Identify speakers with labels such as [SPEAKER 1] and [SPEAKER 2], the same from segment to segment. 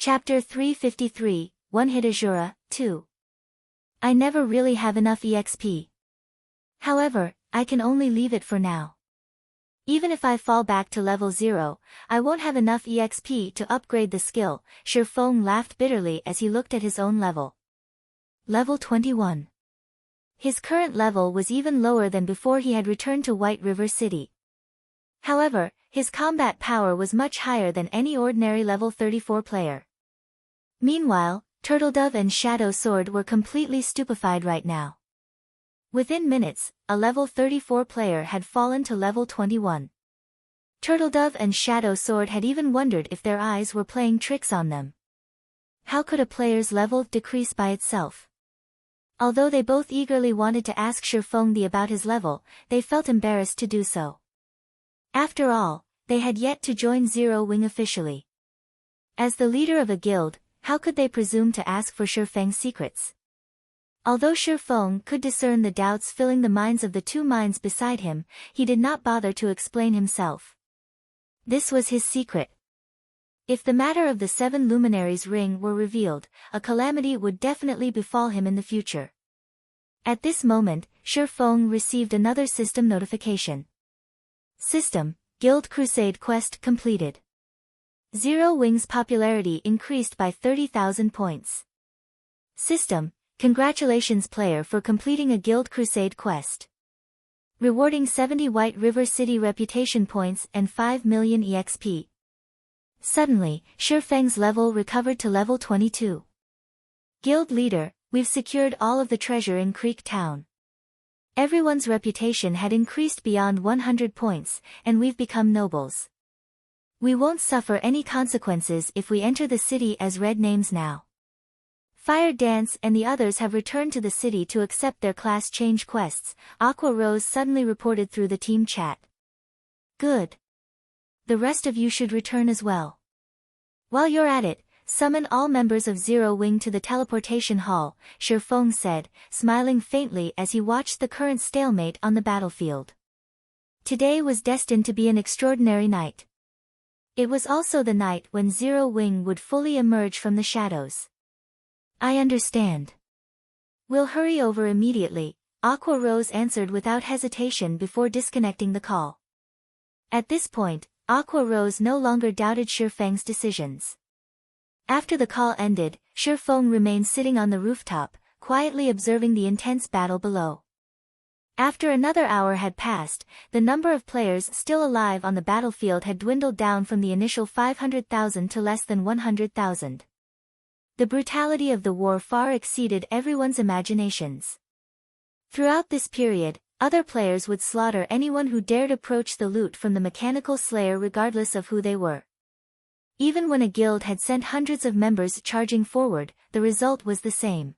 [SPEAKER 1] Chapter 353, One Hit Azura, 2. I never really have enough EXP. However, I can only leave it for now. Even if I fall back to level 0, I won't have enough EXP to upgrade the skill. Shifeng laughed bitterly as he looked at his own level. Level 21. His current level was even lower than before he had returned to White River City. However, his combat power was much higher than any ordinary level 34 player. Meanwhile, Turtledove and Shadow Sword were completely stupefied right now. Within minutes, a level 34 player had fallen to level 21. Turtledove and Shadow Sword had even wondered if their eyes were playing tricks on them. How could a player's level decrease by itself? Although they both eagerly wanted to ask Shifeng about his level, they felt embarrassed to do so. After all, they had yet to join Zero Wing officially. As the leader of a guild, how could they presume to ask for Shifeng's secrets? Although Shifeng could discern the doubts filling the minds of the two minds beside him, he did not bother to explain himself. This was his secret. If the matter of the 7 luminaries' ring were revealed, a calamity would definitely befall him in the future. At this moment, Shifeng received another system notification. System, Guild Crusade quest completed. Zero Wing's popularity increased by 30,000 points. System, congratulations player for completing a Guild Crusade quest. Rewarding 70 White River City reputation points and 5 million EXP. Suddenly, Shifeng's level recovered to level 22. Guild leader, we've secured all of the treasure in Creek Town. Everyone's reputation had increased beyond 100 points, and we've become nobles. We won't suffer any consequences if we enter the city as red names now. Fire Dance and the others have returned to the city to accept their class change quests, Aqua Rose suddenly reported through the team chat. Good. The rest of you should return as well. While you're at it, summon all members of Zero Wing to the teleportation hall, Shifeng said, smiling faintly as he watched the current stalemate on the battlefield. Today was destined to be an extraordinary night. It was also the night when Zero Wing would fully emerge from the shadows. I understand. We'll hurry over immediately, Aqua Rose answered without hesitation before disconnecting the call. At this point, Aqua Rose no longer doubted Shifeng's decisions. After the call ended, Shifeng remained sitting on the rooftop, quietly observing the intense battle below. After another hour had passed, the number of players still alive on the battlefield had dwindled down from the initial 500,000 to less than 100,000. The brutality of the war far exceeded everyone's imaginations. Throughout this period, other players would slaughter anyone who dared approach the loot from the mechanical slayer regardless of who they were. Even when a guild had sent hundreds of members charging forward, the result was the same.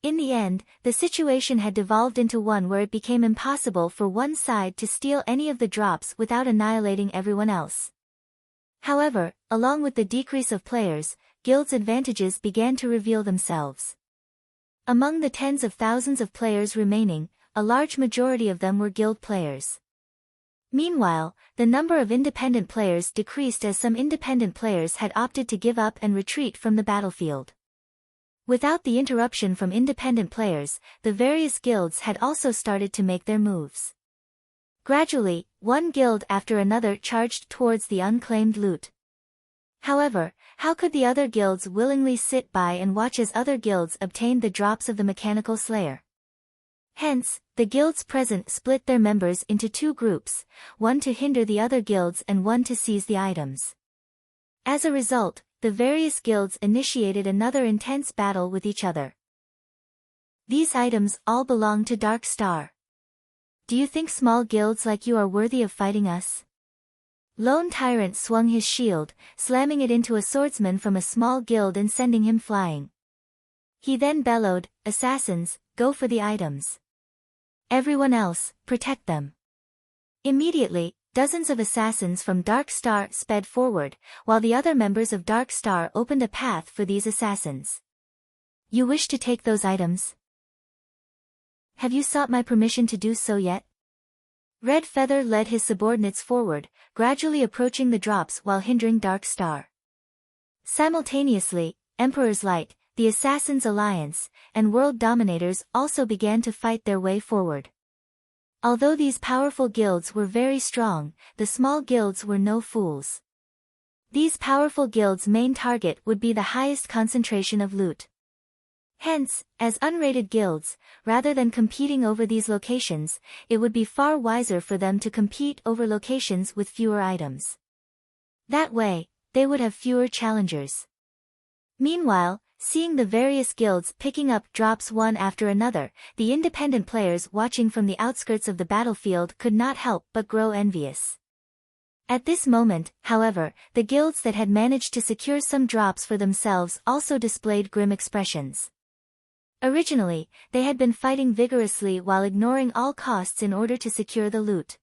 [SPEAKER 1] In the end, the situation had devolved into one where it became impossible for one side to steal any of the drops without annihilating everyone else. However, along with the decrease of players, guilds' advantages began to reveal themselves. Among the tens of thousands of players remaining, a large majority of them were guild players. Meanwhile, the number of independent players decreased as some independent players had opted to give up and retreat from the battlefield. Without the interruption from independent players, the various guilds had also started to make their moves. Gradually, one guild after another charged towards the unclaimed loot. However, how could the other guilds willingly sit by and watch as other guilds obtained the drops of the mechanical slayer? Hence, the guilds present split their members into 2 groups, one to hinder the other guilds and one to seize the items. As a result, the various guilds initiated another intense battle with each other. These items all belong to Dark Star. Do you think small guilds like you are worthy of fighting us? Lone Tyrant swung his shield, slamming it into a swordsman from a small guild and sending him flying. He then bellowed, "Assassins, go for the items. Everyone else, protect them." Immediately, dozens of assassins from Dark Star sped forward, while the other members of Dark Star opened a path for these assassins. You wish to take those items? Have you sought my permission to do so yet? Red Feather led his subordinates forward, gradually approaching the drops while hindering Dark Star. Simultaneously, Emperor's Light, the Assassins' Alliance, and World Dominators also began to fight their way forward. Although these powerful guilds were very strong, the small guilds were no fools. These powerful guilds' main target would be the highest concentration of loot. Hence, as unrated guilds, rather than competing over these locations, it would be far wiser for them to compete over locations with fewer items. That way, they would have fewer challengers. Meanwhile, seeing the various guilds picking up drops one after another, the independent players watching from the outskirts of the battlefield could not help but grow envious. At this moment, however, the guilds that had managed to secure some drops for themselves also displayed grim expressions. Originally, they had been fighting vigorously while ignoring all costs in order to secure the loot.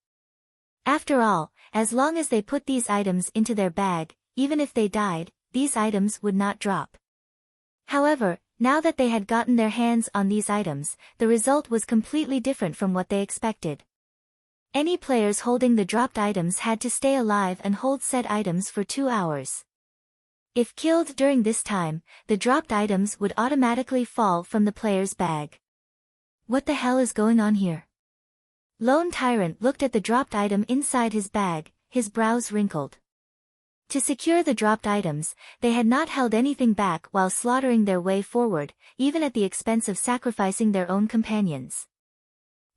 [SPEAKER 1] After all, as long as they put these items into their bag, even if they died, these items would not drop. However, now that they had gotten their hands on these items, the result was completely different from what they expected. Any players holding the dropped items had to stay alive and hold said items for 2 hours. If killed during this time, the dropped items would automatically fall from the player's bag. What the hell is going on here? Lone Tyrant looked at the dropped item inside his bag, his brows wrinkled. To secure the dropped items, they had not held anything back while slaughtering their way forward, even at the expense of sacrificing their own companions.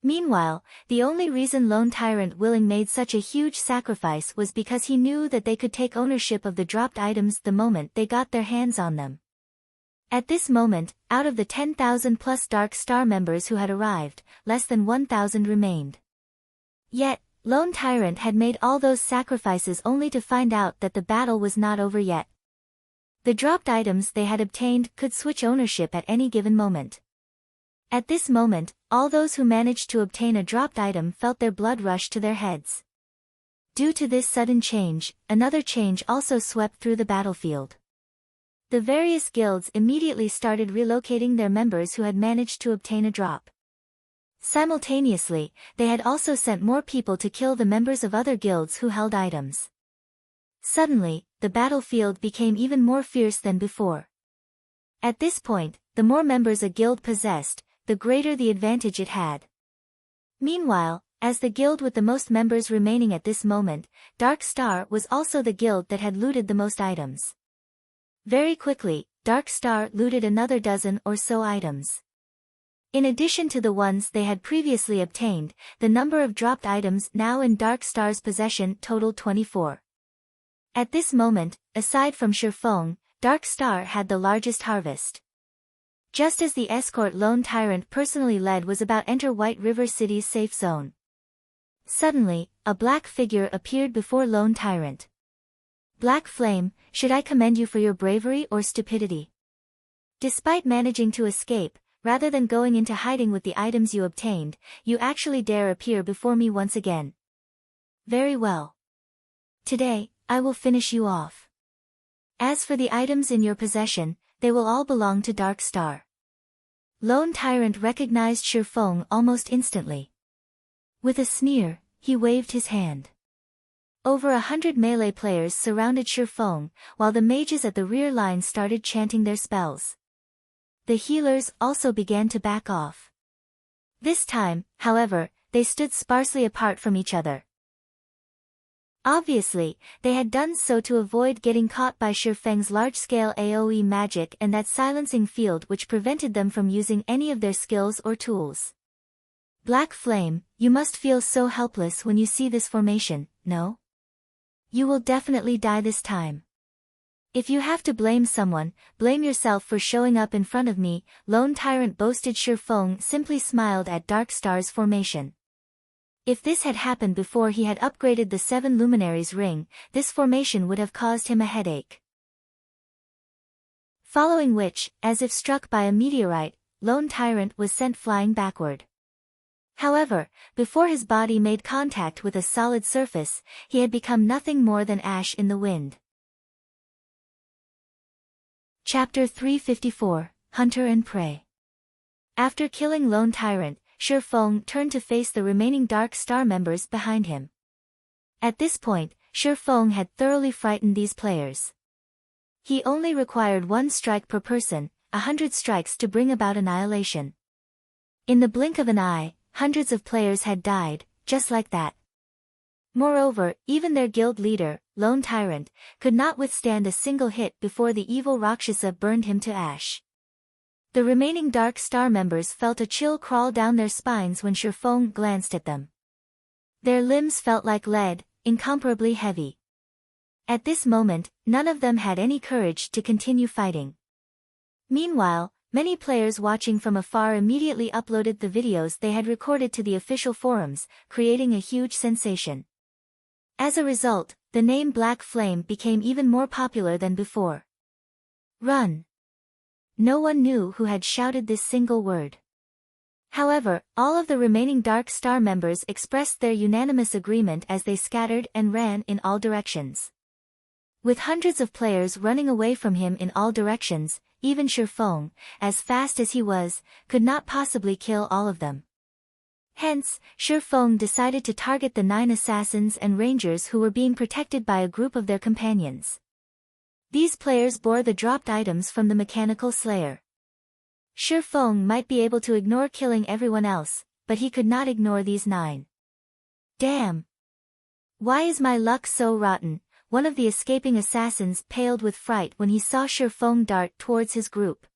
[SPEAKER 1] Meanwhile, the only reason Lone Tyrant willingly made such a huge sacrifice was because he knew that they could take ownership of the dropped items the moment they got their hands on them. At this moment, out of the 10,000 plus Dark Star members who had arrived, less than 1,000 remained. Yet, Lone Tyrant had made all those sacrifices only to find out that the battle was not over yet. The dropped items they had obtained could switch ownership at any given moment. At this moment, all those who managed to obtain a dropped item felt their blood rush to their heads. Due to this sudden change, another change also swept through the battlefield. The various guilds immediately started relocating their members who had managed to obtain a drop. Simultaneously, they had also sent more people to kill the members of other guilds who held items. Suddenly, the battlefield became even more fierce than before. At this point, the more members a guild possessed, the greater the advantage it had. Meanwhile, as the guild with the most members remaining at this moment, Dark Star was also the guild that had looted the most items. Very quickly, Dark Star looted another dozen or so items. In addition to the ones they had previously obtained, the number of dropped items now in Dark Star's possession totaled 24. At this moment, aside from Shifeng, Dark Star had the largest harvest. Just as the escort Lone Tyrant personally led was about to enter White River City's safe zone. Suddenly, a black figure appeared before Lone Tyrant. Black Flame, should I commend you for your bravery or stupidity? Despite managing to escape, rather than going into hiding with the items you obtained, you actually dare appear before me once again. Very well. Today, I will finish you off. As for the items in your possession, they will all belong to Dark Star. Lone Tyrant recognized Shifeng almost instantly. With a sneer, he waved his hand. Over 100 melee players surrounded Shifeng, while the mages at the rear line started chanting their spells. The healers also began to back off. This time, however, they stood sparsely apart from each other. Obviously, they had done so to avoid getting caught by Shifeng's large-scale AoE magic and that silencing field which prevented them from using any of their skills or tools. Black Flame, you must feel so helpless when you see this formation, no? You will definitely die this time. If you have to blame someone, blame yourself for showing up in front of me, Lone Tyrant boasted. Shifeng simply smiled at Dark Star's formation. If this had happened before he had upgraded the 7 Luminaries ring, this formation would have caused him a headache. Following which, as if struck by a meteorite, Lone Tyrant was sent flying backward. However, before his body made contact with a solid surface, he had become nothing more than ash in the wind. Chapter 354, Hunter and Prey. After killing Lone Tyrant, Shifeng turned to face the remaining Dark Star members behind him. At this point, Shifeng had thoroughly frightened these players. He only required 1 strike per person, 100 strikes to bring about annihilation. In the blink of an eye, hundreds of players had died, just like that. Moreover, even their guild leader, Lone Tyrant, could not withstand a single hit before the evil Rakshasa burned him to ash. The remaining Dark Star members felt a chill crawl down their spines when Shurfeng glanced at them. Their limbs felt like lead, incomparably heavy. At this moment, none of them had any courage to continue fighting. Meanwhile, many players watching from afar immediately uploaded the videos they had recorded to the official forums, creating a huge sensation. As a result, the name Black Flame became even more popular than before. Run! No one knew who had shouted this single word. However, all of the remaining Dark Star members expressed their unanimous agreement as they scattered and ran in all directions. With hundreds of players running away from him in all directions, even Shurfeng, as fast as he was, could not possibly kill all of them. Hence, Shurfeng decided to target the 9 assassins and rangers who were being protected by a group of their companions. These players bore the dropped items from the Mechanical Slayer. Shurfeng might be able to ignore killing everyone else, but he could not ignore these 9. Damn! Why is my luck so rotten? One of the escaping assassins paled with fright when he saw Shurfeng dart towards his group.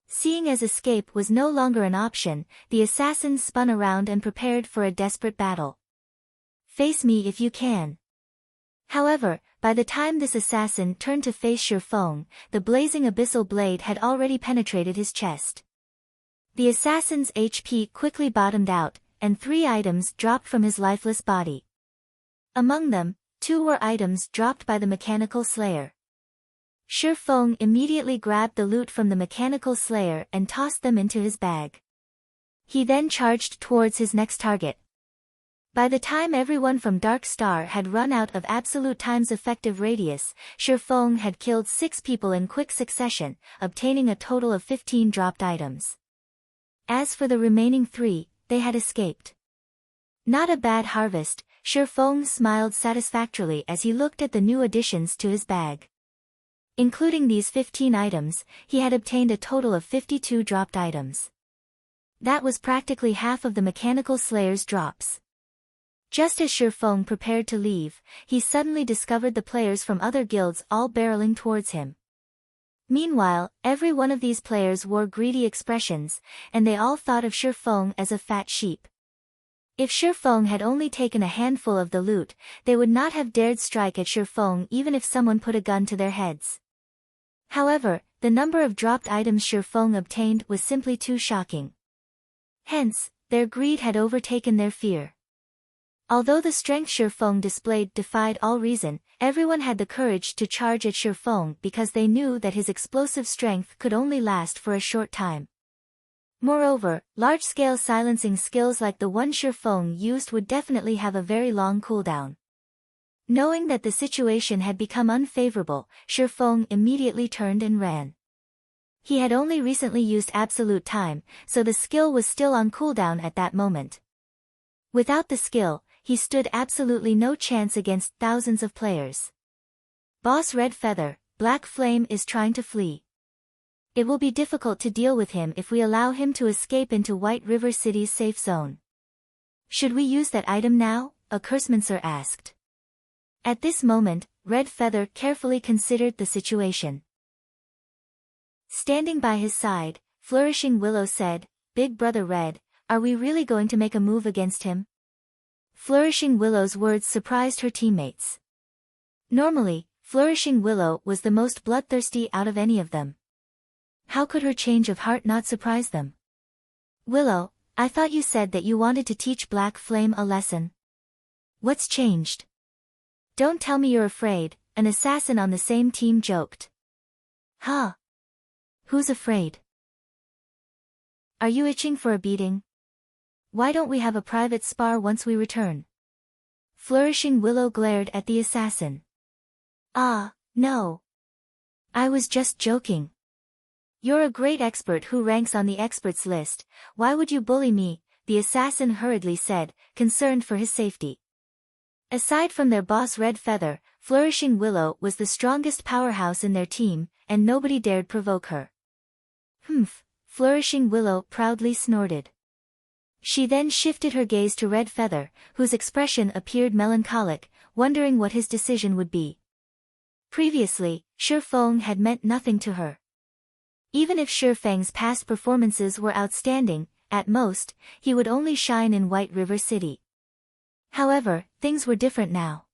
[SPEAKER 1] Seeing as escape was no longer an option, the assassins spun around and prepared for a desperate battle. Face me if you can. However, by the time this assassin turned to face Shurfeng, the blazing abyssal blade had already penetrated his chest. The assassin's HP quickly bottomed out, and 3 items dropped from his lifeless body. Among them, 2 were items dropped by the Mechanical Slayer. Shurfeng immediately grabbed the loot from the Mechanical Slayer and tossed them into his bag. He then charged towards his next target. By the time everyone from Dark Star had run out of absolute time's effective radius, Shurfeng had killed 6 people in quick succession, obtaining a total of 15 dropped items. As for the remaining 3, they had escaped. Not a bad harvest, Shurfeng smiled satisfactorily as he looked at the new additions to his bag. Including these 15 items, he had obtained a total of 52 dropped items. That was practically half of the Mechanical Slayer's drops. Just as Shurfeng prepared to leave, he suddenly discovered the players from other guilds all barreling towards him. Meanwhile, every one of these players wore greedy expressions, and they all thought of Shurfeng as a fat sheep. If Shurfeng had only taken a handful of the loot, they would not have dared strike at Shurfeng even if someone put a gun to their heads. However, the number of dropped items Shurfeng obtained was simply too shocking. Hence, their greed had overtaken their fear. Although the strength Shurfeng displayed defied all reason, everyone had the courage to charge at Shurfeng because they knew that his explosive strength could only last for a short time. Moreover, large-scale silencing skills like the one Shurfeng used would definitely have a very long cooldown. Knowing that the situation had become unfavorable, Shurfeng immediately turned and ran. He had only recently used absolute time, so the skill was still on cooldown at that moment. Without the skill, he stood absolutely no chance against thousands of players. Boss Red Feather, Black Flame is trying to flee. It will be difficult to deal with him if we allow him to escape into White River City's safe zone. Should we use that item now? A Cursemancer asked. At this moment, Red Feather carefully considered the situation. Standing by his side, Flourishing Willow said, "Big Brother Red, are we really going to make a move against him?" Flourishing Willow's words surprised her teammates. Normally, Flourishing Willow was the most bloodthirsty out of any of them. How could her change of heart not surprise them? "Willow, I thought you said that you wanted to teach Black Flame a lesson. What's changed?" "Don't tell me you're afraid," an assassin on the same team joked. "Huh? Who's afraid? Are you itching for a beating? Why don't we have a private spar once we return?" Flourishing Willow glared at the assassin. "Ah, no. I was just joking. You're a great expert who ranks on the experts list, why would you bully me?" the assassin hurriedly said, concerned for his safety. Aside from their boss Red Feather, Flourishing Willow was the strongest powerhouse in their team, and nobody dared provoke her. Humph, Flourishing Willow proudly snorted. She then shifted her gaze to Red Feather, whose expression appeared melancholic, wondering what his decision would be. Previously, Shifeng had meant nothing to her. Even if Shifeng's past performances were outstanding, at most, he would only shine in White River City. However, things were different now.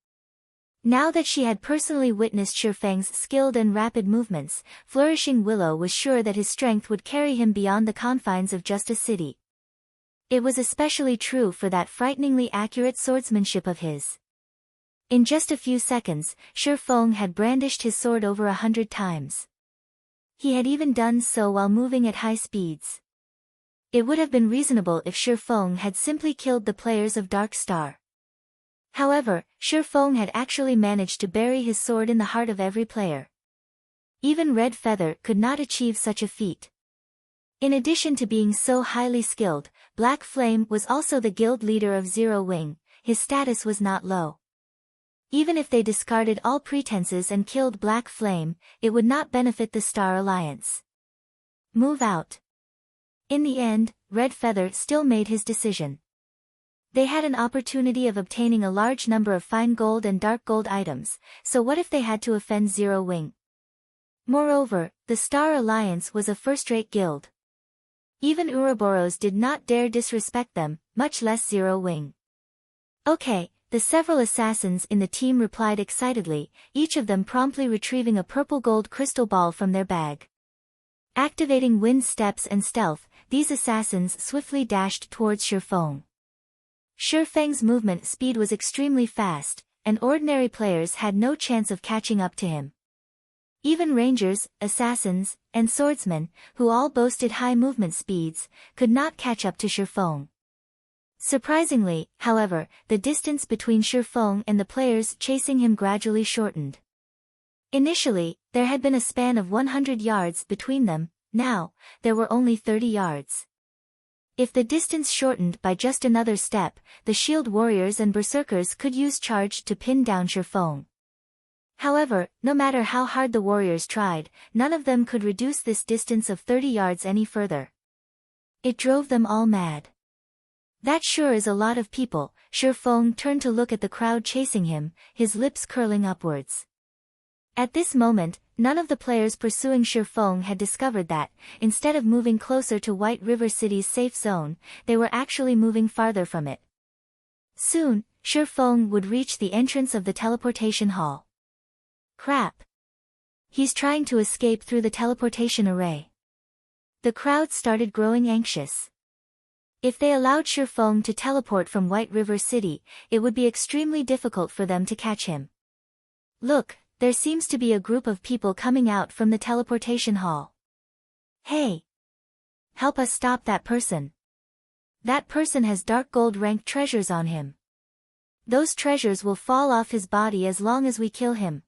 [SPEAKER 1] Now that she had personally witnessed Shifeng's skilled and rapid movements, Flourishing Willow was sure that his strength would carry him beyond the confines of just a city. It was especially true for that frighteningly accurate swordsmanship of his. In just a few seconds, Shifeng had brandished his sword over 100 times. He had even done so while moving at high speeds. It would have been reasonable if Shifeng had simply killed the players of Dark Star. However, Shifeng had actually managed to bury his sword in the heart of every player. Even Red Feather could not achieve such a feat. In addition to being so highly skilled, Black Flame was also the guild leader of Zero Wing. His status was not low. Even if they discarded all pretenses and killed Black Flame, it would not benefit the Star Alliance. Move out. In the end, Red Feather still made his decision. They had an opportunity of obtaining a large number of fine gold and dark gold items, so what if they had to offend Zero Wing? Moreover, the Star Alliance was a first-rate guild. Even Ouroboros did not dare disrespect them, much less Zero Wing. Okay. The several assassins in the team replied excitedly, each of them promptly retrieving a purple gold crystal ball from their bag. Activating wind steps and stealth, these assassins swiftly dashed towards Shifeng. Shifeng's movement speed was extremely fast, and ordinary players had no chance of catching up to him. Even rangers, assassins, and swordsmen, who all boasted high movement speeds, could not catch up to Shifeng. Surprisingly, however, the distance between Shifeng and the players chasing him gradually shortened. Initially, there had been a span of 100 yards between them, now, there were only 30 yards. If the distance shortened by just another step, the shield warriors and berserkers could use charge to pin down Shifeng. However, no matter how hard the warriors tried, none of them could reduce this distance of 30 yards any further. It drove them all mad. That sure is a lot of people. Shifeng turned to look at the crowd chasing him, his lips curling upwards. At this moment, none of the players pursuing Shifeng had discovered that, instead of moving closer to White River City's safe zone, they were actually moving farther from it. Soon, Shifeng would reach the entrance of the teleportation hall. Crap! He's trying to escape through the teleportation array. The crowd started growing anxious. If they allowed Shifeng to teleport from White River City, it would be extremely difficult for them to catch him. Look, there seems to be a group of people coming out from the teleportation hall. Hey! Help us stop that person. That person has dark gold ranked treasures on him. Those treasures will fall off his body as long as we kill him.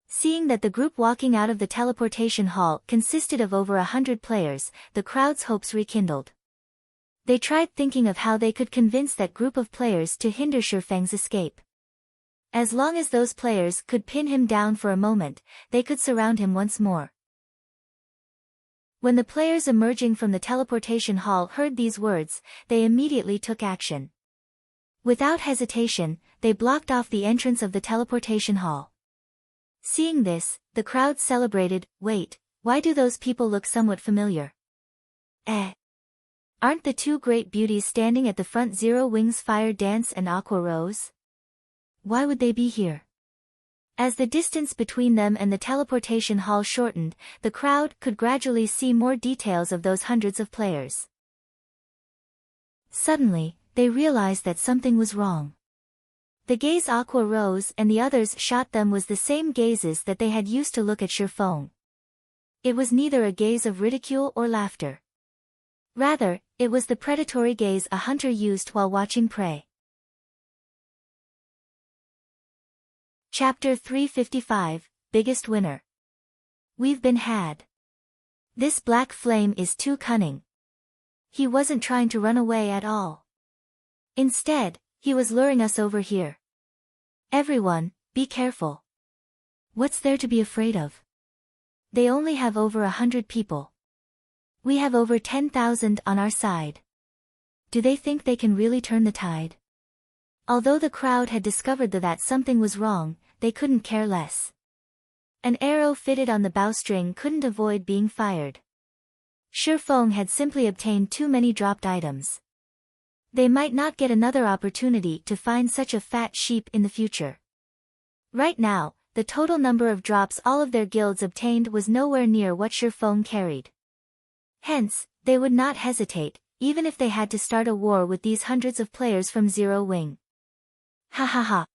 [SPEAKER 1] Seeing that the group walking out of the teleportation hall consisted of over 100 players, the crowd's hopes rekindled. They tried thinking of how they could convince that group of players to hinder Shifeng's escape. As long as those players could pin him down for a moment, they could surround him once more. When the players emerging from the teleportation hall heard these words, they immediately took action. Without hesitation, they blocked off the entrance of the teleportation hall. Seeing this, the crowd celebrated. Wait, why do those people look somewhat familiar? Aren't the two great beauties standing at the front Zero Wings Fire Dance and Aqua Rose? Why would they be here? As the distance between them and the teleportation hall shortened, the crowd could gradually see more details of those hundreds of players. Suddenly, they realized that something was wrong. The gaze Aqua Rose and the others shot them was the same gazes that they had used to look at Shifeng. It was neither a gaze of ridicule or laughter. Rather, it was the predatory gaze a hunter used while watching prey. Chapter 355, Biggest Winner. We've been had. This Black Flame is too cunning. He wasn't trying to run away at all. Instead, he was luring us over here. Everyone, be careful. What's there to be afraid of? They only have over 100 people. We have over 10,000 on our side. Do they think they can really turn the tide? Although the crowd had discovered that something was wrong, they couldn't care less. An arrow fitted on the bowstring couldn't avoid being fired. Shifeng had simply obtained too many dropped items. They might not get another opportunity to find such a fat sheep in the future. Right now, the total number of drops all of their guilds obtained was nowhere near what Shifeng carried. Hence, they would not hesitate, even if they had to start a war with these hundreds of players from Zero Wing. Ha ha ha.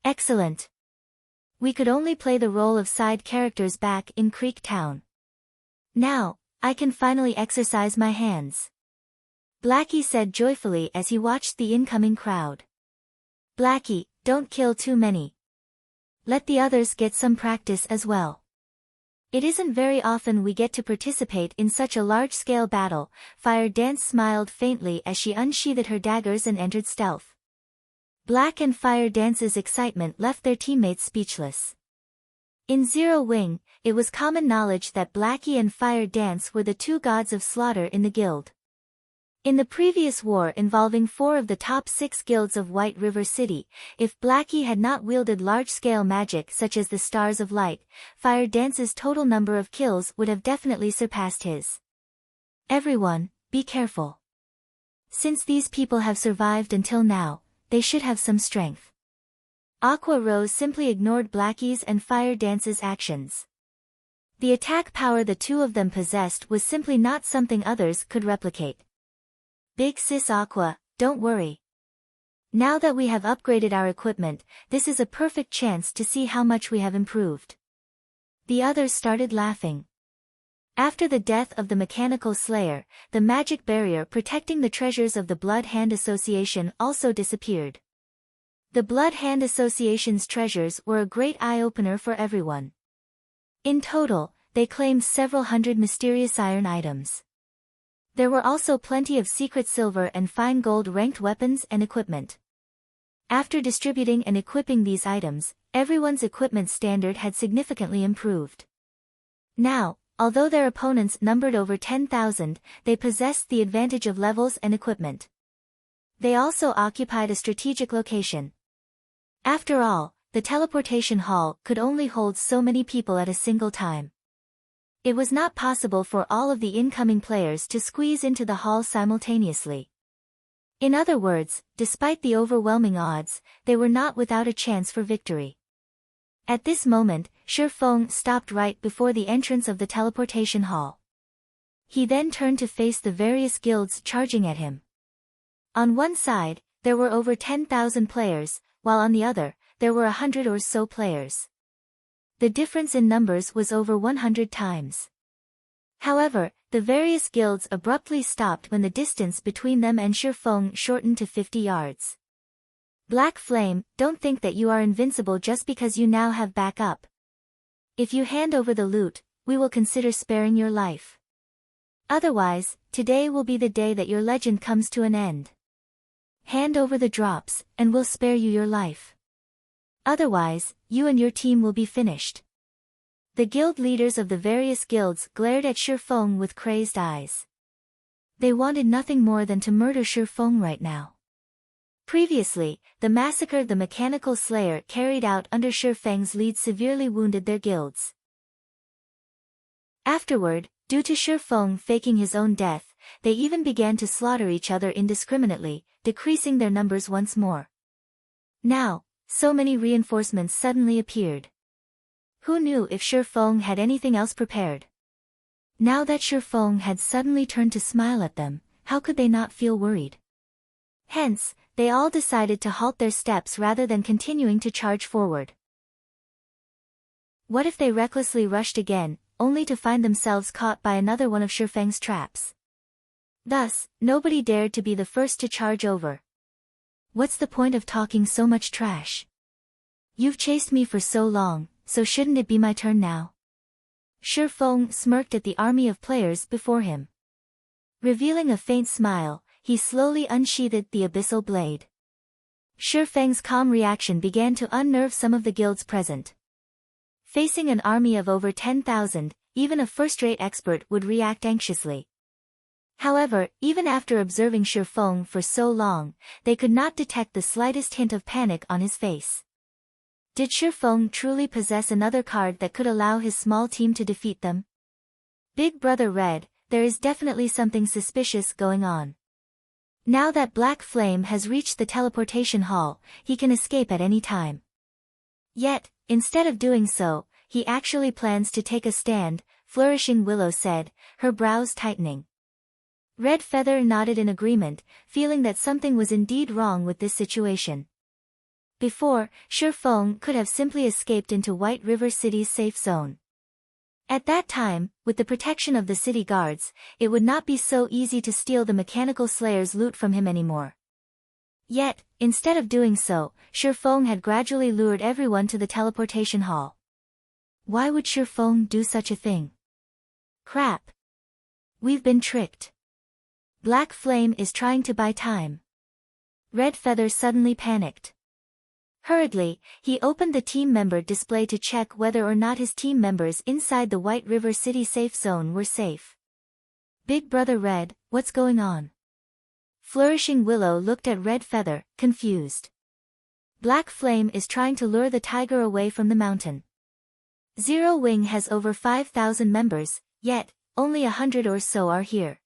[SPEAKER 1] Excellent. We could only play the role of side characters back in Creek Town. Now, I can finally exercise my hands. Blackie said joyfully as he watched the incoming crowd. Blackie, don't kill too many. Let the others get some practice as well. It isn't very often we get to participate in such a large-scale battle. Fire Dance smiled faintly as she unsheathed her daggers and entered stealth. Black and Fire Dance's excitement left their teammates speechless. In Zero Wing, it was common knowledge that Blackie and Fire Dance were the two gods of slaughter in the guild. In the previous war involving 4 of the top 6 guilds of White River City, if Blackie had not wielded large-scale magic such as the Stars of Light, Fire Dance's total number of kills would have definitely surpassed his. Everyone, be careful. Since these people have survived until now, they should have some strength. Aqua Rose simply ignored Blackie's and Fire Dance's actions. The attack power the two of them possessed was simply not something others could replicate. Big Sis Aqua, don't worry. Now that we have upgraded our equipment, this is a perfect chance to see how much we have improved. The others started laughing. After the death of the Mechanical Slayer, the magic barrier protecting the treasures of the Blood Hand Association also disappeared. The Blood Hand Association's treasures were a great eye-opener for everyone. In total, they claimed several hundred mysterious iron items. There were also plenty of secret silver and fine gold ranked weapons and equipment. After distributing and equipping these items, everyone's equipment standard had significantly improved. Now, although their opponents numbered over 10,000, they possessed the advantage of levels and equipment. They also occupied a strategic location. After all, the teleportation hall could only hold so many people at a single time. It was not possible for all of the incoming players to squeeze into the hall simultaneously. In other words, despite the overwhelming odds, they were not without a chance for victory. At this moment, Shifeng stopped right before the entrance of the teleportation hall. He then turned to face the various guilds charging at him. On one side, there were over 10,000 players, while on the other, there were 100 or so players. The difference in numbers was over 100 times. However, the various guilds abruptly stopped when the distance between them and Shifeng shortened to 50 yards. Black Flame, don't think that you are invincible just because you now have backup. If you hand over the loot, we will consider sparing your life. Otherwise, today will be the day that your legend comes to an end. Hand over the drops, and we'll spare you your life. Otherwise, you and your team will be finished. The guild leaders of the various guilds glared at Shifeng with crazed eyes. They wanted nothing more than to murder Shifeng right now. Previously, the massacre the Mechanical Slayer carried out under Shifeng's lead severely wounded their guilds. Afterward, due to Shifeng faking his own death, they even began to slaughter each other indiscriminately, decreasing their numbers once more. Now, so many reinforcements suddenly appeared. Who knew if Shifeng had anything else prepared? Now that Shifeng had suddenly turned to smile at them, how could they not feel worried? Hence, they all decided to halt their steps rather than continuing to charge forward. What if they recklessly rushed again, only to find themselves caught by another one of Shifeng's traps? Thus, nobody dared to be the first to charge over. What's the point of talking so much trash? You've chased me for so long, so shouldn't it be my turn now? Shifeng smirked at the army of players before him. Revealing a faint smile, he slowly unsheathed the abyssal blade. Shifeng's calm reaction began to unnerve some of the guilds present. Facing an army of over 10,000, even a first-rate expert would react anxiously. However, even after observing Shifeng for so long, they could not detect the slightest hint of panic on his face. Did Shifeng truly possess another card that could allow his small team to defeat them? Big Brother read, there is definitely something suspicious going on. Now that Black Flame has reached the teleportation hall, he can escape at any time. Yet, instead of doing so, he actually plans to take a stand, Flourishing Willow said, her brows tightening. Red Feather nodded in agreement, feeling that something was indeed wrong with this situation. Before, Shifeng could have simply escaped into White River City's safe zone. At that time, with the protection of the city guards, it would not be so easy to steal the Mechanical Slayer's loot from him anymore. Yet, instead of doing so, Shifeng had gradually lured everyone to the teleportation hall. Why would Shifeng do such a thing? Crap! We've been tricked. Black Flame is trying to buy time. Red Feather suddenly panicked. Hurriedly, he opened the team member display to check whether or not his team members inside the White River City safe zone were safe. Big Brother read, what's going on? Flourishing Willow looked at Red Feather, confused. Black Flame is trying to lure the tiger away from the mountain. Zero Wing has over 5,000 members, yet, only 100 or so are here.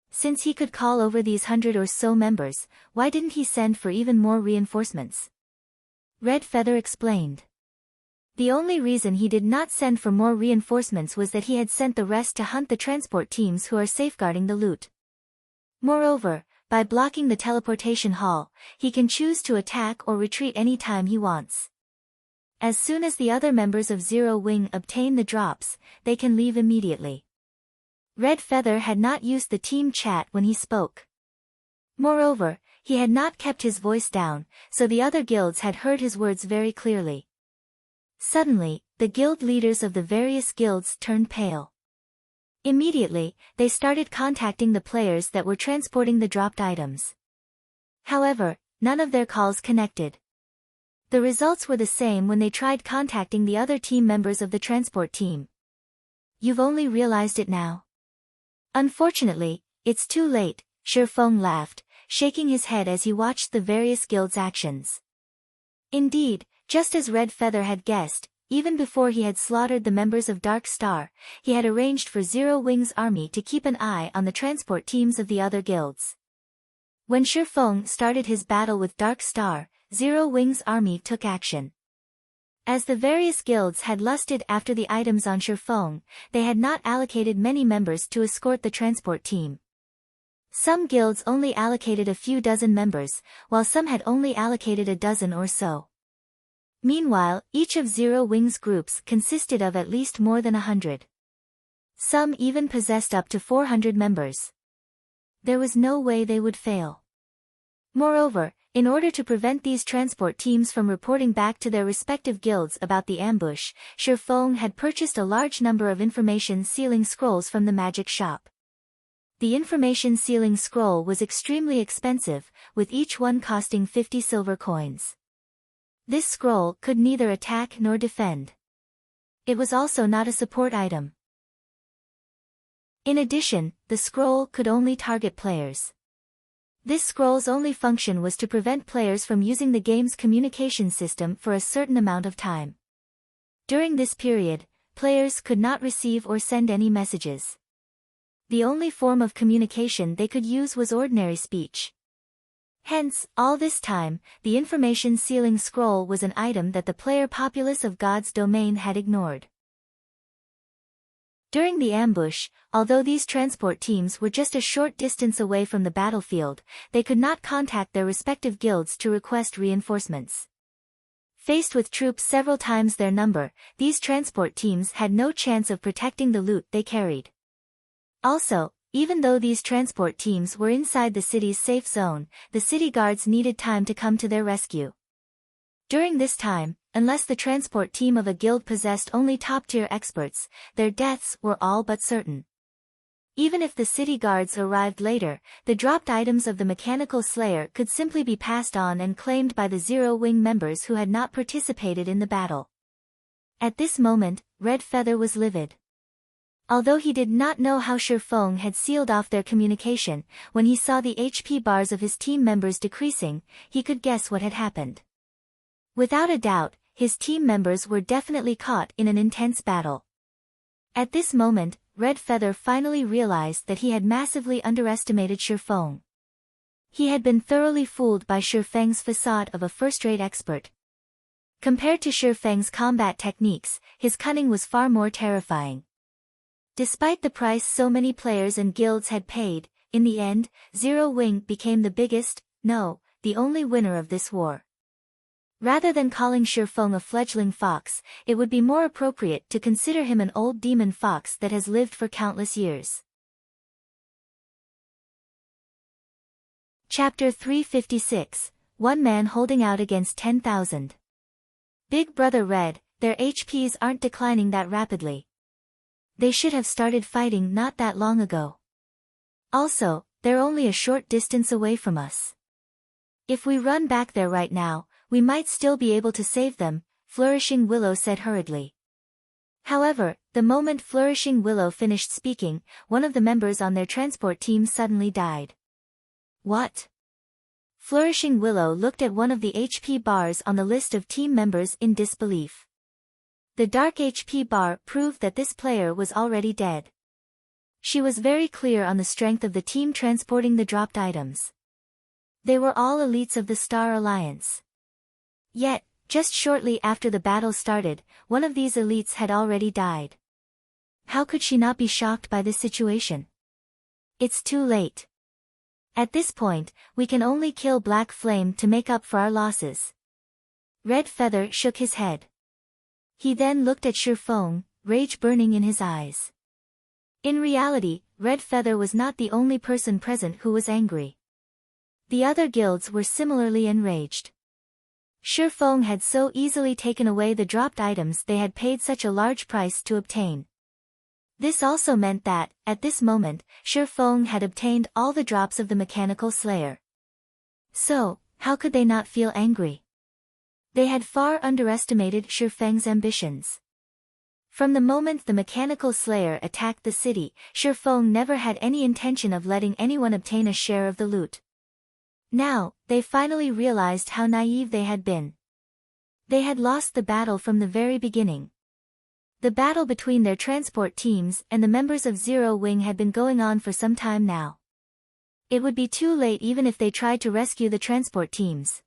[SPEAKER 1] Since he could call over these 100 or so members, why didn't he send for even more reinforcements? Red Feather explained. The only reason he did not send for more reinforcements was that he had sent the rest to hunt the transport teams who are safeguarding the loot. Moreover, by blocking the teleportation hall, he can choose to attack or retreat any time he wants. As soon as the other members of Zero Wing obtain the drops, they can leave immediately. Red Feather had not used the team chat when he spoke. Moreover, he had not kept his voice down, so the other guilds had heard his words very clearly. Suddenly, the guild leaders of the various guilds turned pale. Immediately, they started contacting the players that were transporting the dropped items. However, none of their calls connected. The results were the same when they tried contacting the other team members of the transport team. You've only realized it now? Unfortunately, it's too late, Shifeng laughed, shaking his head as he watched the various guilds' actions. Indeed, just as Red Feather had guessed, even before he had slaughtered the members of Dark Star, he had arranged for Zero Wing's army to keep an eye on the transport teams of the other guilds. When Shifeng started his battle with Dark Star, Zero Wing's army took action. As the various guilds had lusted after the items on Shifeng, they had not allocated many members to escort the transport team. Some guilds only allocated a few dozen members, while some had only allocated a dozen or so. Meanwhile, each of Zero Wing's groups consisted of at least more than 100. Some even possessed up to 400 members. There was no way they would fail. Moreover, in order to prevent these transport teams from reporting back to their respective guilds about the ambush, Shifeng had purchased a large number of information sealing scrolls from the magic shop. The information sealing scroll was extremely expensive, with each one costing 50 silver coins. This scroll could neither attack nor defend. It was also not a support item. In addition, the scroll could only target players. This scroll's only function was to prevent players from using the game's communication system for a certain amount of time. During this period, players could not receive or send any messages. The only form of communication they could use was ordinary speech. Hence, all this time, the information sealing scroll was an item that the player populace of God's domain had ignored. During the ambush, although these transport teams were just a short distance away from the battlefield, they could not contact their respective guilds to request reinforcements. Faced with troops several times their number, these transport teams had no chance of protecting the loot they carried. Also, even though these transport teams were inside the city's safe zone, the city guards needed time to come to their rescue. During this time, unless the transport team of a guild possessed only top-tier experts, their deaths were all but certain. Even if the city guards arrived later, the dropped items of the Mechanical Slayer could simply be passed on and claimed by the Zero Wing members who had not participated in the battle. At this moment, Red Feather was livid. Although he did not know how Shifeng had sealed off their communication, when he saw the HP bars of his team members decreasing, he could guess what had happened. Without a doubt, his team members were definitely caught in an intense battle. At this moment, Red Feather finally realized that he had massively underestimated Shifeng. He had been thoroughly fooled by Shifeng's facade of a first-rate expert. Compared to Shifeng's combat techniques, his cunning was far more terrifying. Despite the price so many players and guilds had paid, in the end, Zero Wing became the biggest, no, the only winner of this war. Rather than calling Shifeng a fledgling fox, it would be more appropriate to consider him an old demon fox that has lived for countless years. Chapter 356, One Man Holding Out Against 10,000. Big Brother Red, their HPs aren't declining that rapidly. They should have started fighting not that long ago. Also, they're only a short distance away from us. If we run back there right now, we might still be able to save them, Flourishing Willow said hurriedly. However, the moment Flourishing Willow finished speaking, one of the members on their transport team suddenly died. What? Flourishing Willow looked at one of the HP bars on the list of team members in disbelief. The dark HP bar proved that this player was already dead. She was very clear on the strength of the team transporting the dropped items. They were all elites of the Star Alliance. Yet, just shortly after the battle started, one of these elites had already died. How could she not be shocked by this situation? It's too late. At this point, we can only kill Black Flame to make up for our losses. Red Feather shook his head. He then looked at Shifeng, rage burning in his eyes. In reality, Red Feather was not the only person present who was angry. The other guilds were similarly enraged. Shifeng had so easily taken away the dropped items they had paid such a large price to obtain. This also meant that, at this moment, Shifeng had obtained all the drops of the Mechanical Slayer. So, how could they not feel angry? They had far underestimated Shifeng's ambitions. From the moment the Mechanical Slayer attacked the city, Shifeng never had any intention of letting anyone obtain a share of the loot. Now, they finally realized how naive they had been. They had lost the battle from the very beginning. The battle between their transport teams and the members of Zero Wing had been going on for some time now. It would be too late even if they tried to rescue the transport teams.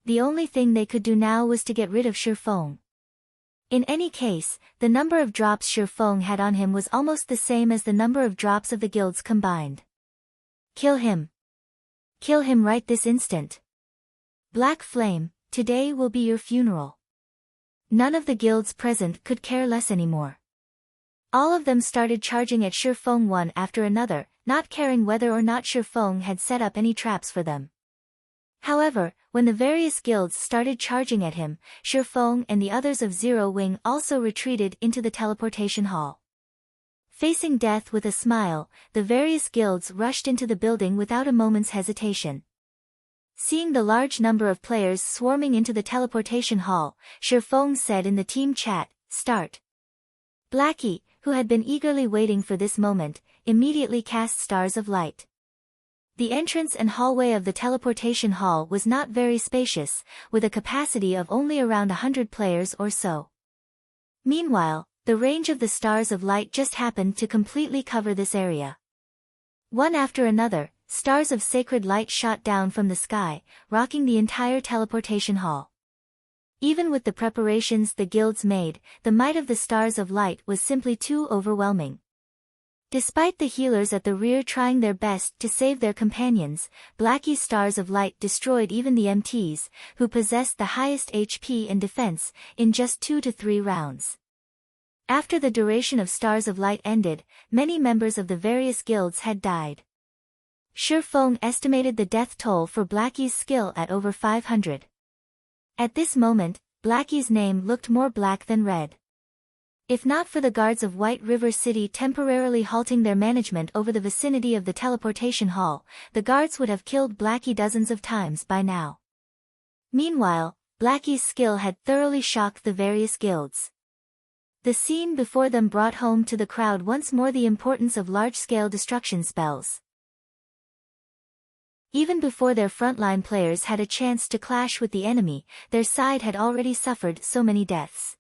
[SPEAKER 1] The only thing they could do now was to get rid of Shifeng. In any case, the number of drops Shifeng had on him was almost the same as the number of drops of the guilds combined. Kill him. Kill him right this instant. Black Flame, today will be your funeral. None of the guilds present could care less anymore. All of them started charging at Shifeng one after another, not caring whether or not Shifeng had set up any traps for them. However, when the various guilds started charging at him, Shifeng and the others of Zero Wing also retreated into the teleportation hall. Facing death with a smile, the various guilds rushed into the building without a moment's hesitation. Seeing the large number of players swarming into the teleportation hall, Shifeng said in the team chat, "Start." Blackie, who had been eagerly waiting for this moment, immediately cast stars of light. The entrance and hallway of the teleportation hall was not very spacious, with a capacity of only around 100 players or so. Meanwhile, the range of the stars of light just happened to completely cover this area. One after another, stars of sacred light shot down from the sky, rocking the entire teleportation hall. Even with the preparations the guilds made, the might of the stars of light was simply too overwhelming. Despite the healers at the rear trying their best to save their companions, Blackie's stars of light destroyed even the MTs, who possessed the highest HP and defense, in just 2 to 3 rounds. After the duration of stars of light ended, many members of the various guilds had died. Shifeng estimated the death toll for Blackie's skill at over 500. At this moment, Blackie's name looked more black than red. If not for the guards of White River City temporarily halting their management over the vicinity of the teleportation hall, the guards would have killed Blackie dozens of times by now. Meanwhile, Blackie's skill had thoroughly shocked the various guilds. The scene before them brought home to the crowd once more the importance of large-scale destruction spells. Even before their frontline players had a chance to clash with the enemy, their side had already suffered so many deaths.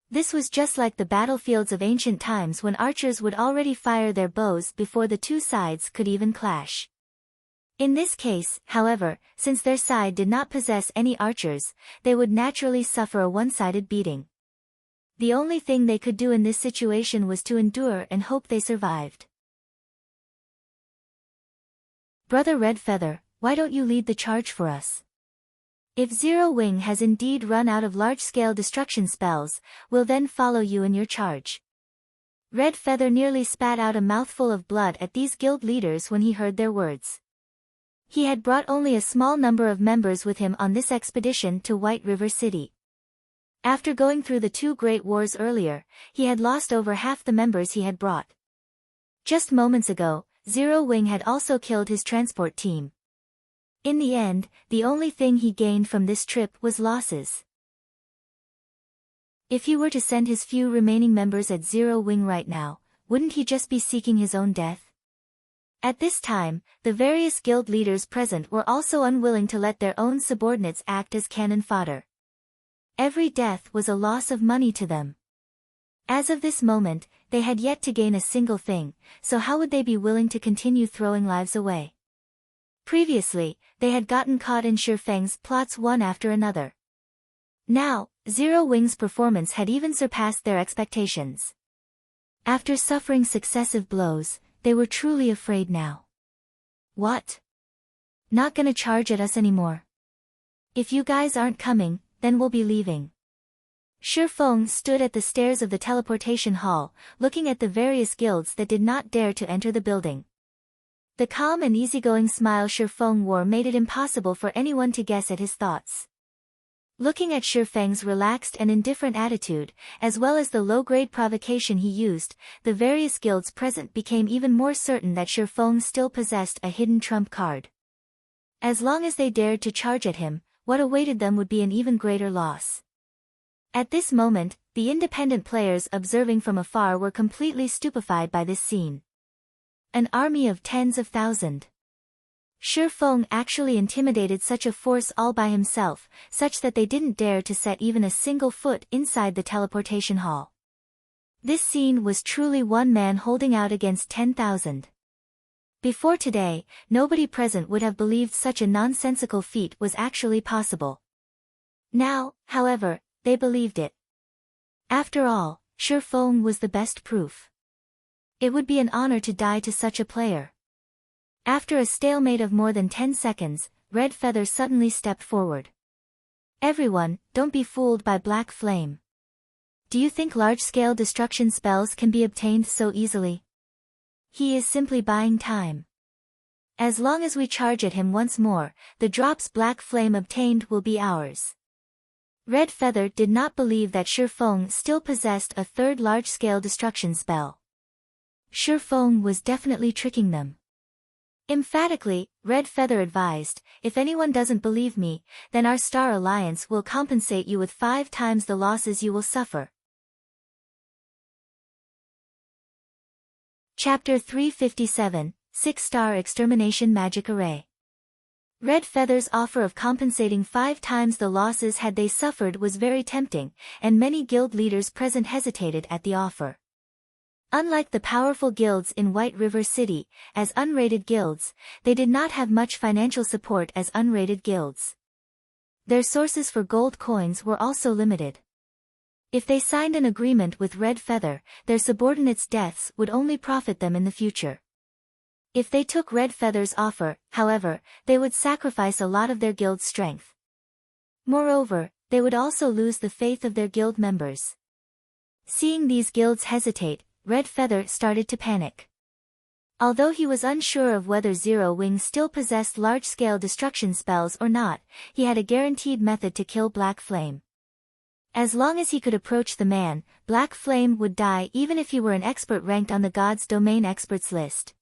[SPEAKER 1] This was just like the battlefields of ancient times when archers would already fire their bows before the two sides could even clash. In this case, however, since their side did not possess any archers, they would naturally suffer a one-sided beating. The only thing they could do in this situation was to endure and hope they survived. Brother Red Feather, why don't you lead the charge for us? If Zero Wing has indeed run out of large-scale destruction spells, we'll then follow you in your charge. Red Feather nearly spat out a mouthful of blood at these guild leaders when he heard their words. He had brought only a small number of members with him on this expedition to White River City. After going through the two great wars earlier, he had lost over half the members he had brought. Just moments ago, Zero Wing had also killed his transport team. In the end, the only thing he gained from this trip was losses. If he were to send his few remaining members at Zero Wing right now, wouldn't he just be seeking his own death? At this time, the various guild leaders present were also unwilling to let their own subordinates act as cannon fodder. Every death was a loss of money to them. As of this moment, they had yet to gain a single thing, so how would they be willing to continue throwing lives away? Previously, they had gotten caught in Shifeng's plots one after another. Now, Zero Wing's performance had even surpassed their expectations. After suffering successive blows, they were truly afraid now. What? Not gonna charge at us anymore? If you guys aren't coming, then we'll be leaving. Shifeng stood at the stairs of the teleportation hall, looking at the various guilds that did not dare to enter the building. The calm and easygoing smile Shifeng wore made it impossible for anyone to guess at his thoughts. Looking at Shifeng's relaxed and indifferent attitude, as well as the low-grade provocation he used, the various guilds present became even more certain that Shifeng still possessed a hidden trump card. As long as they dared to charge at him, what awaited them would be an even greater loss. At this moment, the independent players observing from afar were completely stupefied by this scene. An army of tens of thousands. Shifeng actually intimidated such a force all by himself, such that they didn't dare to set even a single foot inside the teleportation hall. This scene was truly one man holding out against 10,000. Before today, nobody present would have believed such a nonsensical feat was actually possible. Now, however, they believed it. After all, Shifeng was the best proof. It would be an honor to die to such a player. After a stalemate of more than 10 seconds, Red Feather suddenly stepped forward. Everyone, don't be fooled by Black Flame. Do you think large-scale destruction spells can be obtained so easily? He is simply buying time. As long as we charge at him once more, the drops Black Flame obtained will be ours. Red Feather did not believe that Shifeng still possessed a third large-scale destruction spell. Shifeng was definitely tricking them. Emphatically, Red Feather advised, if anyone doesn't believe me, then our Star Alliance will compensate you with 5 times the losses you will suffer. Chapter 357, 6-Star Extermination Magic Array. Red Feather's offer of compensating 5 times the losses had they suffered was very tempting, and many guild leaders present hesitated at the offer. Unlike the powerful guilds in White River City, as unrated guilds, they did not have much financial support as unrated guilds. Their sources for gold coins were also limited. If they signed an agreement with Red Feather, their subordinates' deaths would only profit them in the future. If they took Red Feather's offer, however, they would sacrifice a lot of their guild's strength. Moreover, they would also lose the faith of their guild members. Seeing these guilds hesitate, Red Feather started to panic. Although he was unsure of whether Zero Wing still possessed large-scale destruction spells or not, he had a guaranteed method to kill Black Flame. As long as he could approach the man, Black Flame would die even if he were an expert ranked on the God's Domain Experts list.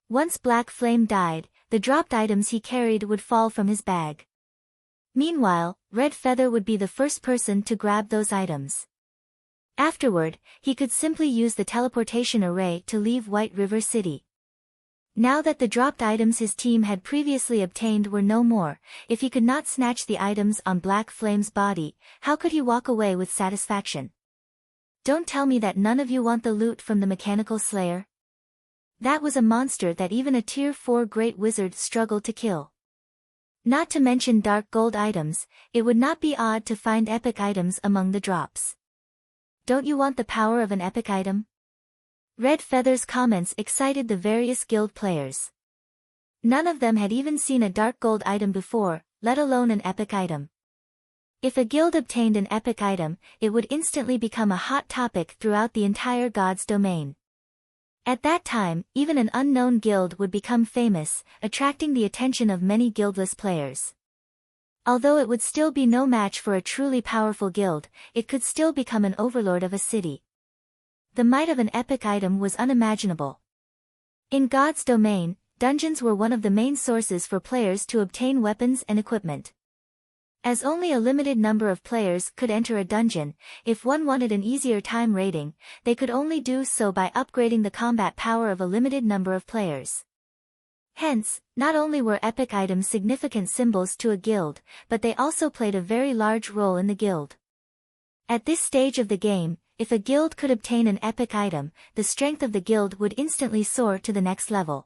[SPEAKER 1] Once Black Flame died, the dropped items he carried would fall from his bag. Meanwhile, Red Feather would be the first person to grab those items. Afterward, he could simply use the teleportation array to leave White River City. Now that the dropped items his team had previously obtained were no more, if he could not snatch the items on Black Flame's body, how could he walk away with satisfaction? Don't tell me that none of you want the loot from the Mechanical Slayer? That was a monster that even a Tier 4 Great Wizard struggled to kill. Not to mention dark gold items, it would not be odd to find epic items among the drops. Don't you want the power of an epic item? Red Feather's comments excited the various guild players. None of them had even seen a dark gold item before, let alone an epic item. If a guild obtained an epic item, it would instantly become a hot topic throughout the entire God's domain. At that time, even an unknown guild would become famous, attracting the attention of many guildless players. Although it would still be no match for a truly powerful guild, it could still become an overlord of a city. The might of an epic item was unimaginable. In God's domain, dungeons were one of the main sources for players to obtain weapons and equipment. As only a limited number of players could enter a dungeon, if one wanted an easier time raiding, they could only do so by upgrading the combat power of a limited number of players. Hence, not only were epic items significant symbols to a guild, but they also played a very large role in the guild. At this stage of the game, if a guild could obtain an epic item, the strength of the guild would instantly soar to the next level.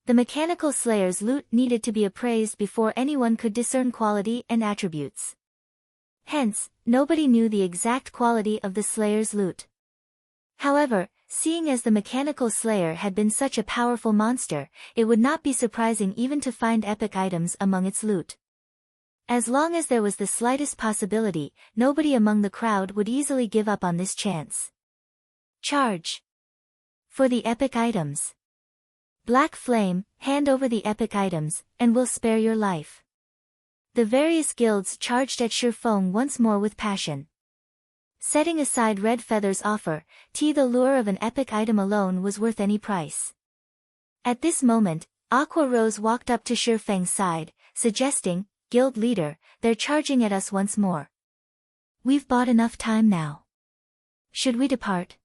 [SPEAKER 1] The Mechanical Slayer's loot needed to be appraised before anyone could discern quality and attributes. Hence, nobody knew the exact quality of the Slayer's loot. However, seeing as the Mechanical Slayer had been such a powerful monster, it would not be surprising even to find epic items among its loot. As long as there was the slightest possibility, nobody among the crowd would easily give up on this chance. Charge! For the epic items. Black Flame, hand over the epic items, and we'll spare your life. The various guilds charged at Shifeng once more with passion. Setting aside Red Feather's offer, the lure of an epic item alone was worth any price. At this moment, Aqua Rose walked up to Shifeng's side, suggesting, "Guild leader, they're charging at us once more. We've bought enough time now. Should we depart?"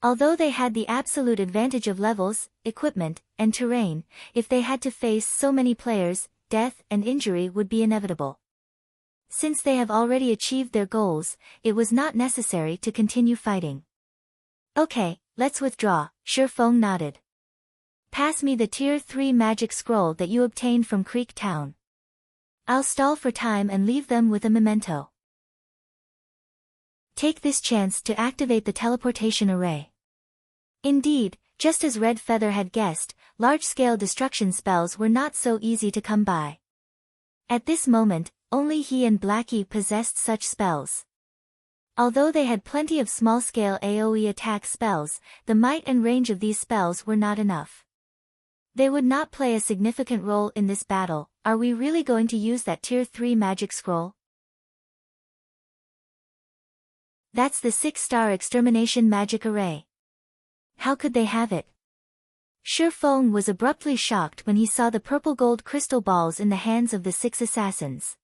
[SPEAKER 1] Although they had the absolute advantage of levels, equipment, and terrain, if they had to face so many players, death and injury would be inevitable. Since they have already achieved their goals, it was not necessary to continue fighting. "Okay, let's withdraw," Shifeng nodded. "Pass me the Tier 3 magic scroll that you obtained from Creek Town. I'll stall for time and leave them with a memento. Take this chance to activate the teleportation array." Indeed, just as Red Feather had guessed, large-scale destruction spells were not so easy to come by. At this moment, only he and Blackie possessed such spells. Although they had plenty of small-scale AoE attack spells, the might and range of these spells were not enough. They would not play a significant role in this battle. Are we really going to use that Tier 3 magic scroll? That's the 6-star extermination magic array. How could they have it? Shifeng was abruptly shocked when he saw the purple gold crystal balls in the hands of the 6 assassins.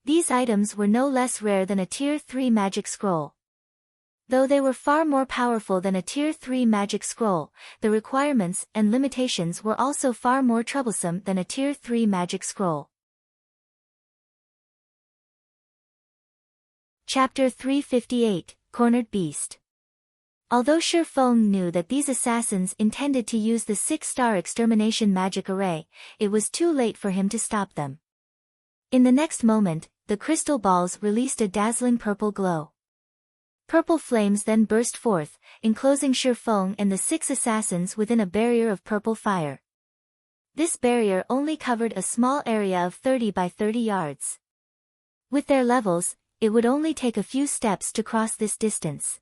[SPEAKER 1] These items were no less rare than a Tier 3 magic scroll. Though they were far more powerful than a Tier 3 magic scroll, the requirements and limitations were also far more troublesome than a Tier 3 magic scroll. Chapter 358, Cornered Beast. Although Shifeng knew that these assassins intended to use the 6-star extermination magic array, it was too late for him to stop them. In the next moment, the crystal balls released a dazzling purple glow. Purple flames then burst forth, enclosing Shifeng and the 6 assassins within a barrier of purple fire. This barrier only covered a small area of 30 by 30 yards. With their levels, it would only take a few steps to cross this distance.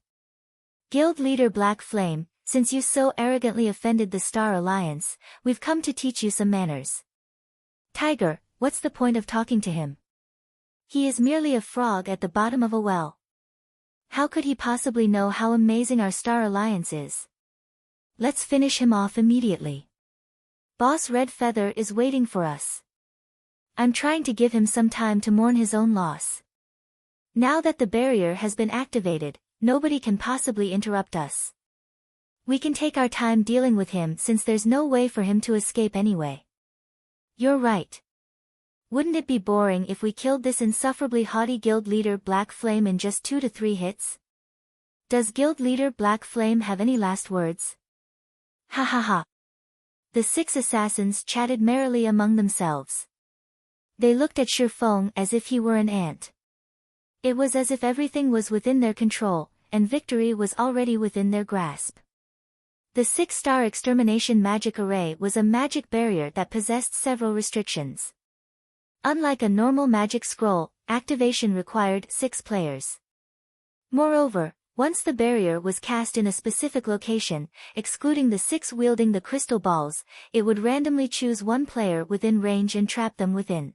[SPEAKER 1] Guild leader Black Flame, since you so arrogantly offended the Star Alliance, we've come to teach you some manners. Tiger, what's the point of talking to him? He is merely a frog at the bottom of a well. How could he possibly know how amazing our Star Alliance is? Let's finish him off immediately. Boss Red Feather is waiting for us. I'm trying to give him some time to mourn his own loss. Now that the barrier has been activated, nobody can possibly interrupt us. We can take our time dealing with him since there's no way for him to escape anyway. You're right. Wouldn't it be boring if we killed this insufferably haughty guild leader Black Flame in just 2 to 3 hits? Does guild leader Black Flame have any last words? Ha ha ha. The 6 assassins chatted merrily among themselves. They looked at Shi Feng as if he were an ant. It was as if everything was within their control, and victory was already within their grasp. The 6-star extermination magic array was a magic barrier that possessed several restrictions. Unlike a normal magic scroll, activation required 6 players. Moreover, once the barrier was cast in a specific location, excluding the 6 wielding the crystal balls, it would randomly choose 1 player within range and trap them within.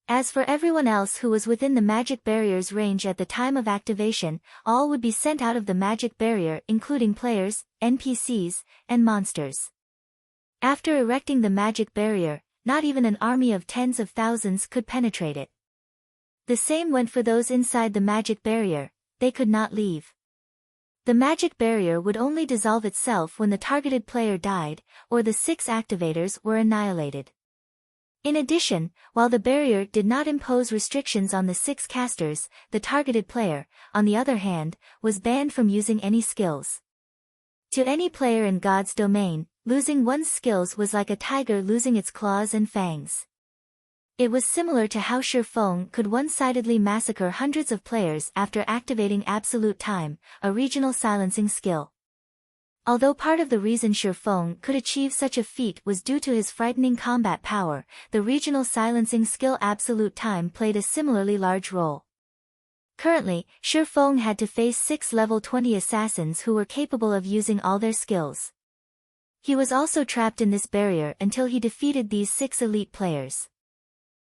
[SPEAKER 1] As for everyone else who was within the magic barrier's range at the time of activation, all would be sent out of the magic barrier including players, NPCs, and monsters. After erecting the magic barrier, not even an army of tens of thousands could penetrate it. The same went for those inside the magic barrier, they could not leave. The magic barrier would only dissolve itself when the targeted player died, or the 6 activators were annihilated. In addition, while the barrier did not impose restrictions on the 6 casters, the targeted player, on the other hand, was banned from using any skills. To any player in God's domain, losing one's skills was like a tiger losing its claws and fangs. It was similar to how Shi Feng could one-sidedly massacre hundreds of players after activating Absolute Time, a regional silencing skill. Although part of the reason Shi Feng could achieve such a feat was due to his frightening combat power, the regional silencing skill Absolute Time played a similarly large role. Currently, Shi Feng had to face 6 level 20 assassins who were capable of using all their skills. He was also trapped in this barrier until he defeated these 6 elite players.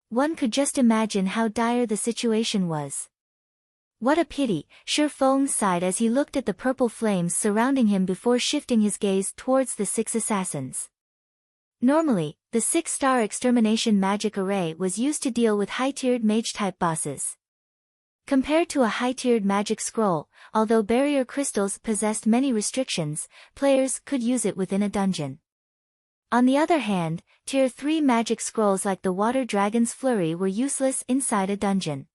[SPEAKER 1] One could just imagine how dire the situation was. What a pity, Shi Feng sighed as he looked at the purple flames surrounding him before shifting his gaze towards the 6 assassins. Normally, the 6-star extermination magic array was used to deal with high-tiered mage-type bosses. Compared to a high-tiered magic scroll, although barrier crystals possessed many restrictions, players could use it within a dungeon. On the other hand, Tier 3 magic scrolls like the Water Dragon's Flurry were useless inside a dungeon.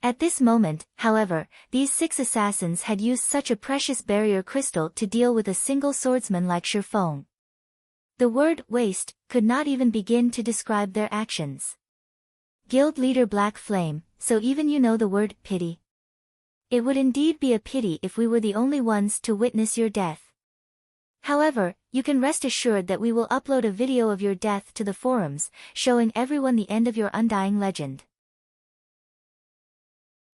[SPEAKER 1] At this moment, however, these 6 assassins had used such a precious barrier crystal to deal with a single swordsman like Shi Feng. The word waste could not even begin to describe their actions. Guild leader Black Flame, so even you know the word pity? It would indeed be a pity if we were the only ones to witness your death. However, you can rest assured that we will upload a video of your death to the forums, showing everyone the end of your undying legend.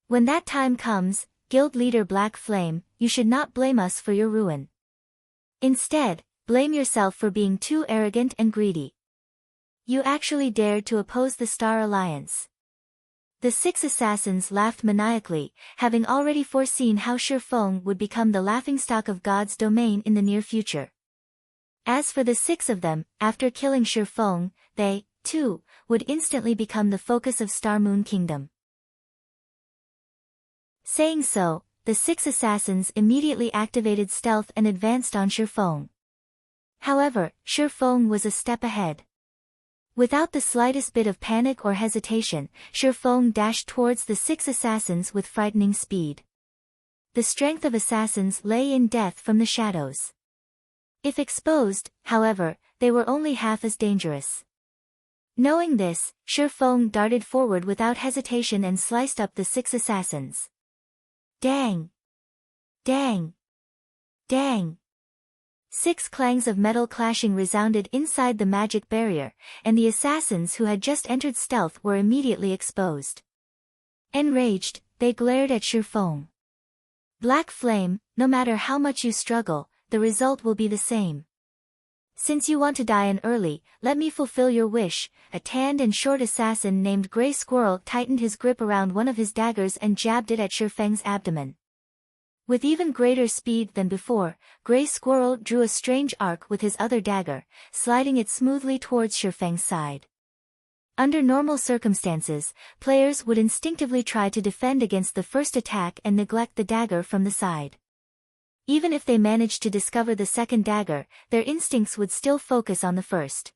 [SPEAKER 1] When that time comes, Guild leader Black Flame, you should not blame us for your ruin. Instead, blame yourself for being too arrogant and greedy. You actually dared to oppose the Star Alliance. The 6 assassins laughed maniacally, having already foreseen how Shi Feng would become the laughingstock of God's domain in the near future. As for the 6 of them, after killing Shi Feng, they, too, would instantly become the focus of Star Moon Kingdom. Saying so, the 6 assassins immediately activated stealth and advanced on Shi Feng. However, Shi Feng was a step ahead. Without the slightest bit of panic or hesitation, Shi Feng dashed towards the 6 assassins with frightening speed. The strength of assassins lay in death from the shadows. If exposed, however, they were only half as dangerous. Knowing this, Shi Feng darted forward without hesitation and sliced up the 6 assassins. Dang! Dang! Dang! 6 clangs of metal clashing resounded inside the magic barrier, and the assassins who had just entered stealth were immediately exposed. Enraged, they glared at Shi Feng. Black Flame, no matter how much you struggle, the result will be the same. Since you want to die in early, let me fulfill your wish. A tanned and short assassin named Grey Squirrel tightened his grip around one of his daggers and jabbed it at Shi Feng's abdomen. With even greater speed than before, Grey Squirrel drew a strange arc with his other dagger, sliding it smoothly towards Shi Feng's side. Under normal circumstances, players would instinctively try to defend against the first attack and neglect the dagger from the side. Even if they managed to discover the second dagger, their instincts would still focus on the first.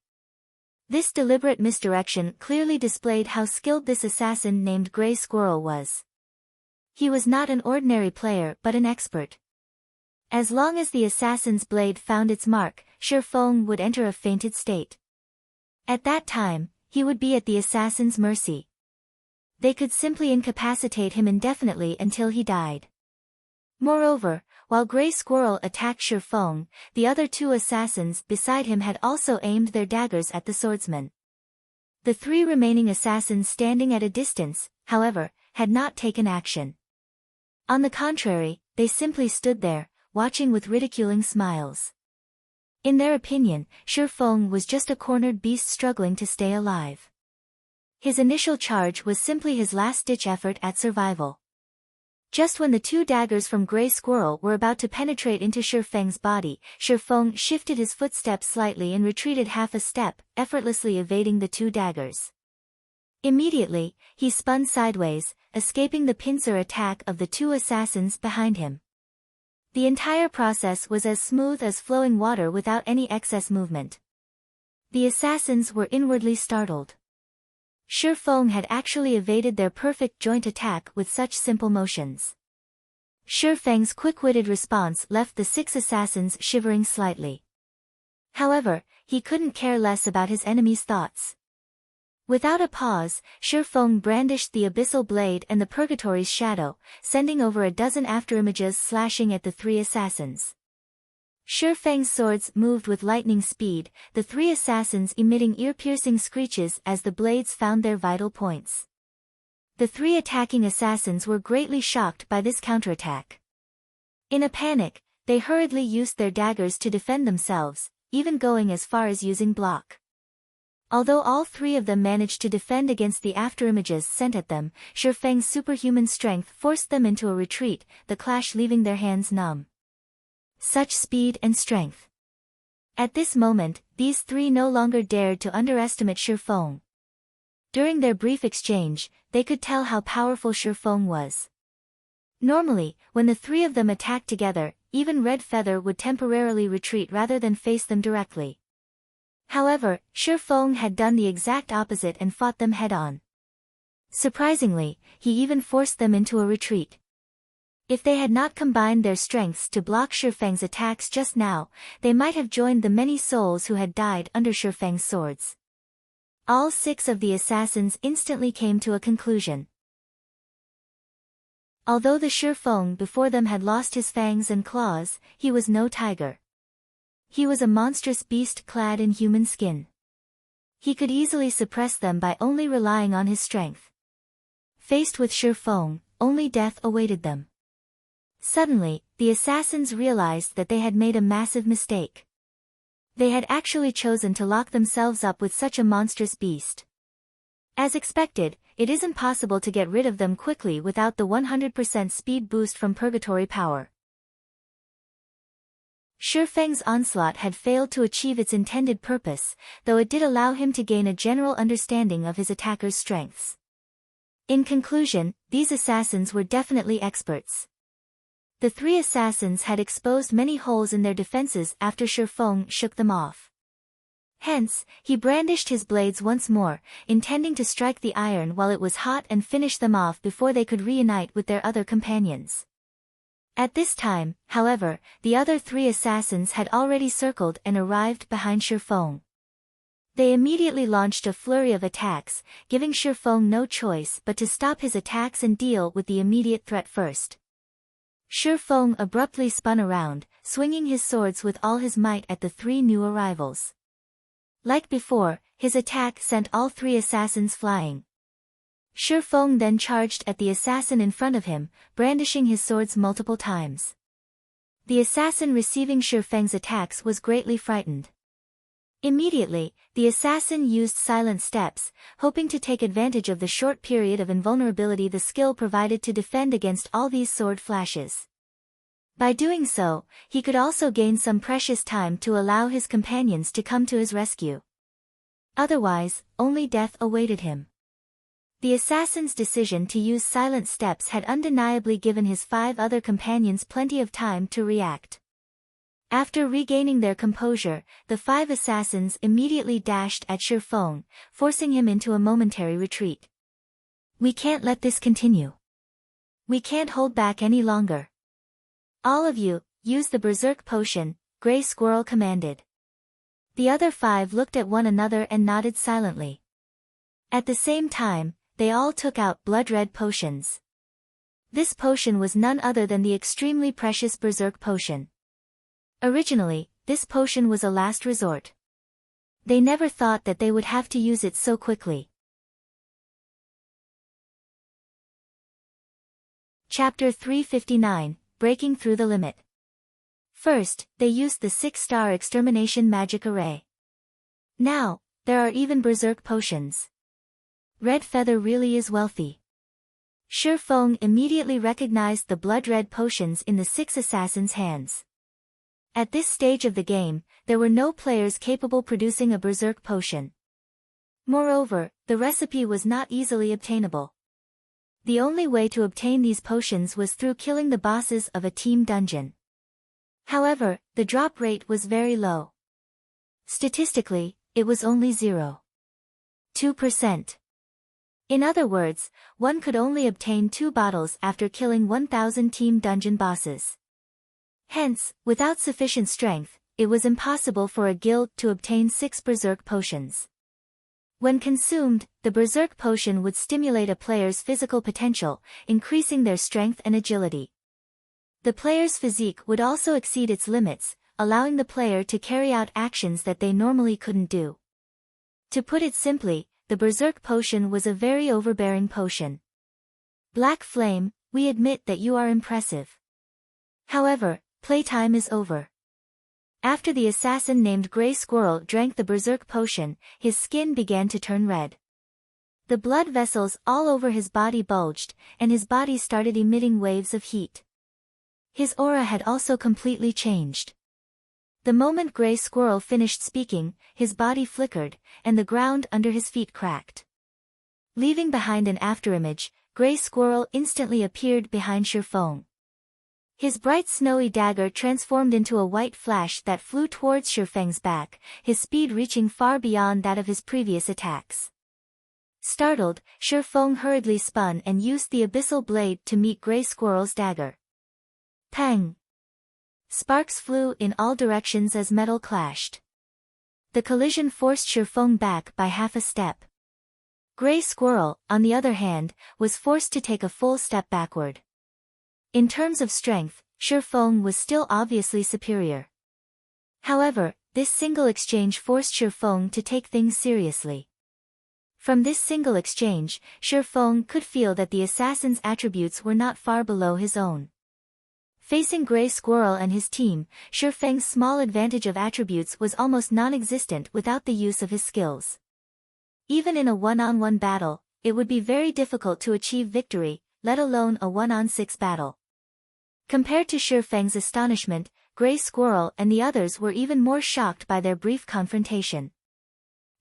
[SPEAKER 1] This deliberate misdirection clearly displayed how skilled this assassin named Gray Squirrel was. He was not an ordinary player but an expert. As long as the assassin's blade found its mark, Shi Feng would enter a fainted state. At that time, he would be at the assassin's mercy. They could simply incapacitate him indefinitely until he died. Moreover, while Gray Squirrel attacked Shi Feng, the other two assassins beside him had also aimed their daggers at the swordsman. The three remaining assassins standing at a distance, however, had not taken action. On the contrary, they simply stood there, watching with ridiculing smiles. In their opinion, Shi Feng was just a cornered beast struggling to stay alive. His initial charge was simply his last-ditch effort at survival. Just when the two daggers from Gray Squirrel were about to penetrate into Shi Feng's body, Shi Feng shifted his footsteps slightly and retreated half a step, effortlessly evading the two daggers. Immediately, he spun sideways, escaping the pincer attack of the two assassins behind him. The entire process was as smooth as flowing water without any excess movement. The assassins were inwardly startled. Shi Feng had actually evaded their perfect joint attack with such simple motions. Shi Feng's quick-witted response left the six assassins shivering slightly. However, he couldn't care less about his enemy's thoughts. Without a pause, Shi Feng brandished the abyssal blade and the purgatory's shadow, sending over a dozen afterimages slashing at the three assassins. Shi Feng's swords moved with lightning speed, the three assassins emitting ear-piercing screeches as the blades found their vital points. The three attacking assassins were greatly shocked by this counterattack. In a panic, they hurriedly used their daggers to defend themselves, even going as far as using block. Although all three of them managed to defend against the afterimages sent at them, Shi Feng's superhuman strength forced them into a retreat, the clash leaving their hands numb. Such speed and strength. At this moment, these three no longer dared to underestimate Shi Feng. During their brief exchange, they could tell how powerful Shi Feng was. Normally, when the three of them attacked together, even Red Feather would temporarily retreat rather than face them directly. However, Shi Feng had done the exact opposite and fought them head-on. Surprisingly, he even forced them into a retreat. If they had not combined their strengths to block Shi Feng's attacks just now, they might have joined the many souls who had died under Shi Feng's swords. All six of the assassins instantly came to a conclusion. Although the Shi Feng before them had lost his fangs and claws, he was no tiger. He was a monstrous beast clad in human skin. He could easily suppress them by only relying on his strength. Faced with Shi Feng, only death awaited them. Suddenly, the assassins realized that they had made a massive mistake. They had actually chosen to lock themselves up with such a monstrous beast. As expected, it isn't possible to get rid of them quickly without the 100% speed boost from purgatory power. Shi Feng's onslaught had failed to achieve its intended purpose, though it did allow him to gain a general understanding of his attacker's strengths. In conclusion, these assassins were definitely experts. The three assassins had exposed many holes in their defenses after Shi Feng shook them off. Hence, he brandished his blades once more, intending to strike the iron while it was hot and finish them off before they could reunite with their other companions. At this time, however, the other three assassins had already circled and arrived behind Shi Feng. They immediately launched a flurry of attacks, giving Shi Feng no choice but to stop his attacks and deal with the immediate threat first. Shi Feng abruptly spun around, swinging his swords with all his might at the three new arrivals. Like before, his attack sent all three assassins flying. Shi Feng then charged at the assassin in front of him, brandishing his swords multiple times. The assassin receiving Shi Feng's attacks was greatly frightened. Immediately, the assassin used silent steps, hoping to take advantage of the short period of invulnerability the skill provided to defend against all these sword flashes. By doing so, he could also gain some precious time to allow his companions to come to his rescue. Otherwise, only death awaited him. The assassin's decision to use silent steps had undeniably given his 5 other companions plenty of time to react. After regaining their composure, the 5 assassins immediately dashed at Shifeng, forcing him into a momentary retreat. "We can't let this continue. We can't hold back any longer. All of you, use the berserk potion," Gray Squirrel commanded. The other 5 looked at one another and nodded silently. At the same time, they all took out blood-red potions. This potion was none other than the extremely precious berserk potion. Originally, this potion was a last resort. They never thought that they would have to use it so quickly. Chapter 359, Breaking Through the Limit. First, they used the 6-star extermination magic array. Now, there are even berserk potions. Red Feather really is wealthy. Shifeng immediately recognized the blood-red potions in the 6 assassins' hands. At this stage of the game, there were no players capable producing a berserk potion. Moreover, the recipe was not easily obtainable. The only way to obtain these potions was through killing the bosses of a team dungeon. However, the drop rate was very low. Statistically, it was only 0.2%. In other words, one could only obtain 2 bottles after killing 1,000 team dungeon bosses. Hence, without sufficient strength, it was impossible for a guild to obtain 6 berserk potions. When consumed, the berserk potion would stimulate a player's physical potential, increasing their strength and agility. The player's physique would also exceed its limits, allowing the player to carry out actions that they normally couldn't do. To put it simply, the berserk potion was a very overbearing potion. Black Flame, we admit that you are impressive. However, playtime is over. After the assassin named Gray Squirrel drank the berserk potion, his skin began to turn red. The blood vessels all over his body bulged, and his body started emitting waves of heat. His aura had also completely changed. The moment Gray Squirrel finished speaking, his body flickered, and the ground under his feet cracked. Leaving behind an afterimage, Gray Squirrel instantly appeared behind Shifeng. His bright snowy dagger transformed into a white flash that flew towards Shifeng's back, his speed reaching far beyond that of his previous attacks. Startled, Shifeng hurriedly spun and used the abyssal blade to meet Gray Squirrel's dagger. Pang! Sparks flew in all directions as metal clashed. The collision forced Shifeng back by half a step. Gray Squirrel, on the other hand, was forced to take a full step backward. In terms of strength, Shifeng was still obviously superior. However, this single exchange forced Shifeng to take things seriously. From this single exchange, Shifeng could feel that the assassin's attributes were not far below his own. Facing Gray Squirrel and his team, Shifeng's small advantage of attributes was almost non-existent without the use of his skills. Even in a one-on-one battle, it would be very difficult to achieve victory, let alone a 1-on-6 battle. Compared to Shifeng's astonishment, Gray Squirrel and the others were even more shocked by their brief confrontation.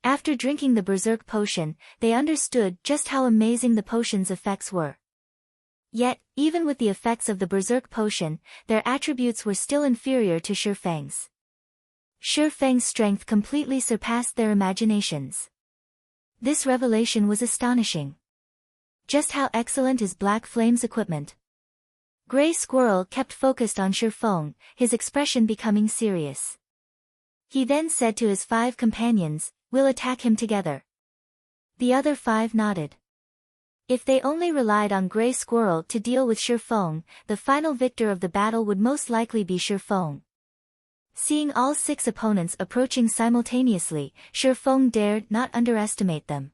[SPEAKER 1] After drinking the berserk potion, they understood just how amazing the potion's effects were. Yet, even with the effects of the berserk potion, their attributes were still inferior to Shifeng's. Shifeng's strength completely surpassed their imaginations. This revelation was astonishing. Just how excellent is Black Flame's equipment? Gray Squirrel kept focused on Shifeng, his expression becoming serious. He then said to his 5 companions, "We'll attack him together." The other 5 nodded. If they only relied on Gray Squirrel to deal with Shifeng, the final victor of the battle would most likely be Shifeng. Seeing all 6 opponents approaching simultaneously, Shifeng dared not underestimate them.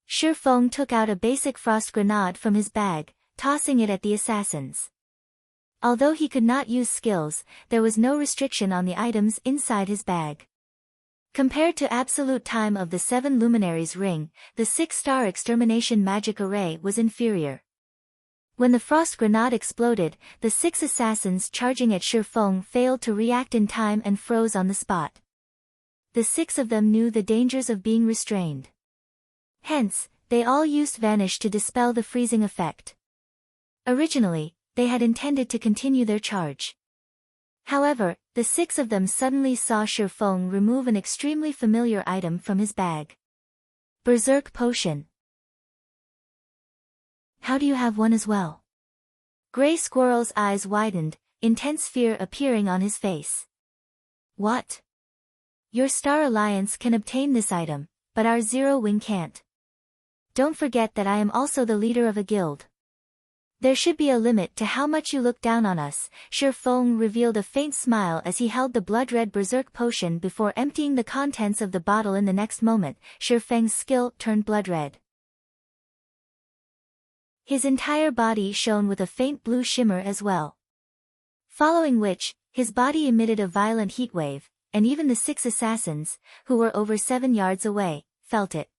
[SPEAKER 1] Shifeng took out a basic frost grenade from his bag, tossing it at the assassins. Although he could not use skills, there was no restriction on the items inside his bag. Compared to absolute time of the 7 luminaries ring, the 6-star extermination magic array was inferior. When the frost grenade exploded, the 6 assassins charging at Shifeng failed to react in time and froze on the spot. the 6 of them knew the dangers of being restrained. Hence, they all used Vanish to dispel the freezing effect. Originally, they had intended to continue their charge. However, the 6 of them suddenly saw Shifeng remove an extremely familiar item from his bag. Berserk Potion. How do you have one as well? Gray Squirrel's eyes widened, intense fear appearing on his face. What? Your Star Alliance can obtain this item, but our Zero Wing can't. Don't forget that I am also the leader of a guild. There should be a limit to how much you look down on us. Shifeng revealed a faint smile as he held the blood-red berserk potion before emptying the contents of the bottle. In the next moment, Shifeng's skill turned blood-red. His entire body shone with a faint blue shimmer as well. Following which, his body emitted a violent heat wave, and even the 6 assassins, who were over 7 yards away, felt it.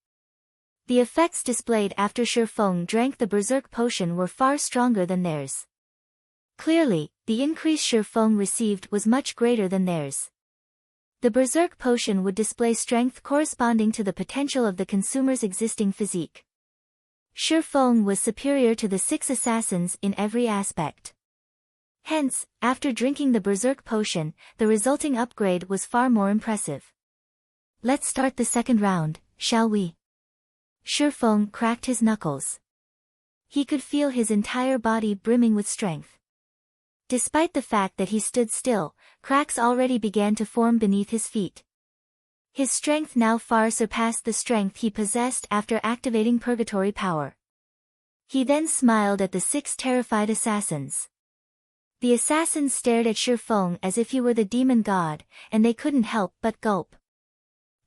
[SPEAKER 1] The effects displayed after Shifeng drank the berserk potion were far stronger than theirs. Clearly, the increase Shifeng received was much greater than theirs. The berserk potion would display strength corresponding to the potential of the consumer's existing physique. Shifeng was superior to the 6 assassins in every aspect. Hence, after drinking the berserk potion, the resulting upgrade was far more impressive. Let's start the second round, shall we? Shifeng cracked his knuckles. He could feel his entire body brimming with strength. Despite the fact that he stood still, cracks already began to form beneath his feet. His strength now far surpassed the strength he possessed after activating Purgatory power. He then smiled at the 6 terrified assassins. The assassins stared at Shifeng as if he were the demon god, and they couldn't help but gulp.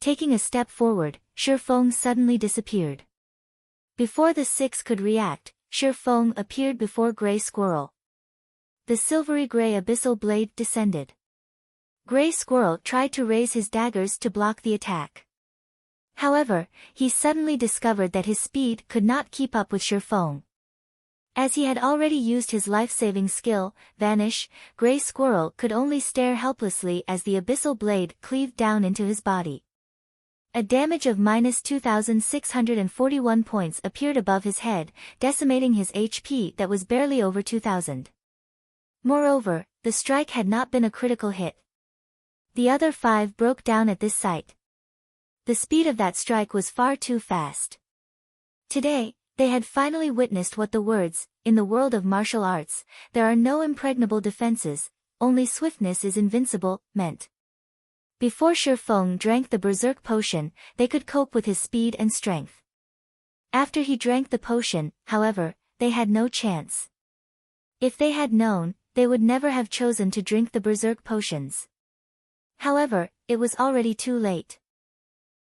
[SPEAKER 1] Taking a step forward, Shifeng suddenly disappeared. Before the 6 could react, Shifeng appeared before Gray Squirrel. The silvery gray abyssal blade descended. Gray Squirrel tried to raise his daggers to block the attack. However, he suddenly discovered that his speed could not keep up with Shifeng. As he had already used his life-saving skill, Vanish, Gray Squirrel could only stare helplessly as the abyssal blade cleaved down into his body. A damage of -2,641 points appeared above his head, decimating his HP that was barely over 2,000. Moreover, the strike had not been a critical hit. The other 5 broke down at this sight. The speed of that strike was far too fast. Today, they had finally witnessed what the words, "In the world of martial arts, there are no impregnable defenses, only swiftness is invincible," meant. Before Shifeng drank the berserk potion, they could cope with his speed and strength. After he drank the potion, however, they had no chance. If they had known, they would never have chosen to drink the berserk potions. However, it was already too late.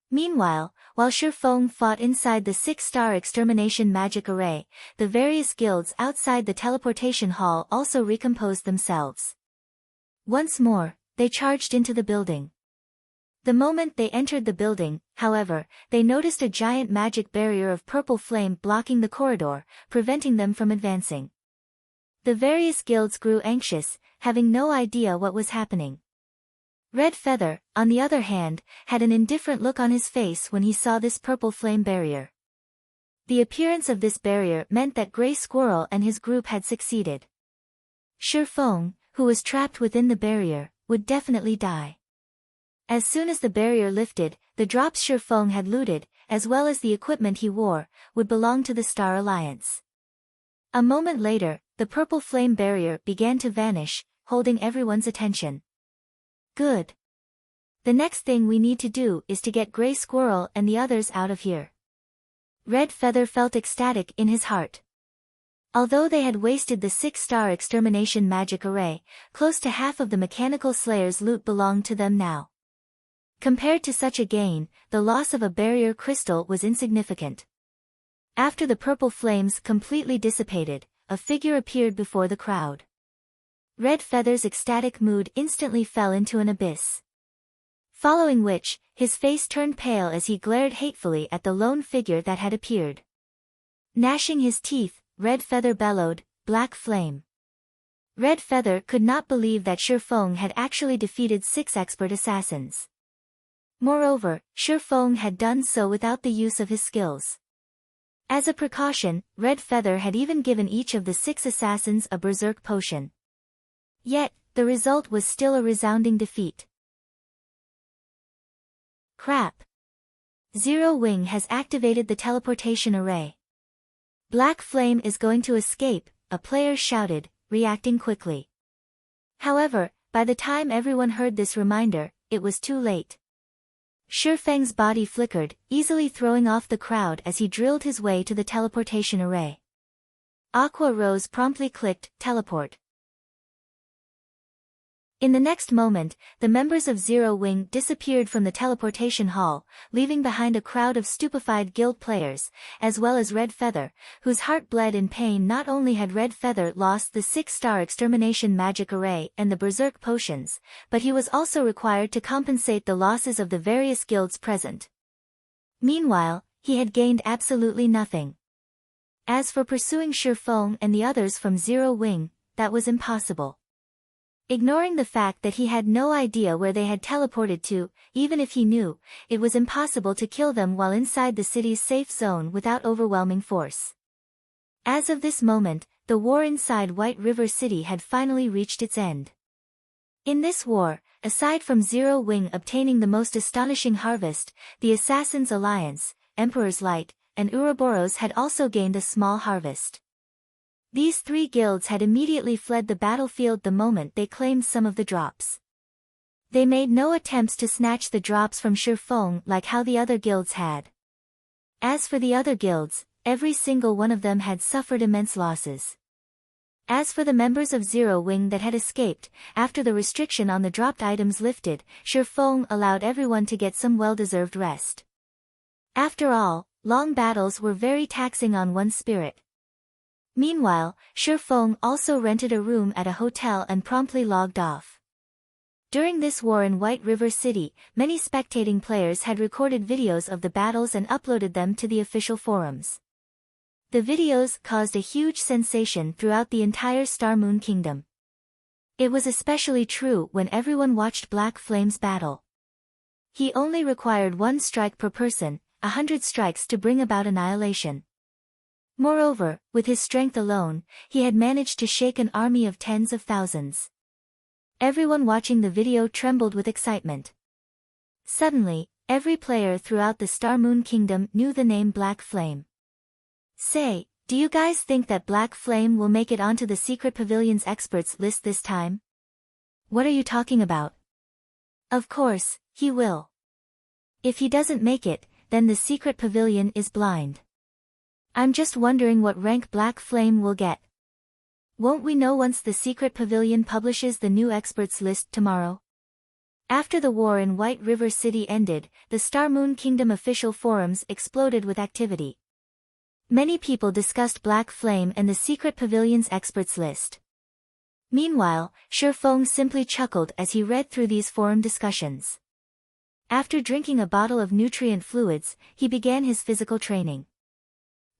[SPEAKER 1] Meanwhile, while Shifeng fought inside the 6-star extermination magic array, the various guilds outside the teleportation hall also recomposed themselves. Once more, they charged into the building. The moment they entered the building, however, they noticed a giant magic barrier of purple flame blocking the corridor, preventing them from advancing. The various guilds grew anxious, having no idea what was happening. Red Feather, on the other hand, had an indifferent look on his face when he saw this purple flame barrier. The appearance of this barrier meant that Gray Squirrel and his group had succeeded. Shifeng, who was trapped within the barrier, would definitely die. As soon as the barrier lifted, the drops Shifeng had looted, as well as the equipment he wore, would belong to the Star Alliance. A moment later, the purple flame barrier began to vanish, holding everyone's attention. Good. The next thing we need to do is to get Gray Squirrel and the others out of here. Red Feather felt ecstatic in his heart. Although they had wasted the 6-star extermination magic array, close to half of the Mechanical Slayer's loot belonged to them now. Compared to such a gain, the loss of a barrier crystal was insignificant. After the purple flames completely dissipated, a figure appeared before the crowd. Red Feather's ecstatic mood instantly fell into an abyss. Following which, his face turned pale as he glared hatefully at the lone figure that had appeared. Gnashing his teeth, Red Feather bellowed, "Black Flame." Red Feather could not believe that Shifeng had actually defeated 6 expert assassins. Moreover, Shi Feng had done so without the use of his skills. As a precaution, Red Feather had even given each of the 6 assassins a berserk potion. Yet, the result was still a resounding defeat. Crap! Zero Wing has activated the teleportation array. Black Flame is going to escape, a player shouted, reacting quickly. However, by the time everyone heard this reminder, it was too late. Shi Feng's body flickered, easily throwing off the crowd as he drilled his way to the teleportation array. Aqua Rose promptly clicked, teleport. In the next moment, the members of Zero Wing disappeared from the teleportation hall, leaving behind a crowd of stupefied guild players, as well as Red Feather, whose heart bled in pain. Not only had Red Feather lost the 6-star extermination magic array and the berserk potions, but he was also required to compensate the losses of the various guilds present. Meanwhile, he had gained absolutely nothing. As for pursuing Shi Feng and the others from Zero Wing, that was impossible. Ignoring the fact that he had no idea where they had teleported to, even if he knew, it was impossible to kill them while inside the city's safe zone without overwhelming force. As of this moment, the war inside White River City had finally reached its end. In this war, aside from Zero Wing obtaining the most astonishing harvest, the Assassins' Alliance, Emperor's Light, and Ouroboros had also gained a small harvest. These 3 guilds had immediately fled the battlefield the moment they claimed some of the drops. They made no attempts to snatch the drops from Shi Feng like how the other guilds had. As for the other guilds, every single one of them had suffered immense losses. As for the members of Zero Wing that had escaped, after the restriction on the dropped items lifted, Shi Feng allowed everyone to get some well-deserved rest. After all, long battles were very taxing on one's spirit. Meanwhile, Shi Feng also rented a room at a hotel and promptly logged off. During this war in White River City, many spectating players had recorded videos of the battles and uploaded them to the official forums. The videos caused a huge sensation throughout the entire Star Moon Kingdom. It was especially true when everyone watched Black Flame's battle. He only required 1 strike per person, 100 strikes to bring about annihilation. Moreover, with his strength alone, he had managed to shake an army of tens of thousands. Everyone watching the video trembled with excitement. Suddenly, every player throughout the Star Moon Kingdom knew the name Black Flame. Say, do you guys think that Black Flame will make it onto the Secret Pavilion's experts list this time? What are you talking about? Of course, he will. If he doesn't make it, then the Secret Pavilion is blind. I'm just wondering what rank Black Flame will get. Won't we know once the Secret Pavilion publishes the new experts list tomorrow? After the war in White River City ended, the Star Moon Kingdom official forums exploded with activity. Many people discussed Black Flame and the Secret Pavilion's experts list. Meanwhile, Shi Feng simply chuckled as he read through these forum discussions. After drinking a bottle of nutrient fluids, he began his physical training.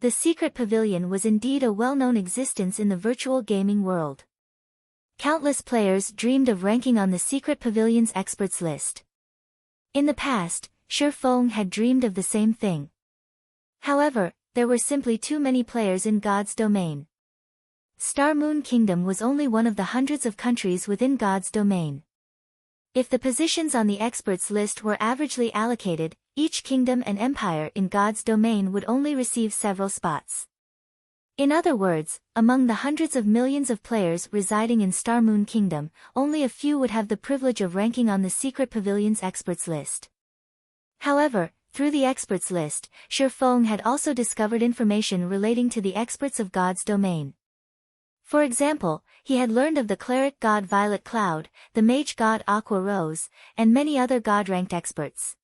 [SPEAKER 1] The Secret Pavilion was indeed a well-known existence in the virtual gaming world. Countless players dreamed of ranking on the Secret Pavilion's experts list. In the past, Shi Feng had dreamed of the same thing. However, there were simply too many players in God's domain. Star Moon Kingdom was only one of the hundreds of countries within God's domain. If the positions on the experts list were averagely allocated, each kingdom and empire in God's domain would only receive several spots. In other words, among the hundreds of millions of players residing in Star Moon Kingdom, only a few would have the privilege of ranking on the Secret Pavilion's experts list. However, through the experts list, Shi Feng had also discovered information relating to the experts of God's domain. For example, he had learned of the cleric god Violet Cloud, the mage god Aqua Rose, and many other god-ranked experts.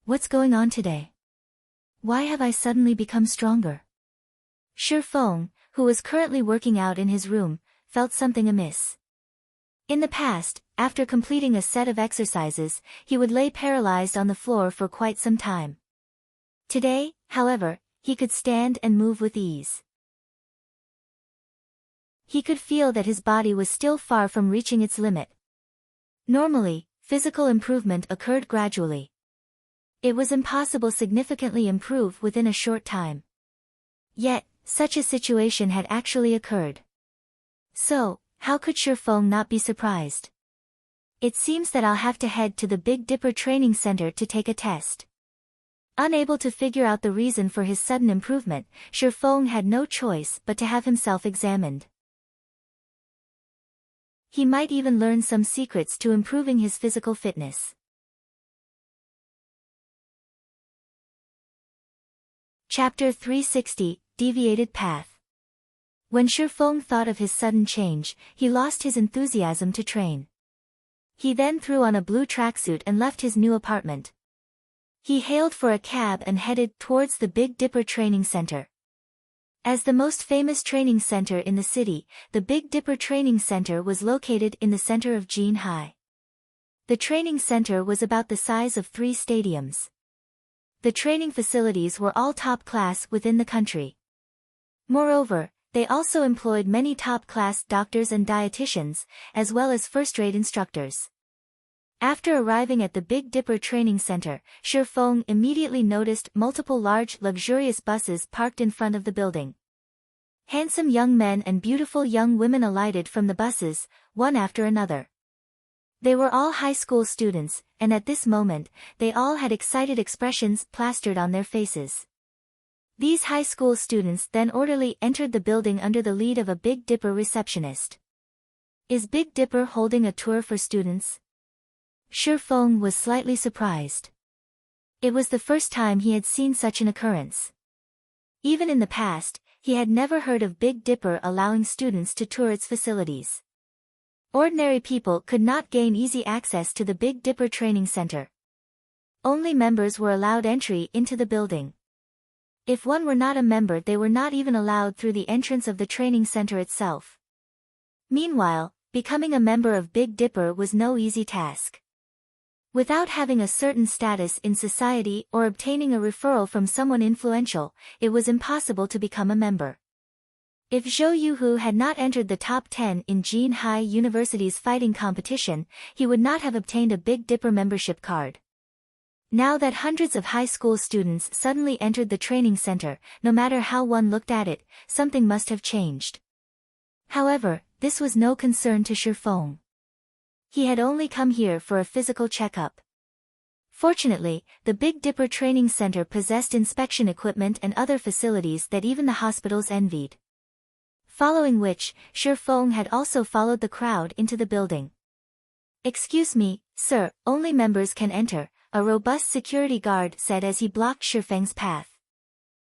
[SPEAKER 1] What's going on today? Why have I suddenly become stronger? Shi Feng, who was currently working out in his room, felt something amiss. In the past, after completing a set of exercises, he would lay paralyzed on the floor for quite some time. Today, however, he could stand and move with ease. He could feel that his body was still far from reaching its limit. Normally, physical improvement occurred gradually. It was impossible to significantly improve within a short time. Yet, such a situation had actually occurred. So, how could Shifeng not be surprised? It seems that I'll have to head to the Big Dipper Training Center to take a test. Unable to figure out the reason for his sudden improvement, Shifeng had no choice but to have himself examined. He might even learn some secrets to improving his physical fitness. Chapter 360, Deviated Path. When Shifeng thought of his sudden change, he lost his enthusiasm to train. He then threw on a blue tracksuit and left his new apartment. He hailed for a cab and headed towards the Big Dipper Training Center. As the most famous training center in the city, the Big Dipper Training Center was located in the center of Jinhai. The training center was about the size of 3 stadiums. The training facilities were all top class within the country. Moreover, they also employed many top-class doctors and dietitians, as well as first-rate instructors. After arriving at the Big Dipper Training Center, Shifeng immediately noticed multiple large, luxurious buses parked in front of the building. Handsome young men and beautiful young women alighted from the buses, one after another. They were all high school students, and at this moment, they all had excited expressions plastered on their faces. These high school students then orderly entered the building under the lead of a Big Dipper receptionist. Is Big Dipper holding a tour for students? Shifeng was slightly surprised. It was the first time he had seen such an occurrence. Even in the past, he had never heard of Big Dipper allowing students to tour its facilities. Ordinary people could not gain easy access to the Big Dipper Training Center. Only members were allowed entry into the building. If one were not a member, they were not even allowed through the entrance of the training center itself. Meanwhile, becoming a member of Big Dipper was no easy task. Without having a certain status in society or obtaining a referral from someone influential, it was impossible to become a member. If Zhou Yuhu had not entered the top 10 in Jinhai University's fighting competition, he would not have obtained a Big Dipper membership card. Now that hundreds of high school students suddenly entered the training center, no matter how one looked at it, something must have changed. However, this was no concern to Shifeng. He had only come here for a physical checkup. Fortunately, the Big Dipper Training Center possessed inspection equipment and other facilities that even the hospitals envied. Following which, Shifeng had also followed the crowd into the building. "Excuse me, sir, only members can enter," a robust security guard said as he blocked Shifeng's path.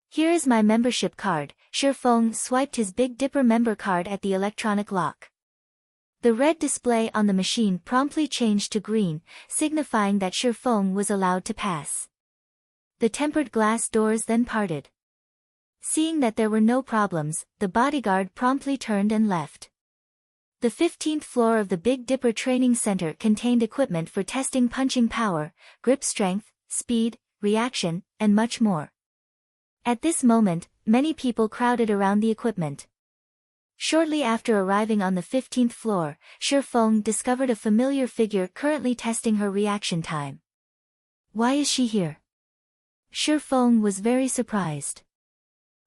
[SPEAKER 1] "Here is my membership card." Shifeng swiped his Big Dipper member card at the electronic lock. The red display on the machine promptly changed to green, signifying that Shifeng was allowed to pass. The tempered glass doors then parted. Seeing that there were no problems, the bodyguard promptly turned and left. The 15th floor of the Big Dipper Training Center contained equipment for testing punching power, grip strength, speed, reaction, and much more. At this moment, many people crowded around the equipment. Shortly after arriving on the 15th floor, Shifeng discovered a familiar figure currently testing her reaction time. Why is she here? Shifeng was very surprised.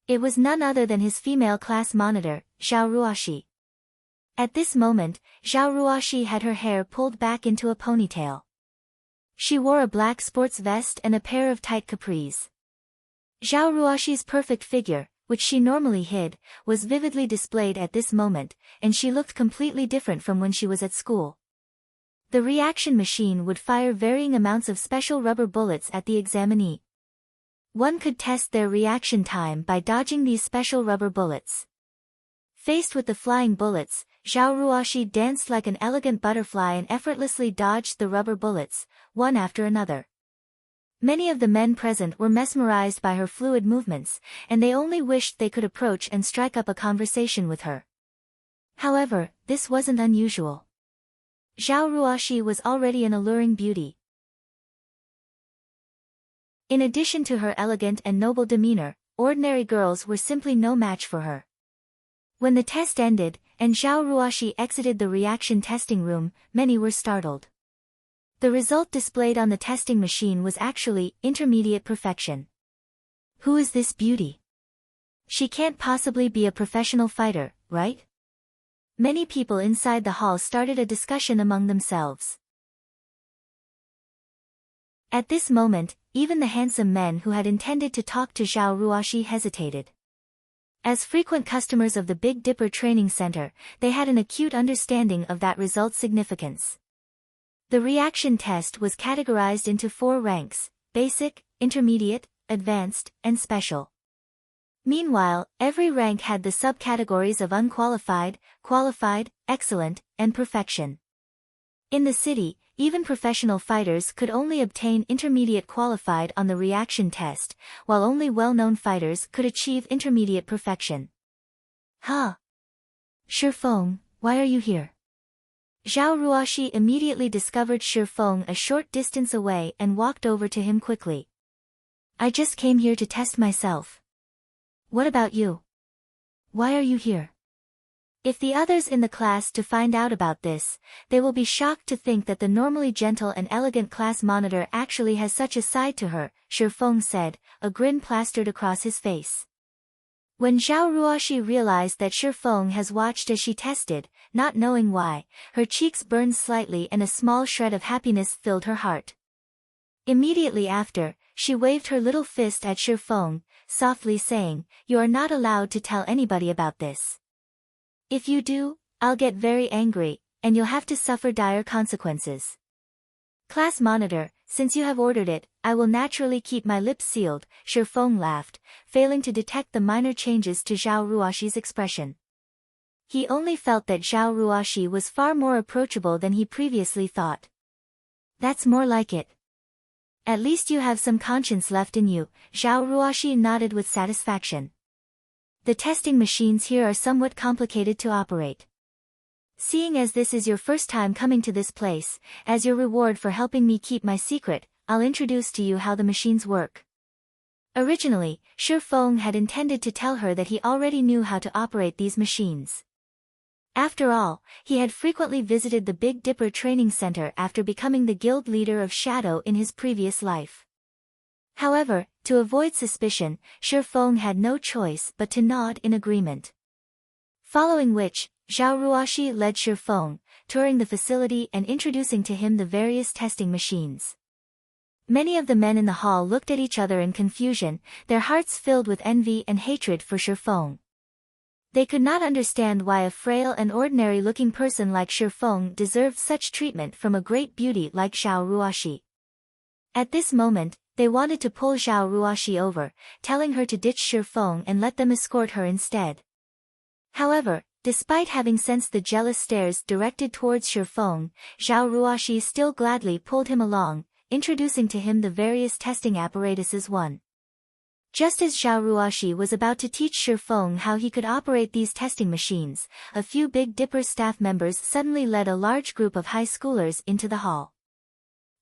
[SPEAKER 1] It was none other than his female class monitor, Zhao Ruoshi. At this moment, Zhao Ruoshi had her hair pulled back into a ponytail. She wore a black sports vest and a pair of tight capris. Zhao Ruoshi's perfect figure, which she normally hid, was vividly displayed at this moment, and she looked completely different from when she was at school. The reaction machine would fire varying amounts of special rubber bullets at the examinee. One could test their reaction time by dodging these special rubber bullets. Faced with the flying bullets, Zhao Ruoshi danced like an elegant butterfly and effortlessly dodged the rubber bullets, one after another. Many of the men present were mesmerized by her fluid movements, and they only wished they could approach and strike up a conversation with her. However, this wasn't unusual. Zhao Ruoshi was already an alluring beauty. In addition to her elegant and noble demeanor, ordinary girls were simply no match for her. When the test ended, and Zhao Ruoshi exited the reaction testing room, many were startled. The result displayed on the testing machine was actually intermediate perfection. Who is this beauty? She can't possibly be a professional fighter, right? Many people inside the hall started a discussion among themselves. At this moment, even the handsome men who had intended to talk to Zhao Ruoxi hesitated. As frequent customers of the Big Dipper Training Center, they had an acute understanding of that result's significance. The reaction test was categorized into 4 ranks: basic, intermediate, advanced, and special. Meanwhile, every rank had the subcategories of unqualified, qualified, excellent, and perfection. In the city, even professional fighters could only obtain intermediate qualified on the reaction test, while only well-known fighters could achieve intermediate perfection. Huh? Shifeng, why are you here? Zhao Ruoxi immediately discovered Shifeng a short distance away and walked over to him quickly. I just came here to test myself. What about you? Why are you here? If the others in the class to find out about this, they will be shocked to think that the normally gentle and elegant class monitor actually has such a side to her, Shifeng said, a grin plastered across his face. When Zhao Ruoxi realized that Shifeng has watched as she tested, not knowing why, her cheeks burned slightly and a small shred of happiness filled her heart. Immediately after, she waved her little fist at Shifeng, softly saying, "You are not allowed to tell anybody about this. If you do, I'll get very angry, and you'll have to suffer dire consequences." Class monitor, since you have ordered it, I will naturally keep my lips sealed, Shifeng laughed, failing to detect the minor changes to Zhao Ruoxi's expression. He only felt that Zhao Ruoxi was far more approachable than he previously thought. That's more like it. At least you have some conscience left in you, Zhao Ruoxi nodded with satisfaction. The testing machines here are somewhat complicated to operate. Seeing as this is your first time coming to this place, as your reward for helping me keep my secret, I'll introduce to you how the machines work. Originally, Shifeng had intended to tell her that he already knew how to operate these machines. After all, he had frequently visited the Big Dipper Training Center after becoming the guild leader of Shadow in his previous life. However, to avoid suspicion, Shifeng had no choice but to nod in agreement. Following which, Zhao Ruoxi led Shifeng, touring the facility and introducing to him the various testing machines. Many of the men in the hall looked at each other in confusion, their hearts filled with envy and hatred for Shifeng. They could not understand why a frail and ordinary-looking person like Shifeng deserved such treatment from a great beauty like Zhao Ruoxi. At this moment, they wanted to pull Zhao Ruoxi over, telling her to ditch Shifeng and let them escort her instead. However, despite having sensed the jealous stares directed towards Shifeng, Zhao Ruoxi still gladly pulled him along, introducing to him the various testing apparatuses. Just as Zhao Ruoxi was about to teach Shifeng how he could operate these testing machines, a few Big Dipper staff members suddenly led a large group of high schoolers into the hall.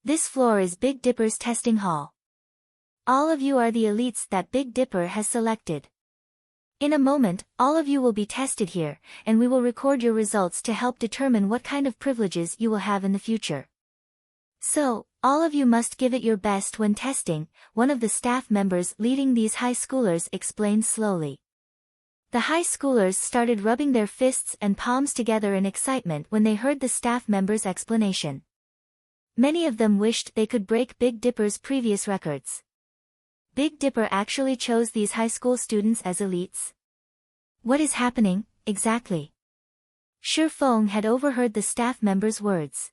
[SPEAKER 1] This floor is Big Dipper's testing hall. All of you are the elites that Big Dipper has selected. In a moment, all of you will be tested here, and we will record your results to help determine what kind of privileges you will have in the future. So, all of you must give it your best when testing, one of the staff members leading these high schoolers explained slowly. The high schoolers started rubbing their fists and palms together in excitement when they heard the staff member's explanation. Many of them wished they could break Big Dipper's previous records. Big Dipper actually chose these high school students as elites? What is happening, exactly? Shifeng had overheard the staff members' words.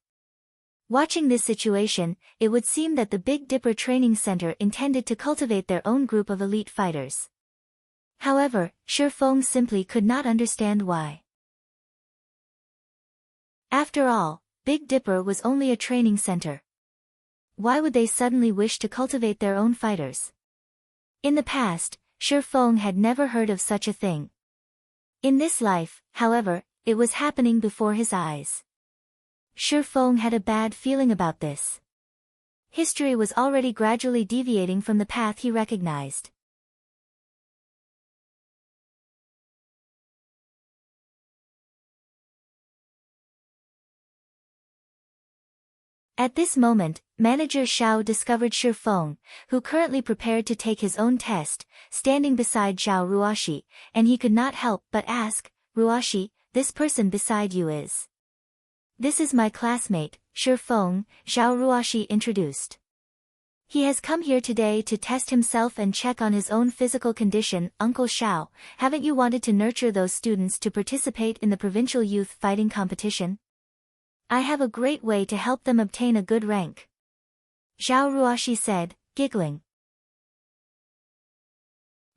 [SPEAKER 1] Watching this situation, it would seem that the Big Dipper Training Center intended to cultivate their own group of elite fighters. However, Shifeng simply could not understand why. After all, Big Dipper was only a training center. Why would they suddenly wish to cultivate their own fighters? In the past, Shifeng had never heard of such a thing. In this life, however, it was happening before his eyes. Shifeng had a bad feeling about this. History was already gradually deviating from the path he recognized. At this moment, Manager Xiao discovered Shifeng, who currently prepared to take his own test, standing beside Zhao Ruoxi, and he could not help but ask, "Ruoxi, this person beside you is?" "This is my classmate, Shifeng," Zhao Ruoxi introduced. "He has come here today to test himself and check on his own physical condition." "Uncle Xiao, haven't you wanted to nurture those students to participate in the provincial youth fighting competition? I have a great way to help them obtain a good rank," Zhao Ruoxi said, giggling.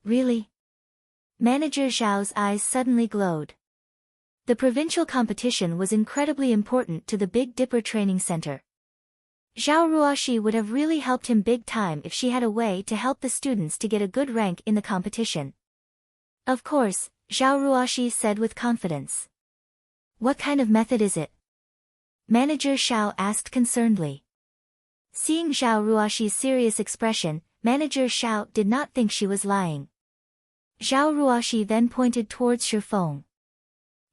[SPEAKER 1] "Really?" Manager Zhao's eyes suddenly glowed. The provincial competition was incredibly important to the Big Dipper training center. Zhao Ruoxi would have really helped him big time if she had a way to help the students to get a good rank in the competition. "Of course," Zhao Ruoxi said with confidence. "What kind of method is it?" Manager Xiao asked concernedly. Seeing Zhao Ruoxi's serious expression, Manager Xiao did not think she was lying. Zhao Ruoxi then pointed towards Shifeng.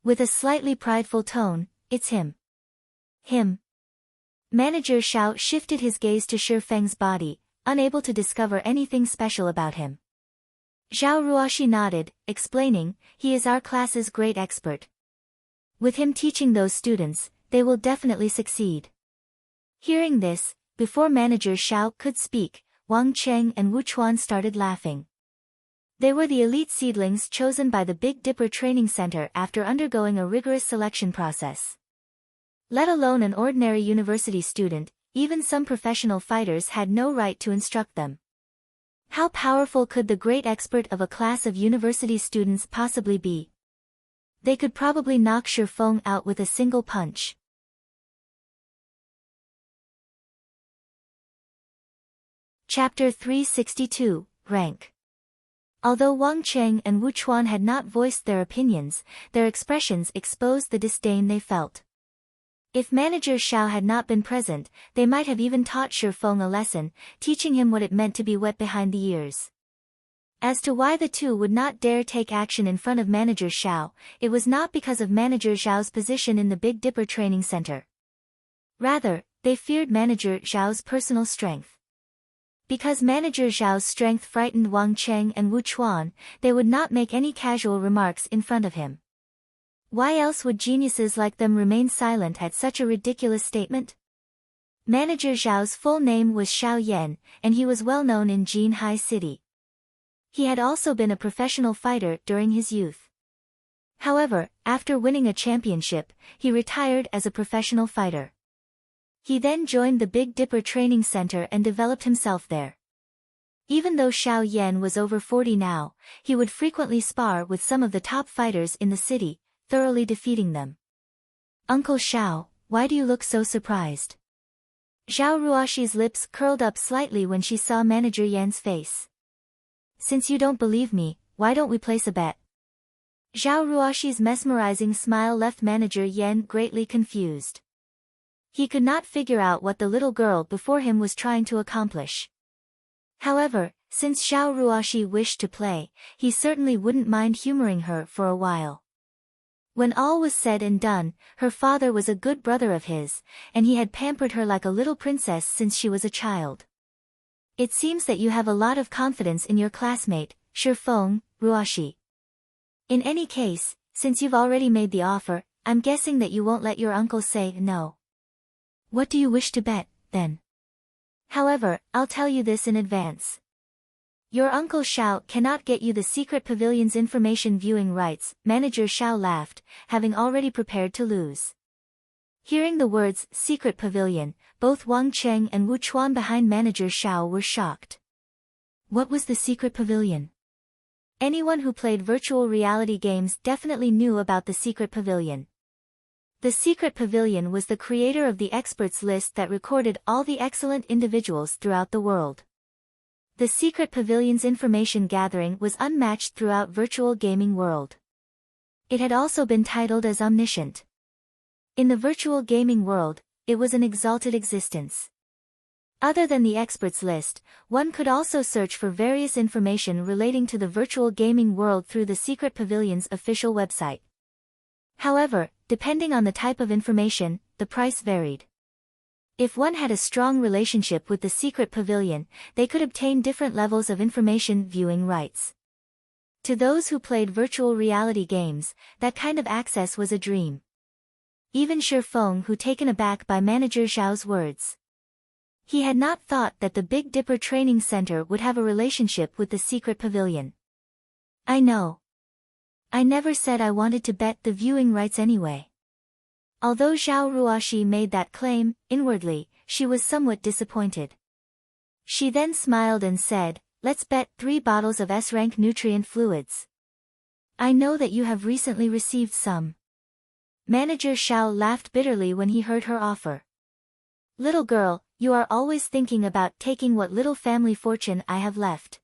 [SPEAKER 1] With a slightly prideful tone, "It's him." "Him?" Manager Xiao shifted his gaze to Shifeng's body, unable to discover anything special about him. Zhao Ruoxi nodded, explaining, "He is our class's great expert. With him teaching those students, they will definitely succeed." Hearing this, before Manager Xiao could speak, Wang Cheng and Wu Chuan started laughing. They were the elite seedlings chosen by the Big Dipper Training Center after undergoing a rigorous selection process. Let alone an ordinary university student, even some professional fighters had no right to instruct them. How powerful could the great expert of a class of university students possibly be? They could probably knock Shifeng out with a single punch. Chapter 362, Rank. Although Wang Cheng and Wu Chuan had not voiced their opinions, their expressions exposed the disdain they felt. If Manager Xiao had not been present, they might have even taught Shifeng a lesson, teaching him what it meant to be wet behind the ears. As to why the two would not dare take action in front of Manager Xiao, it was not because of Manager Xiao's position in the Big Dipper Training Center. Rather, they feared Manager Xiao's personal strength. Because Manager Zhao's strength frightened Wang Cheng and Wu Chuan, they would not make any casual remarks in front of him. Why else would geniuses like them remain silent at such a ridiculous statement? Manager Zhao's full name was Xiao Yan, and he was well known in Jinhai City. He had also been a professional fighter during his youth. However, after winning a championship, he retired as a professional fighter. He then joined the Big Dipper Training Center and developed himself there. Even though Xiao Yan was over 40 now, he would frequently spar with some of the top fighters in the city, thoroughly defeating them. "Uncle Xiao, why do you look so surprised?" Zhao Ruoxi's lips curled up slightly when she saw Manager Yan's face. "Since you don't believe me, why don't we place a bet?" Zhao Ruoxi's mesmerizing smile left Manager Yan greatly confused. He could not figure out what the little girl before him was trying to accomplish. However, since Zhao Ruoxi wished to play, he certainly wouldn't mind humoring her for a while. When all was said and done, her father was a good brother of his, and he had pampered her like a little princess since she was a child. "It seems that you have a lot of confidence in your classmate, Shifeng, Ruoxi. In any case, since you've already made the offer, I'm guessing that you won't let your uncle say no. What do you wish to bet, then? However, I'll tell you this in advance. Your Uncle Xiao cannot get you the secret pavilion's information viewing rights." Manager Xiao laughed, having already prepared to lose. Hearing the words secret pavilion, both Wang Cheng and Wu Chuan behind Manager Xiao were shocked. What was the secret pavilion? Anyone who played virtual reality games definitely knew about the secret pavilion. The secret pavilion was the creator of the experts list that recorded all the excellent individuals throughout the world. The secret pavilion's information gathering was unmatched throughout virtual gaming world. It had also been titled as omniscient. In the virtual gaming world, it was an exalted existence. Other than the experts list, one could also search for various information relating to the virtual gaming world through the secret pavilion's official website. However, depending on the type of information, the price varied. If one had a strong relationship with the secret pavilion, they could obtain different levels of information viewing rights. To those who played virtual reality games, that kind of access was a dream. Even Shi Feng, who taken aback by Manager Zhao's words. He had not thought that the Big Dipper Training Center would have a relationship with the secret pavilion. I know. I never said I wanted to bet the viewing rights anyway. Although Zhao Ruoxi made that claim, inwardly, she was somewhat disappointed. She then smiled and said, let's bet 3 bottles of S-rank nutrient fluids. I know that you have recently received some. Manager Xiao laughed bitterly when he heard her offer. Little girl, you are always thinking about taking what little family fortune I have left.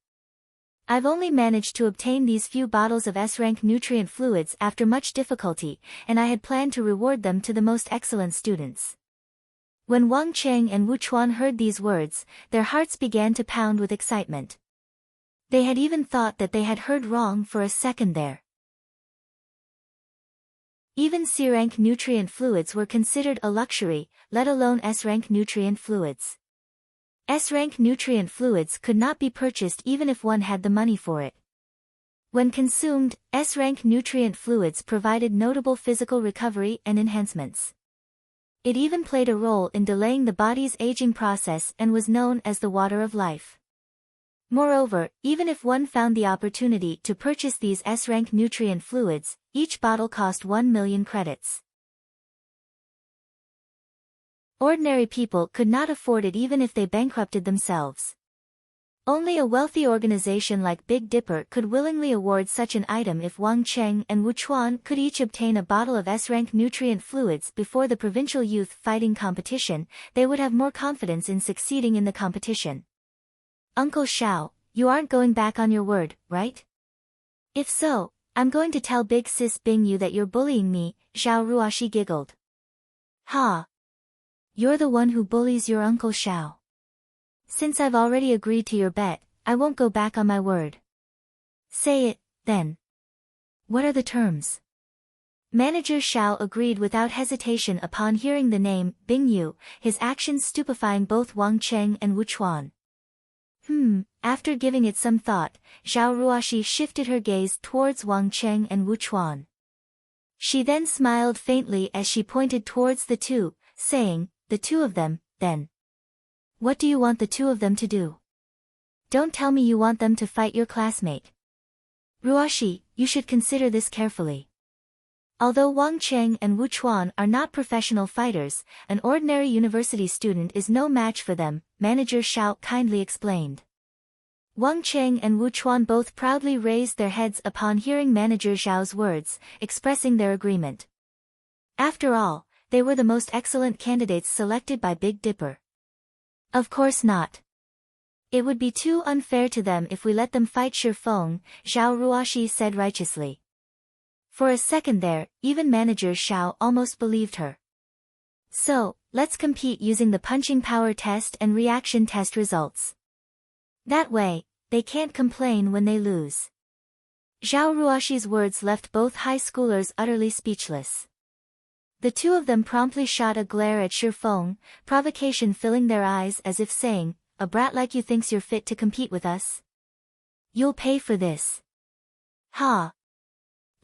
[SPEAKER 1] I've only managed to obtain these few bottles of S-rank nutrient fluids after much difficulty, and I had planned to reward them to the most excellent students. When Wang Cheng and Wu Chuan heard these words, their hearts began to pound with excitement. They had even thought that they had heard wrong for a second there. Even C-rank nutrient fluids were considered a luxury, let alone S-rank nutrient fluids. S-rank nutrient fluids could not be purchased even if one had the money for it. When consumed, S-rank nutrient fluids provided notable physical recovery and enhancements. It even played a role in delaying the body's aging process and was known as the water of life. Moreover, even if one found the opportunity to purchase these S-rank nutrient fluids, each bottle cost 1 million credits. Ordinary people could not afford it even if they bankrupted themselves. Only a wealthy organization like Big Dipper could willingly award such an item. If Wang Cheng and Wu Chuan could each obtain a bottle of S-rank nutrient fluids before the provincial youth fighting competition, they would have more confidence in succeeding in the competition. Uncle Xiao, you aren't going back on your word, right? If so, I'm going to tell Big Sis Bing Yu that you're bullying me, Zhao Ruoxi giggled. Ha! You're the one who bullies your Uncle Xiao. Since I've already agreed to your bet, I won't go back on my word. Say it, then. What are the terms? Manager Xiao agreed without hesitation upon hearing the name, Bing Yu, his actions stupefying both Wang Cheng and Wu Chuan. After giving it some thought, Zhao Ruoxi shifted her gaze towards Wang Cheng and Wu Chuan. She then smiled faintly as she pointed towards the two, saying, the two of them, then. What do you want the two of them to do? Don't tell me you want them to fight your classmate. Ruoxi, you should consider this carefully. Although Wang Cheng and Wu Chuan are not professional fighters, an ordinary university student is no match for them, Manager Xiao kindly explained. Wang Cheng and Wu Chuan both proudly raised their heads upon hearing Manager Zhao's words, expressing their agreement. After all, they were the most excellent candidates selected by Big Dipper. Of course not. It would be too unfair to them if we let them fight Shi Feng, Zhao Ruoxi said righteously. For a second there, even Manager Xiao almost believed her. So, let's compete using the punching power test and reaction test results. That way, they can't complain when they lose. Zhao Ruoxi's words left both high schoolers utterly speechless. The two of them promptly shot a glare at Shi Feng, provocation filling their eyes as if saying, a brat like you thinks you're fit to compete with us? You'll pay for this. Ha!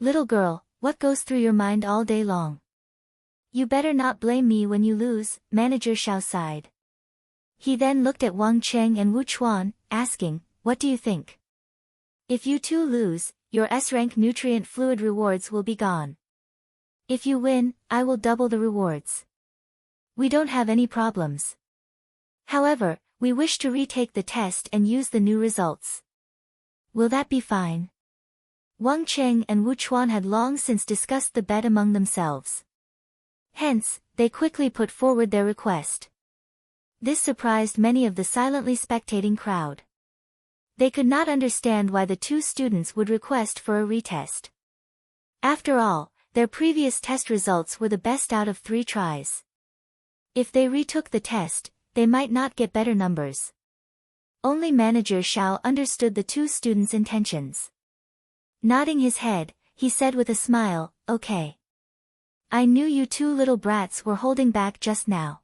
[SPEAKER 1] Little girl, what goes through your mind all day long? You better not blame me when you lose, Manager Xiao sighed. He then looked at Wang Cheng and Wu Chuan, asking, what do you think? If you two lose, your S-rank nutrient fluid rewards will be gone. If you win, I will double the rewards. We don't have any problems. However, we wish to retake the test and use the new results. Will that be fine? Wang Cheng and Wu Chuan had long since discussed the bet among themselves. Hence, they quickly put forward their request. This surprised many of the silently spectating crowd. They could not understand why the two students would request for a retest. After all, their previous test results were the best out of 3 tries. If they retook the test, they might not get better numbers. Only Manager Xiao understood the two students' intentions. Nodding his head, he said with a smile, okay. I knew you two little brats were holding back just now.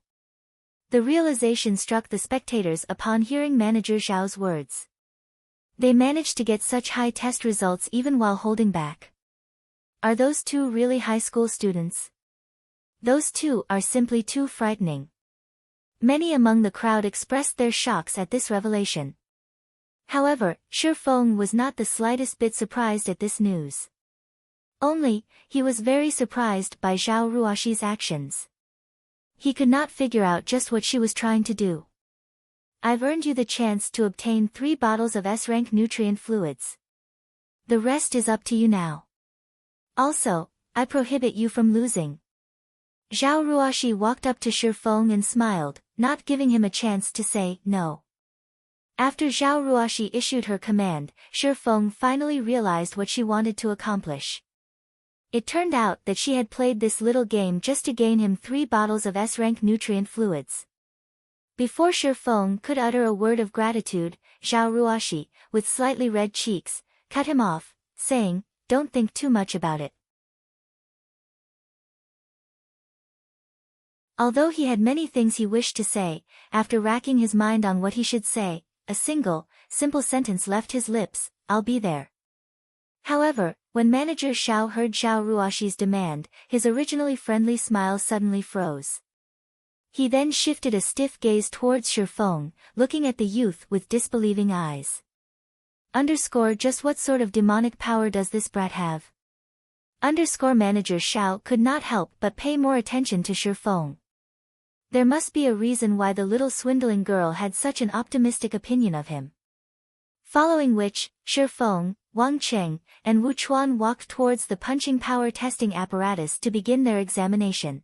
[SPEAKER 1] The realization struck the spectators upon hearing Manager Zhao's words. They managed to get such high test results even while holding back. Are those two really high school students? Those two are simply too frightening. Many among the crowd expressed their shocks at this revelation. However, Shi Feng was not the slightest bit surprised at this news. Only, he was very surprised by Zhao Ruoxi's actions. He could not figure out just what she was trying to do. I've earned you the chance to obtain 3 bottles of S-rank nutrient fluids. The rest is up to you now. Also, I prohibit you from losing. Zhao Ruoxi walked up to Shi Feng and smiled, not giving him a chance to say no. After Zhao Ruoxi issued her command, Shi Feng finally realized what she wanted to accomplish. It turned out that she had played this little game just to gain him 3 bottles of S-rank nutrient fluids. Before Shi Feng could utter a word of gratitude, Zhao Ruoxi, with slightly red cheeks, cut him off, saying, "Don't think too much about it." Although he had many things he wished to say, after racking his mind on what he should say, a simple sentence left his lips: "I'll be there." However, when Manager Zhao heard Zhao Ruoxi's demand, his originally friendly smile suddenly froze. He then shifted a stiff gaze towards Shi Feng, looking at the youth with disbelieving eyes. Just what sort of demonic power does this brat have? Manager Zhao could not help but pay more attention to Shi Feng. There must be a reason why the little swindling girl had such an optimistic opinion of him. Following which, Shi Feng, Wang Cheng, and Wu Chuan walked towards the punching power testing apparatus to begin their examination.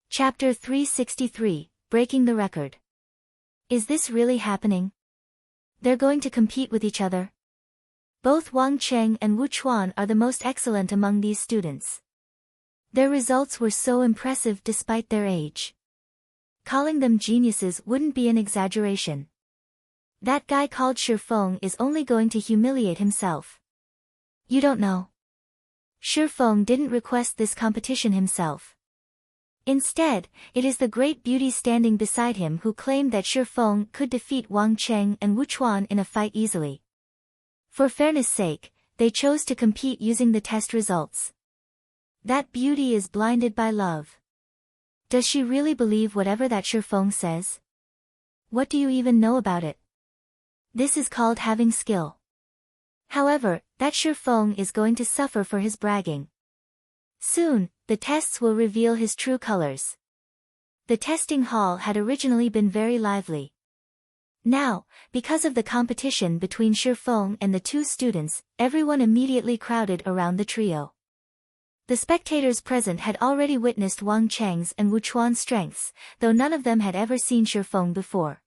[SPEAKER 1] Chapter 363, Breaking the Record. Is this really happening? They're going to compete with each other? Both Wang Cheng and Wu Chuan are the most excellent among these students. Their results were so impressive despite their age. Calling them geniuses wouldn't be an exaggeration. That guy called Shi Feng is only going to humiliate himself. You don't know. Shi Feng didn't request this competition himself. Instead, it is the great beauty standing beside him who claimed that Shi Feng could defeat Wang Cheng and Wu Chuan in a fight easily. For fairness' sake, they chose to compete using the test results. That beauty is blinded by love. Does she really believe whatever that Shi Feng says? What do you even know about it? This is called having skill. However, that Shi Feng is going to suffer for his bragging. Soon, the tests will reveal his true colors. The testing hall had originally been very lively. Now, because of the competition between Shi Feng and the 2 students, everyone immediately crowded around the trio. The spectators present had already witnessed Wang Cheng's and Wu Chuan's strengths, though none of them had ever seen Shi Feng before.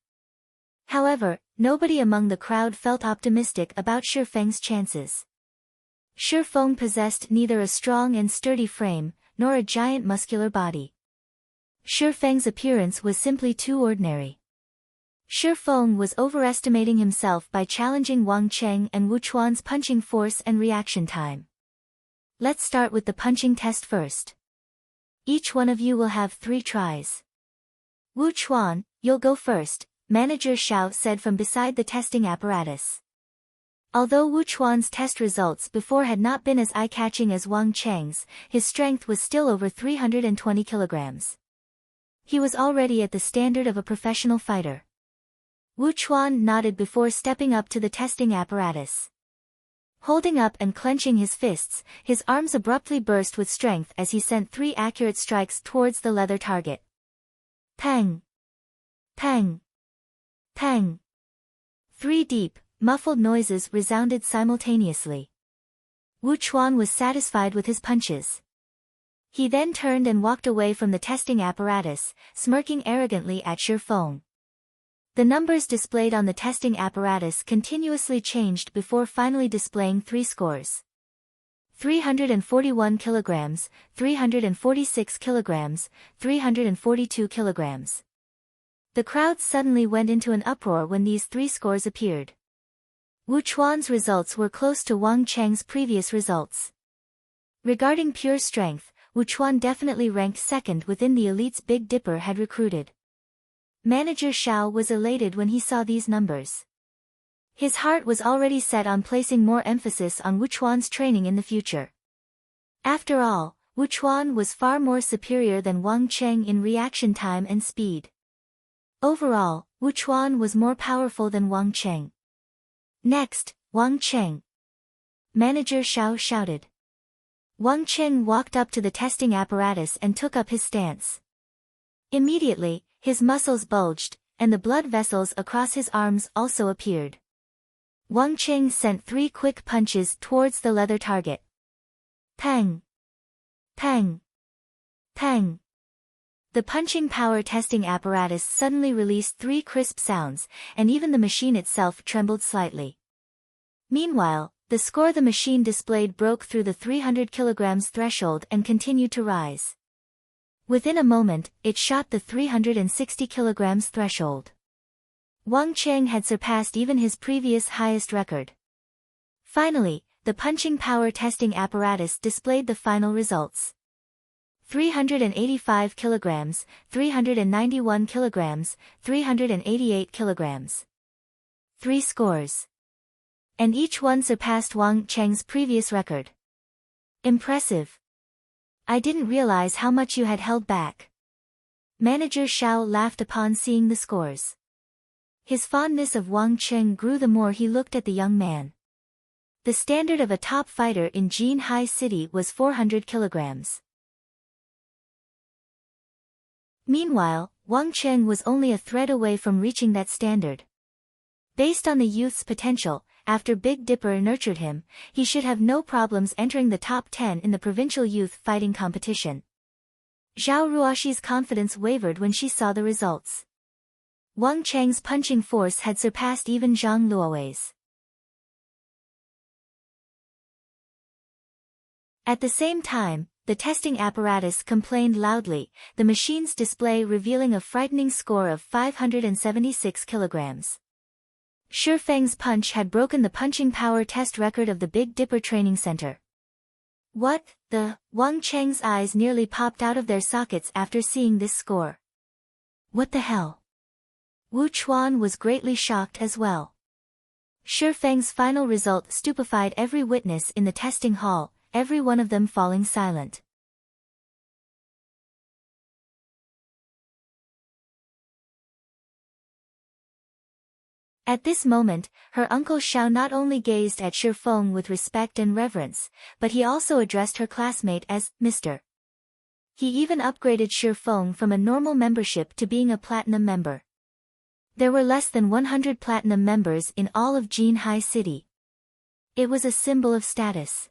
[SPEAKER 1] However, nobody among the crowd felt optimistic about Shi Feng's chances. Shi Feng possessed neither a strong and sturdy frame, nor a giant muscular body. Shi Feng's appearance was simply too ordinary. Shi Feng was overestimating himself by challenging Wang Cheng and Wu Chuan's punching force and reaction time. Let's start with the punching test first. Each one of you will have 3 tries. Wu Chuan, you'll go first, Manager Zhao said from beside the testing apparatus. Although Wu Chuan's test results before had not been as eye-catching as Wang Cheng's, his strength was still over 320 kilograms. He was already at the standard of a professional fighter. Wu Chuan nodded before stepping up to the testing apparatus. Holding up and clenching his fists, his arms abruptly burst with strength as he sent 3 accurate strikes towards the leather target. Pang! Pang! Pang! 3 deep, muffled noises resounded simultaneously. Wu Chuan was satisfied with his punches. He then turned and walked away from the testing apparatus, smirking arrogantly at Shi Feng. The numbers displayed on the testing apparatus continuously changed before finally displaying 3 scores. 341 kilograms, 346 kilograms, 342 kilograms. The crowd suddenly went into an uproar when these 3 scores appeared. Wu Chuan's results were close to Wang Cheng's previous results. Regarding pure strength, Wuchuan definitely ranked second within the elites Big Dipper had recruited. Manager Xiao was elated when he saw these numbers. His heart was already set on placing more emphasis on Wuchuan's training in the future. After all, Wuchuan was far more superior than Wang Cheng in reaction time and speed. Overall, Wuchuan was more powerful than Wang Cheng. Next, Wang Cheng. Manager Xiao shouted. Wang Cheng walked up to the testing apparatus and took up his stance. Immediately, his muscles bulged, and the blood vessels across his arms also appeared. Wang Cheng sent 3 quick punches towards the leather target. Pang! Pang! Pang! The punching power testing apparatus suddenly released 3 crisp sounds, and even the machine itself trembled slightly. Meanwhile, the score the machine displayed broke through the 300 kilograms threshold and continued to rise. Within a moment, it shot the 360 kilograms threshold. Wang Cheng had surpassed even his previous highest record. Finally, the punching power testing apparatus displayed the final results. 385 kilograms, 391 kilograms, 388 kilograms. 3 scores. And each one surpassed Wang Cheng's previous record. Impressive. I didn't realize how much you had held back. Manager Xiao laughed upon seeing the scores. His fondness of Wang Cheng grew the more he looked at the young man. The standard of a top fighter in Jinhai City was 400 kilograms. Meanwhile, Wang Cheng was only a thread away from reaching that standard. Based on the youth's potential, after Big Dipper nurtured him, he should have no problems entering the top 10 in the provincial youth fighting competition. Zhao Ruoxi's confidence wavered when she saw the results. Wang Cheng's punching force had surpassed even Zhang Luowei's. At the same time, the testing apparatus complained loudly, the machine's display revealing a frightening score of 576 kilograms. Shi Feng's punch had broken the punching power test record of the Big Dipper Training Center. What the? Wang Cheng's eyes nearly popped out of their sockets after seeing this score. What the hell? Wu Chuan was greatly shocked as well. Shi Feng's final result stupefied every witness in the testing hall, every one of them falling silent. At this moment, her uncle Xiao not only gazed at Shi Feng with respect and reverence, but he also addressed her classmate as Mr. He even upgraded Shi Feng from a normal membership to being a platinum member. There were less than 100 platinum members in all of Jinhai City. It was a symbol of status.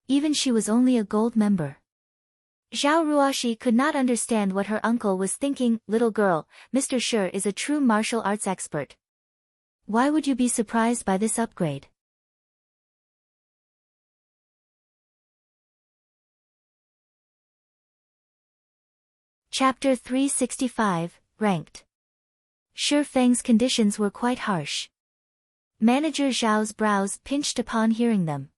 [SPEAKER 1] Even she was only a gold member. Zhao Ruoxi could not understand what her uncle was thinking. Little girl, Mr. Shi is a true martial arts expert. Why would you be surprised by this upgrade? Chapter 365, Ranked. Shi Feng's conditions were quite harsh. Manager Zhao's brows pinched upon hearing them.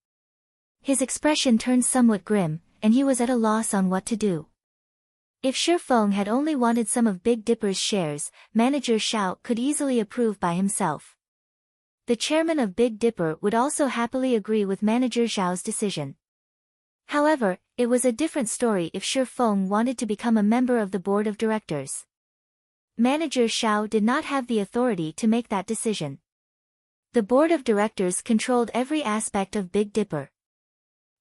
[SPEAKER 1] His expression turned somewhat grim, and he was at a loss on what to do. If Shi Feng had only wanted some of Big Dipper's shares, Manager Xiao could easily approve by himself. The chairman of Big Dipper would also happily agree with Manager Zhao's decision. However, it was a different story if Shi Feng wanted to become a member of the board of directors. Manager Xiao did not have the authority to make that decision. The board of directors controlled every aspect of Big Dipper.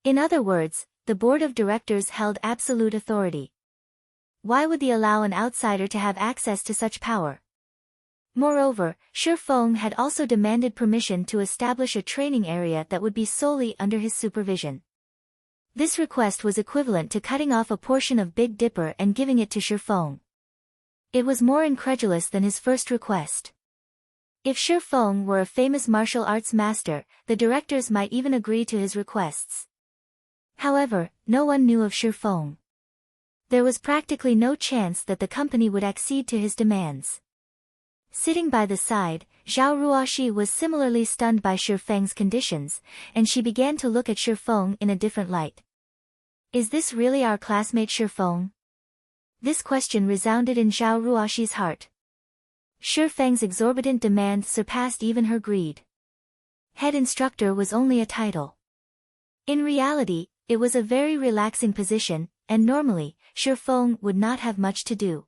[SPEAKER 1] In other words, the board of directors held absolute authority. Why would they allow an outsider to have access to such power? Moreover, Shi Feng had also demanded permission to establish a training area that would be solely under his supervision. This request was equivalent to cutting off a portion of Big Dipper and giving it to Shi Feng. It was more incredulous than his first request. If Shi Feng were a famous martial arts master, the directors might even agree to his requests. However, no one knew of Shi Feng. There was practically no chance that the company would accede to his demands. Sitting by the side, Zhao Ruoxi was similarly stunned by Shi Feng's conditions, and she began to look at Shi Feng in a different light. Is this really our classmate Shifeng? This question resounded in Zhao Ruoxi's heart. Shifeng's exorbitant demand surpassed even her greed. Head instructor was only a title. In reality, it was a very relaxing position, and normally, Shifeng would not have much to do.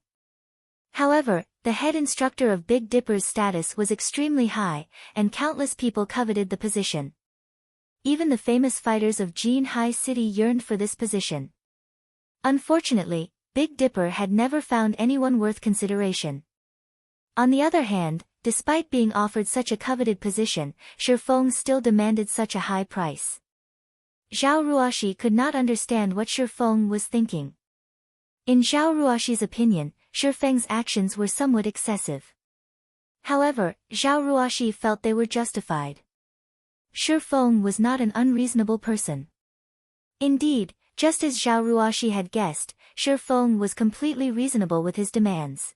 [SPEAKER 1] However, the head instructor of Big Dipper's status was extremely high, and countless people coveted the position. Even the famous fighters of Jinhai City yearned for this position. Unfortunately, Big Dipper had never found anyone worth consideration. On the other hand, despite being offered such a coveted position, Shifeng still demanded such a high price. Zhao Ruoxi could not understand what Shifeng was thinking. In Zhao Ruoxi's opinion, Shifeng's actions were somewhat excessive. However, Zhao Ruoxi felt they were justified. Shifeng was not an unreasonable person. Indeed, just as Zhao Ruoxi had guessed, Shifeng was completely reasonable with his demands.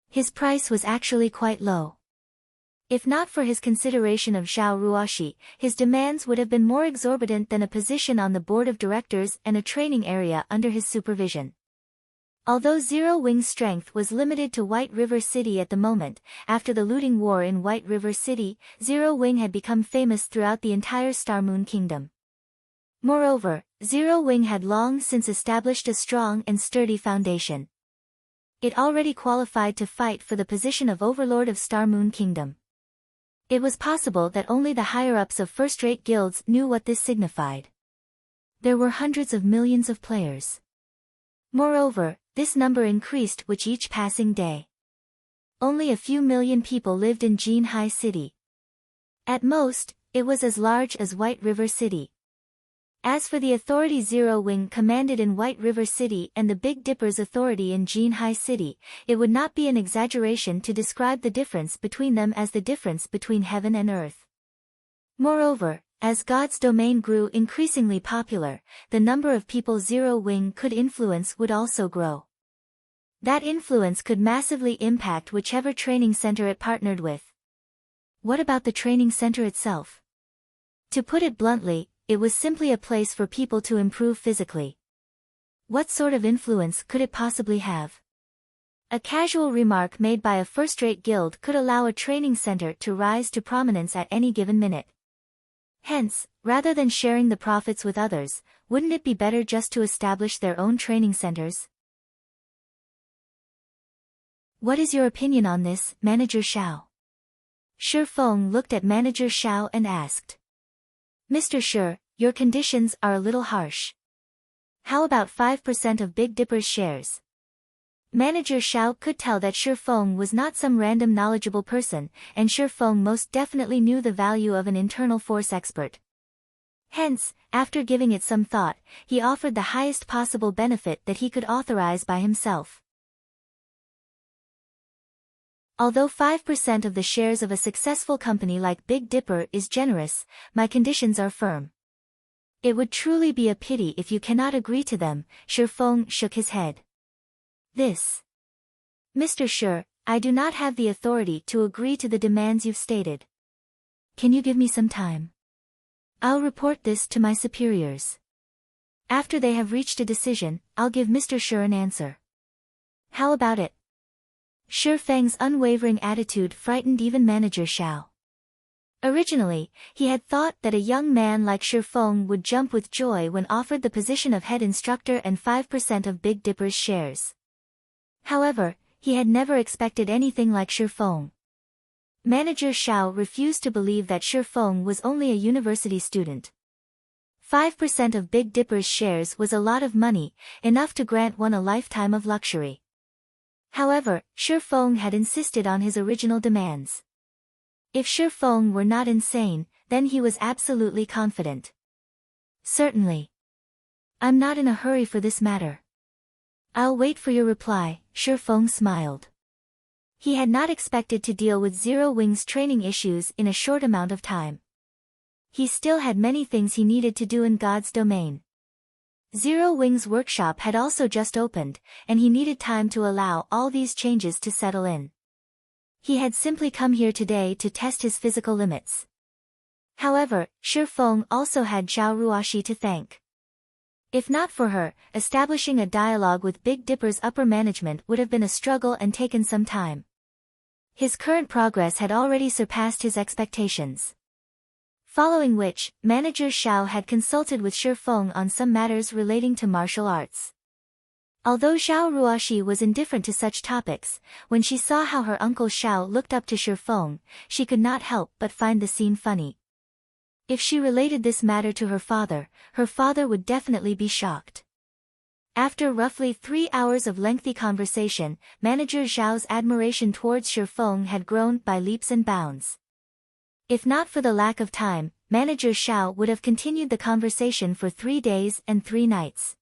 [SPEAKER 1] His price was actually quite low. If not for his consideration of Zhao Ruoxi, his demands would have been more exorbitant than a position on the board of directors and a training area under his supervision. Although Zero Wing's strength was limited to White River City at the moment, after the looting war in White River City, Zero Wing had become famous throughout the entire Star Moon Kingdom. Moreover, Zero Wing had long since established a strong and sturdy foundation. It already qualified to fight for the position of Overlord of Star Moon Kingdom. It was possible that only the higher-ups of first-rate guilds knew what this signified. There were hundreds of millions of players. Moreover, this number increased with each passing day. Only a few million people lived in Jinhai City. At most, it was as large as White River City. As for the authority Zero Wing commanded in White River City and the Big Dipper's authority in Jinhai City, it would not be an exaggeration to describe the difference between them as the difference between heaven and earth. Moreover, as God's domain grew increasingly popular, the number of people Zero Wing could influence would also grow. That influence could massively impact whichever training center it partnered with. What about the training center itself? To put it bluntly, it was simply a place for people to improve physically. What sort of influence could it possibly have? A casual remark made by a first-rate guild could allow a training center to rise to prominence at any given minute. Hence, rather than sharing the profits with others, wouldn't it be better just to establish their own training centers? What is your opinion on this, Manager Xiao? Shifeng looked at Manager Xiao and asked. Mr. Shi, your conditions are a little harsh. How about 5% of Big Dipper's shares? Manager Xiao could tell that Shifeng was not some random knowledgeable person, and Shifeng most definitely knew the value of an internal force expert. Hence, after giving it some thought, he offered the highest possible benefit that he could authorize by himself. Although 5% of the shares of a successful company like Big Dipper is generous, my conditions are firm. It would truly be a pity if you cannot agree to them. Shifeng shook his head. This. Mr. Shi, I do not have the authority to agree to the demands you've stated. Can you give me some time? I'll report this to my superiors. After they have reached a decision, I'll give Mr. Shi an answer. How about it? Shifeng's unwavering attitude frightened even Manager Xiao. Originally, he had thought that a young man like Shifeng would jump with joy when offered the position of head instructor and 5% of Big Dipper's shares. However, he had never expected anything like Shifeng. Manager Xiao refused to believe that Shifeng was only a university student. 5% of Big Dipper's shares was a lot of money, enough to grant one a lifetime of luxury. However, Shifeng had insisted on his original demands. If Shifeng were not insane, then he was absolutely confident. Certainly. I'm not in a hurry for this matter. I'll wait for your reply, Shifeng smiled. He had not expected to deal with Zero Wing's training issues in a short amount of time. He still had many things he needed to do in God's domain. Zero Wing's workshop had also just opened, and he needed time to allow all these changes to settle in. He had simply come here today to test his physical limits. However, Shifeng also had Zhao Ruoxi to thank. If not for her, establishing a dialogue with Big Dipper's upper management would have been a struggle and taken some time. His current progress had already surpassed his expectations. Following which, Manager Xiao had consulted with Shi Feng on some matters relating to martial arts. Although Zhao Ruoxi was indifferent to such topics, when she saw how her uncle Xiao looked up to Shi Feng, she could not help but find the scene funny. If she related this matter to her father would definitely be shocked. After roughly 3 hours of lengthy conversation, Manager Zhao's admiration towards Shi Feng had grown by leaps and bounds. If not for the lack of time, Manager Xiao would have continued the conversation for 3 days and 3 nights.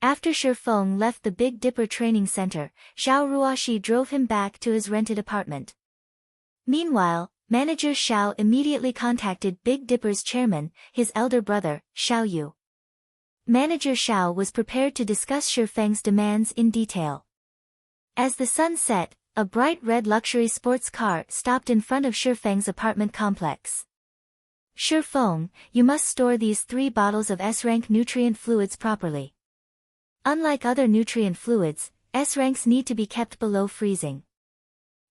[SPEAKER 1] After Shi Feng left the Big Dipper training center, Zhao Ruoxi drove him back to his rented apartment. Meanwhile, Manager Xiao immediately contacted Big Dipper's chairman, his elder brother, Xiao Yu. Manager Xiao was prepared to discuss Shi Feng's demands in detail. As the sun set, a bright red luxury sports car stopped in front of Shi Feng's apartment complex. Shi Feng, you must store these 3 bottles of S-rank nutrient fluids properly. Unlike other nutrient fluids, S-ranks need to be kept below freezing.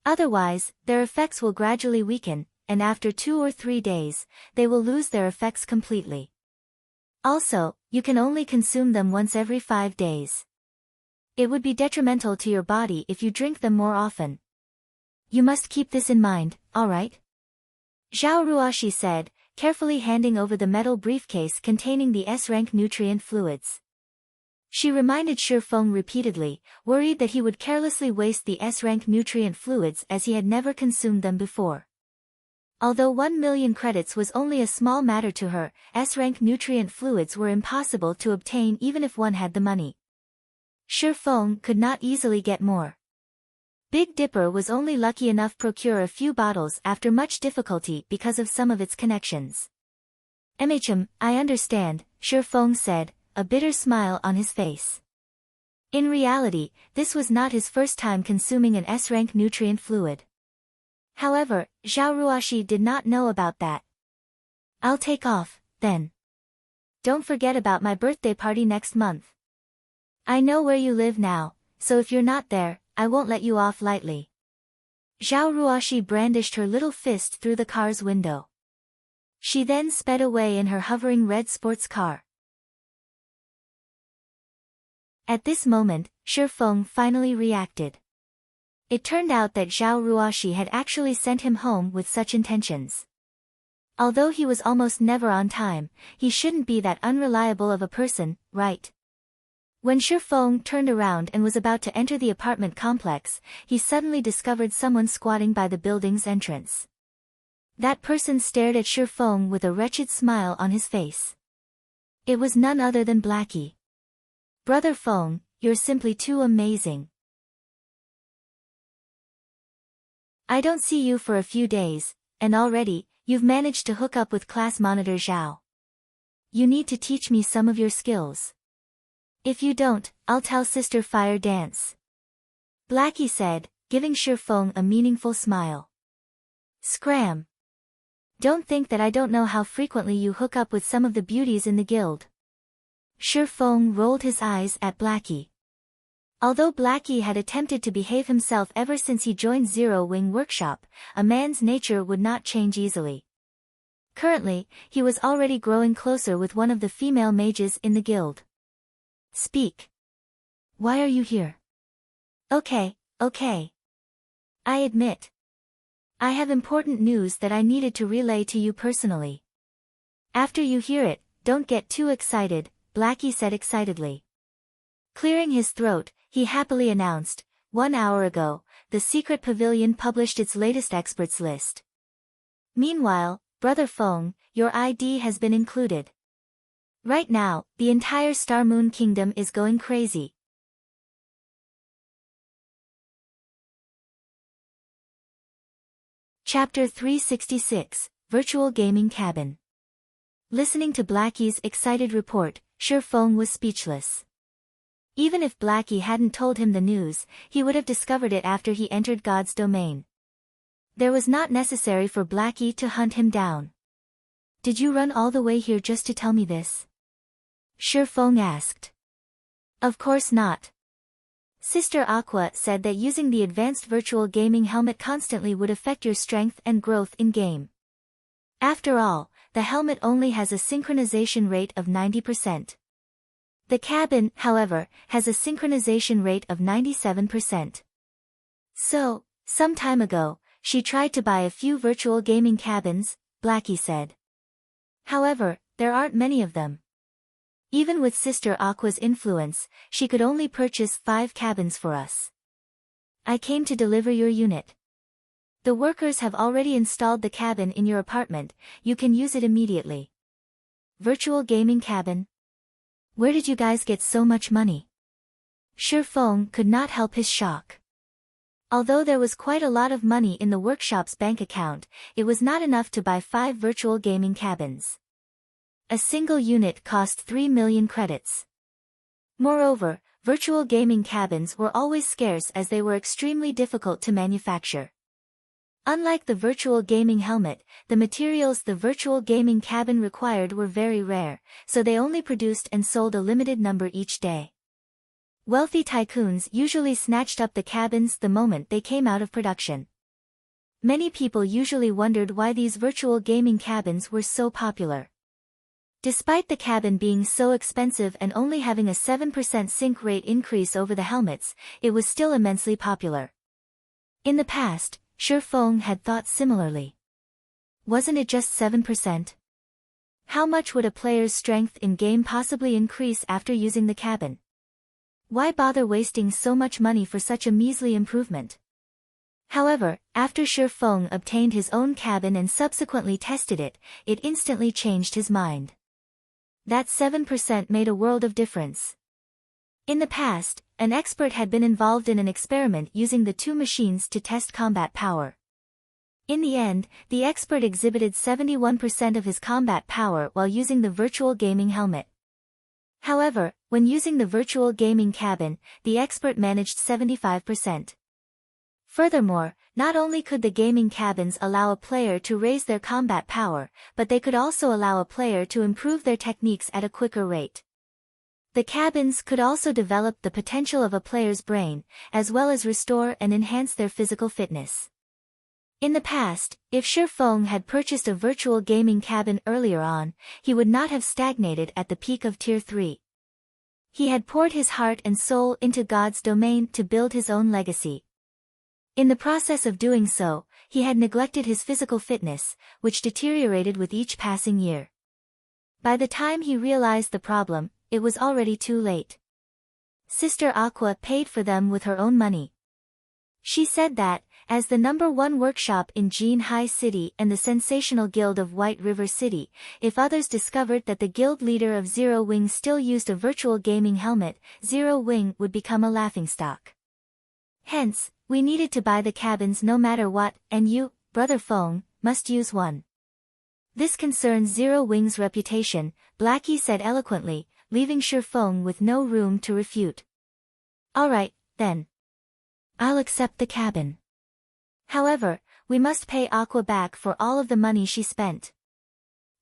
[SPEAKER 1] Otherwise, their effects will gradually weaken, and after 2 or 3 days, they will lose their effects completely. Also, you can only consume them once every 5 days. It would be detrimental to your body if you drink them more often. You must keep this in mind, alright? Zhao Ruoxi said, carefully handing over the metal briefcase containing the S-rank nutrient fluids. She reminded Shi Feng repeatedly, worried that he would carelessly waste the S-rank nutrient fluids as he had never consumed them before. Although 1 million credits was only a small matter to her, S-rank nutrient fluids were impossible to obtain even if one had the money. Shi Feng could not easily get more. Big Dipper was only lucky enough to procure a few bottles after much difficulty because of some of its connections. I understand, Shi Feng said, a bitter smile on his face. In reality, this was not his first time consuming an S-rank nutrient fluid. However, Zhao Ruoxi did not know about that. I'll take off, then. Don't forget about my birthday party next month. I know where you live now, so if you're not there, I won't let you off lightly. Zhao Ruoxi brandished her little fist through the car's window. She then sped away in her hovering red sports car. At this moment, Shi Feng finally reacted. It turned out that Zhao Ruoxi had actually sent him home with such intentions. Although he was almost never on time, he shouldn't be that unreliable of a person, right? When Shi Feng turned around and was about to enter the apartment complex, he suddenly discovered someone squatting by the building's entrance. That person stared at Shi Feng with a wretched smile on his face. It was none other than Blackie. Brother Feng, you're simply too amazing. I don't see you for a few days, and already, you've managed to hook up with class monitor Zhao. You need to teach me some of your skills. If you don't, I'll tell Sister Fire Dance. Blackie said, giving Shi Feng a meaningful smile. Scram. Don't think that I don't know how frequently you hook up with some of the beauties in the guild. Shi Feng rolled his eyes at Blackie. Although Blackie had attempted to behave himself ever since he joined Zero Wing Workshop, a man's nature would not change easily. Currently, he was already growing closer with one of the female mages in the guild. Speak. Why are you here? Okay. I admit. I have important news that I needed to relay to you personally. After you hear it, don't get too excited, Blackie said excitedly. Clearing his throat, he happily announced, 1 hour ago, the secret pavilion published its latest experts list. Meanwhile, Brother Feng, your ID has been included. Right now, the entire Star Moon Kingdom is going crazy. Chapter 366, Virtual Gaming Cabin. Listening to Blackie's excited report, Shi Feng was speechless. Even if Blackie hadn't told him the news, he would have discovered it after he entered God's domain. There was not necessary for Blackie to hunt him down. Did you run all the way here just to tell me this? Shifeng asked. Of course not. Sister Aqua said that using the advanced virtual gaming helmet constantly would affect your strength and growth in-game. After all, the helmet only has a synchronization rate of 90%. The cabin, however, has a synchronization rate of 97%. So, some time ago, she tried to buy a few virtual gaming cabins, Blackie said. However, there aren't many of them. Even with Sister Aqua's influence, she could only purchase 5 cabins for us. I came to deliver your unit. The workers have already installed the cabin in your apartment, you can use it immediately. Virtual gaming cabin? Where did you guys get so much money? Shifeng could not help his shock. Although there was quite a lot of money in the workshop's bank account, it was not enough to buy 5 virtual gaming cabins. A single unit cost 3 million credits. Moreover, virtual gaming cabins were always scarce as they were extremely difficult to manufacture. Unlike the virtual gaming helmet, the materials the virtual gaming cabin required were very rare, so they only produced and sold a limited number each day. Wealthy tycoons usually snatched up the cabins the moment they came out of production. Many people usually wondered why these virtual gaming cabins were so popular. Despite the cabin being so expensive and only having a 7% sync rate increase over the helmets, it was still immensely popular. In the past, Shifeng had thought similarly. Wasn't it just 7%? How much would a player's strength in-game possibly increase after using the cabin? Why bother wasting so much money for such a measly improvement? However, after Shifeng obtained his own cabin and subsequently tested it, it instantly changed his mind. That 7% made a world of difference. In the past, an expert had been involved in an experiment using the 2 machines to test combat power. In the end, the expert exhibited 71% of his combat power while using the virtual gaming helmet. However, when using the virtual gaming cabin, the expert managed 75%. Furthermore, not only could the gaming cabins allow a player to raise their combat power, but they could also allow a player to improve their techniques at a quicker rate. The cabins could also develop the potential of a player's brain, as well as restore and enhance their physical fitness. In the past, if Shifeng had purchased a virtual gaming cabin earlier on, he would not have stagnated at the peak of Tier 3. He had poured his heart and soul into God's domain to build his own legacy. In the process of doing so, he had neglected his physical fitness, which deteriorated with each passing year. By the time he realized the problem, it was already too late. Sister Aqua paid for them with her own money. She said that, as the #1 workshop in Jinhai City and the sensational guild of White River City, if others discovered that the guild leader of Zero Wing still used a virtual gaming helmet, Zero Wing would become a laughingstock. Hence, we needed to buy the cabins no matter what, and you, Brother Feng, must use one. This concerns Zero Wing's reputation, Blackie said eloquently, leaving Shifeng with no room to refute. Alright, then. I'll accept the cabin. However, we must pay Aqua back for all of the money she spent.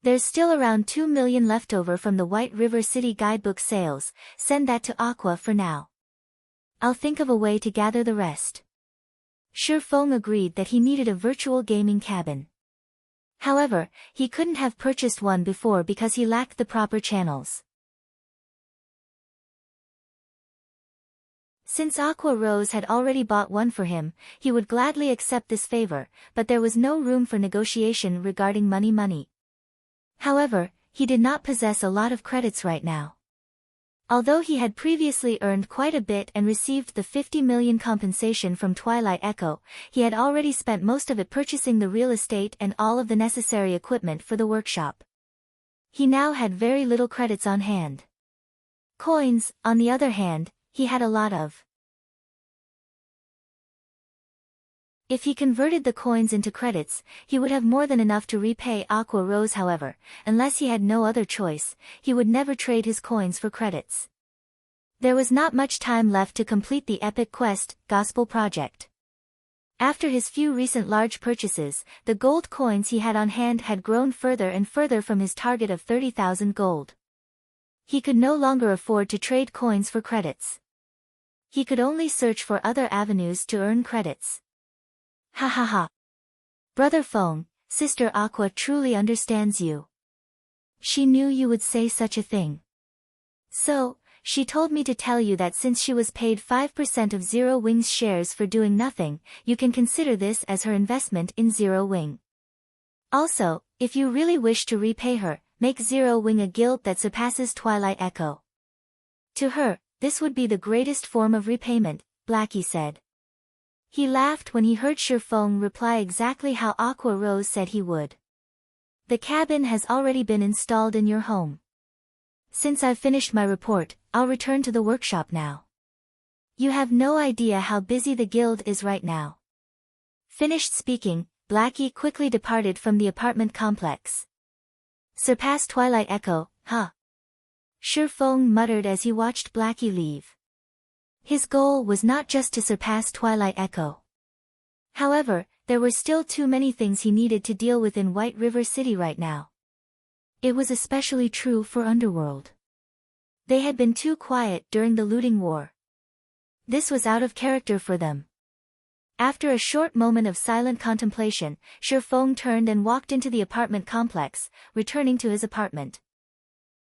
[SPEAKER 1] There's still around 2 million left over from the White River City guidebook sales, send that to Aqua for now. I'll think of a way to gather the rest. Shifeng agreed that he needed a virtual gaming cabin. However, he couldn't have purchased one before because he lacked the proper channels. Since Aqua Rose had already bought one for him, he would gladly accept this favor, but there was no room for negotiation regarding money. However, he did not possess a lot of credits right now. Although he had previously earned quite a bit and received the 50 million compensation from Twilight Echo, he had already spent most of it purchasing the real estate and all of the necessary equipment for the workshop. He now had very little credits on hand. Coins, on the other hand, he had a lot of. If he converted the coins into credits, he would have more than enough to repay Aqua Rose. However, unless he had no other choice, he would never trade his coins for credits. There was not much time left to complete the epic quest, Gospel Project. After his few recent large purchases, the gold coins he had on hand had grown further and further from his target of 30,000 gold. He could no longer afford to trade coins for credits. He could only search for other avenues to earn credits. Ha ha ha. Brother Feng, Sister Aqua truly understands you. She knew you would say such a thing. So, she told me to tell you that since she was paid 5% of Zero Wing's shares for doing nothing, you can consider this as her investment in Zero Wing. Also, if you really wish to repay her, make Zero Wing a guild that surpasses Twilight Echo. To her, this would be the greatest form of repayment, Blackie said. He laughed when he heard Shi Feng reply exactly how Aqua Rose said he would. The cabin has already been installed in your home. Since I've finished my report, I'll return to the workshop now. You have no idea how busy the guild is right now. Finished speaking, Blackie quickly departed from the apartment complex. Surpass Twilight Echo, huh? Shi Feng muttered as he watched Blackie leave. His goal was not just to surpass Twilight Echo. However, there were still too many things he needed to deal with in White River City right now. It was especially true for Underworld. They had been too quiet during the looting war. This was out of character for them. After a short moment of silent contemplation, Shi Feng turned and walked into the apartment complex, returning to his apartment.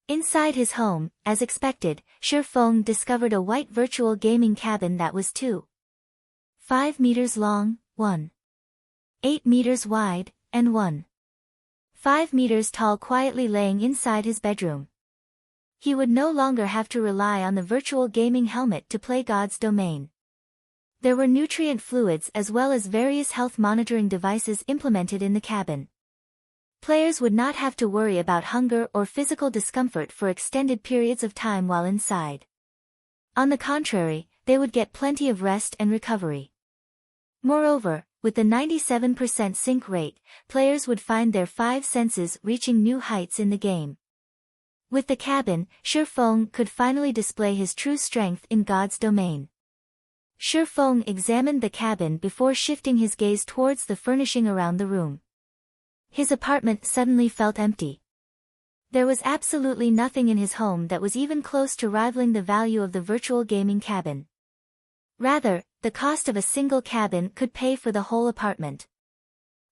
[SPEAKER 1] Inside his home, as expected, Shi Feng discovered a white virtual gaming cabin that was 2.5 meters long, 1.8 meters wide, and 1.5 meters tall, quietly laying inside his bedroom. He would no longer have to rely on the virtual gaming helmet to play God's Domain. There were nutrient fluids as well as various health monitoring devices implemented in the cabin. Players would not have to worry about hunger or physical discomfort for extended periods of time while inside. On the contrary, they would get plenty of rest and recovery. Moreover, with the 97% sync rate, players would find their 5 senses reaching new heights in the game. With the cabin, Shi Feng could finally display his true strength in God's Domain. Shi Feng examined the cabin before shifting his gaze towards the furnishing around the room. His apartment suddenly felt empty. There was absolutely nothing in his home that was even close to rivaling the value of the virtual gaming cabin. Rather, the cost of a single cabin could pay for the whole apartment.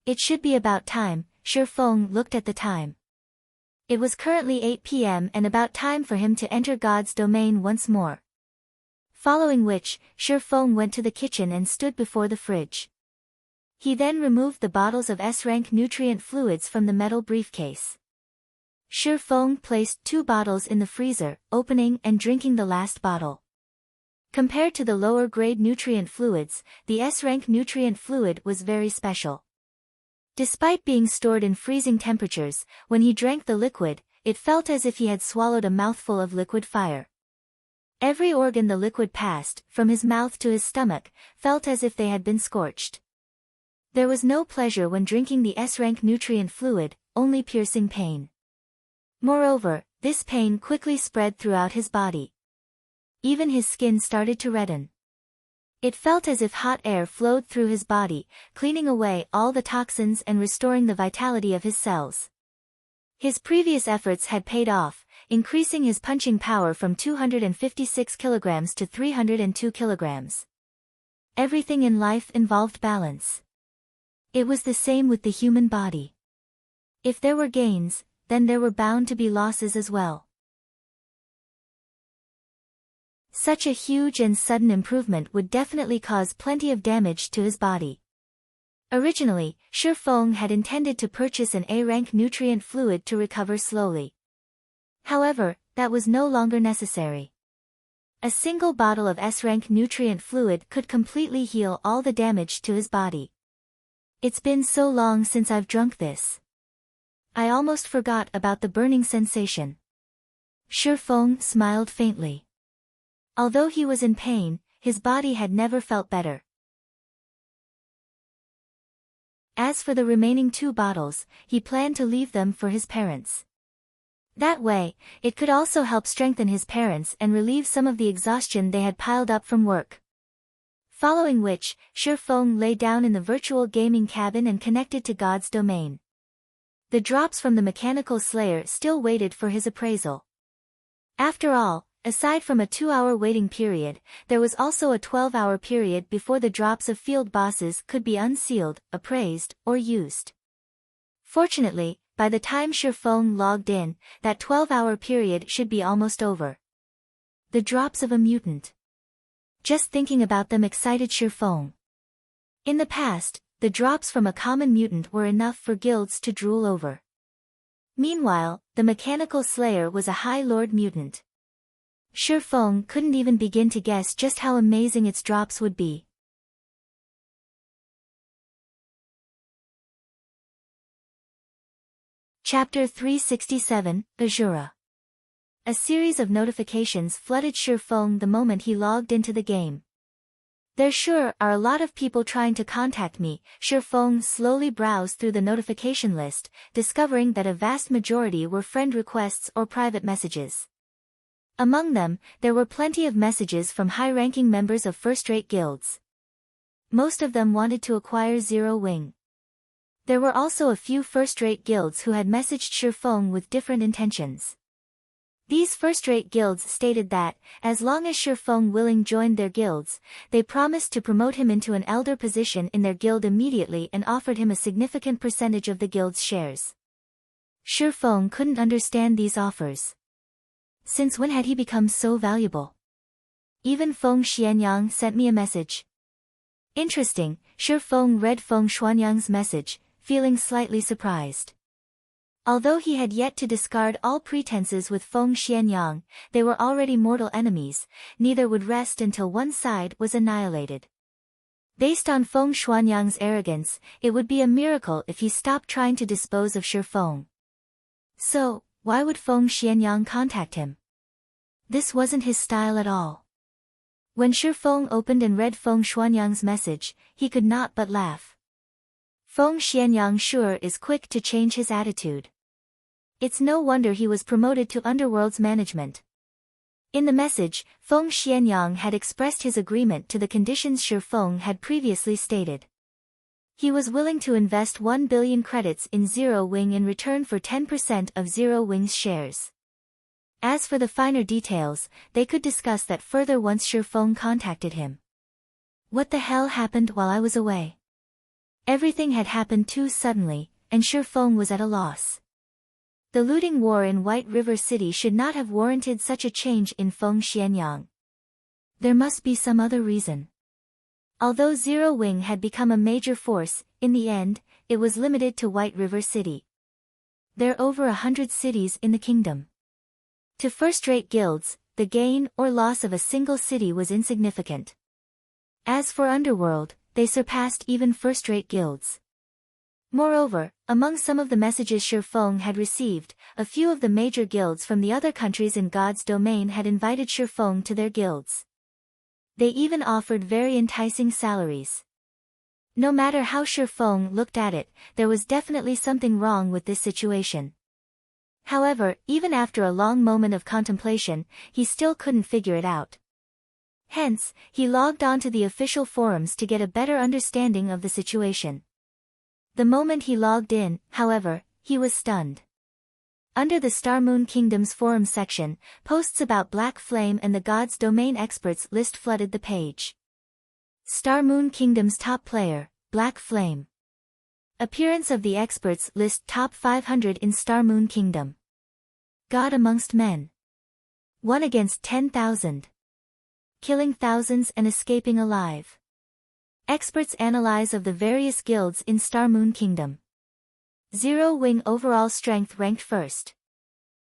[SPEAKER 1] It should be about time. Shi Feng looked at the time. It was currently 8 p.m. and about time for him to enter God's Domain once more. Following which, Shi Feng went to the kitchen and stood before the fridge. He then removed the bottles of S-rank nutrient fluids from the metal briefcase. Shi Feng placed 2 bottles in the freezer, opening and drinking the last bottle. Compared to the lower-grade nutrient fluids, the S-rank nutrient fluid was very special. Despite being stored in freezing temperatures, when he drank the liquid, it felt as if he had swallowed a mouthful of liquid fire. Every organ the liquid passed, from his mouth to his stomach, felt as if they had been scorched. There was no pleasure when drinking the S-rank nutrient fluid, only piercing pain. Moreover, this pain quickly spread throughout his body. Even his skin started to redden. It felt as if hot air flowed through his body, cleaning away all the toxins and restoring the vitality of his cells. His previous efforts had paid off, increasing his punching power from 256 kilograms to 302 kilograms. Everything in life involved balance. It was the same with the human body. If there were gains, then there were bound to be losses as well. Such a huge and sudden improvement would definitely cause plenty of damage to his body. Originally, Shi Feng had intended to purchase an A-rank nutrient fluid to recover slowly. However, that was no longer necessary. A single bottle of S-rank nutrient fluid could completely heal all the damage to his body. It's been so long since I've drunk this. I almost forgot about the burning sensation. Shi Feng smiled faintly. Although he was in pain, his body had never felt better. As for the remaining 2 bottles, he planned to leave them for his parents. That way, it could also help strengthen his parents and relieve some of the exhaustion they had piled up from work. Following which, Shi Feng lay down in the virtual gaming cabin and connected to God's Domain. The drops from the mechanical slayer still waited for his appraisal. After all, aside from a 2-hour waiting period, there was also a 12-hour period before the drops of field bosses could be unsealed, appraised, or used. Fortunately, by the time Shifeng logged in, that 12-hour period should be almost over. The drops of a mutant. Just thinking about them excited Shifeng. In the past, the drops from a common mutant were enough for guilds to drool over. Meanwhile, the Mechanical Slayer was a High Lord mutant. Shifeng couldn't even begin to guess just how amazing its drops would be. Chapter 367, Azura. A series of notifications flooded Shifeng the moment he logged into the game. There sure are a lot of people trying to contact me. Shifeng slowly browsed through the notification list, discovering that a vast majority were friend requests or private messages. Among them, there were plenty of messages from high-ranking members of first-rate guilds. Most of them wanted to acquire Zero Wing. There were also a few first-rate guilds who had messaged Shifeng with different intentions. These first-rate guilds stated that, as long as Shifeng willing joined their guilds, they promised to promote him into an elder position in their guild immediately and offered him a significant percentage of the guild's shares. Shifeng couldn't understand these offers. Since when had he become so valuable? Even Feng Xianyang sent me a message. Interesting, Shifeng read Feng Xuanyang's message, feeling slightly surprised. Although he had yet to discard all pretenses with Feng Xianyang, they were already mortal enemies, neither would rest until one side was annihilated. Based on Feng Xuanyang's arrogance, it would be a miracle if he stopped trying to dispose of Shifeng. So, why would Feng Xianyang contact him? This wasn't his style at all. When Shifeng opened and read Feng Xuanyang's message, he could not but laugh. Feng Xianyang sure is quick to change his attitude. It's no wonder he was promoted to Underworld's management. In the message, Feng Xianyang had expressed his agreement to the conditions Shifeng had previously stated. He was willing to invest 1 billion credits in Zero Wing in return for 10% of Zero Wing's shares. As for the finer details, they could discuss that further once Shifeng contacted him. What the hell happened while I was away? Everything had happened too suddenly, and Shifeng was at a loss. The looting war in White River City should not have warranted such a change in Feng Xianyang. There must be some other reason. Although Zero Wing had become a major force, in the end, it was limited to White River City. There are over 100 cities in the kingdom. To first-rate guilds, the gain or loss of a single city was insignificant. As for Underworld, they surpassed even first-rate guilds. Moreover, among some of the messages Shifeng had received, a few of the major guilds from the other countries in God's domain had invited Shifeng to their guilds. They even offered very enticing salaries. No matter how Shifeng looked at it, there was definitely something wrong with this situation. However, even after a long moment of contemplation, he still couldn't figure it out. Hence, he logged onto the official forums to get a better understanding of the situation. The moment he logged in, however, he was stunned. Under the Star Moon Kingdom's forum section, posts about Black Flame and the God's Domain experts list flooded the page. Star Moon Kingdom's top player, Black Flame. Appearance of the experts list top 500 in Star Moon Kingdom. God amongst men. 1 against 10,000. Killing thousands and escaping alive. Experts analyze of the various guilds in Star Moon Kingdom. Zero Wing overall strength ranked first.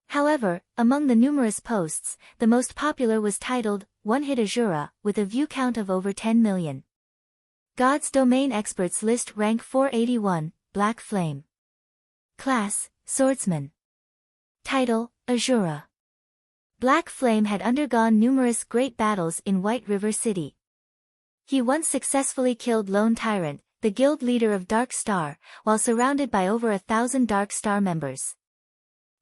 [SPEAKER 1] However, among the numerous posts, the most popular was titled, One Hit Azura, with a view count of over 10 million. God's Domain experts list rank 481, Black Flame. Class, Swordsman. Title, Azura. Black Flame had undergone numerous great battles in White River City. He once successfully killed Lone Tyrant, the guild leader of Dark Star, while surrounded by over 1,000 Dark Star members.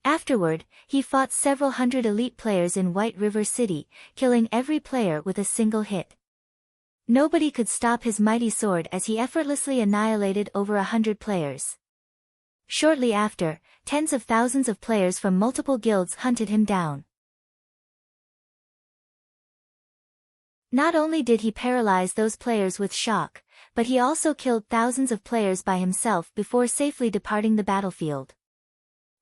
[SPEAKER 1] Afterward, he fought several hundred elite players in White River City, killing every player with a single hit. Nobody could stop his mighty sword as he effortlessly annihilated over 100 players. Shortly after, tens of thousands of players from multiple guilds hunted him down. Not only did he paralyze those players with shock, but he also killed thousands of players by himself before safely departing the battlefield.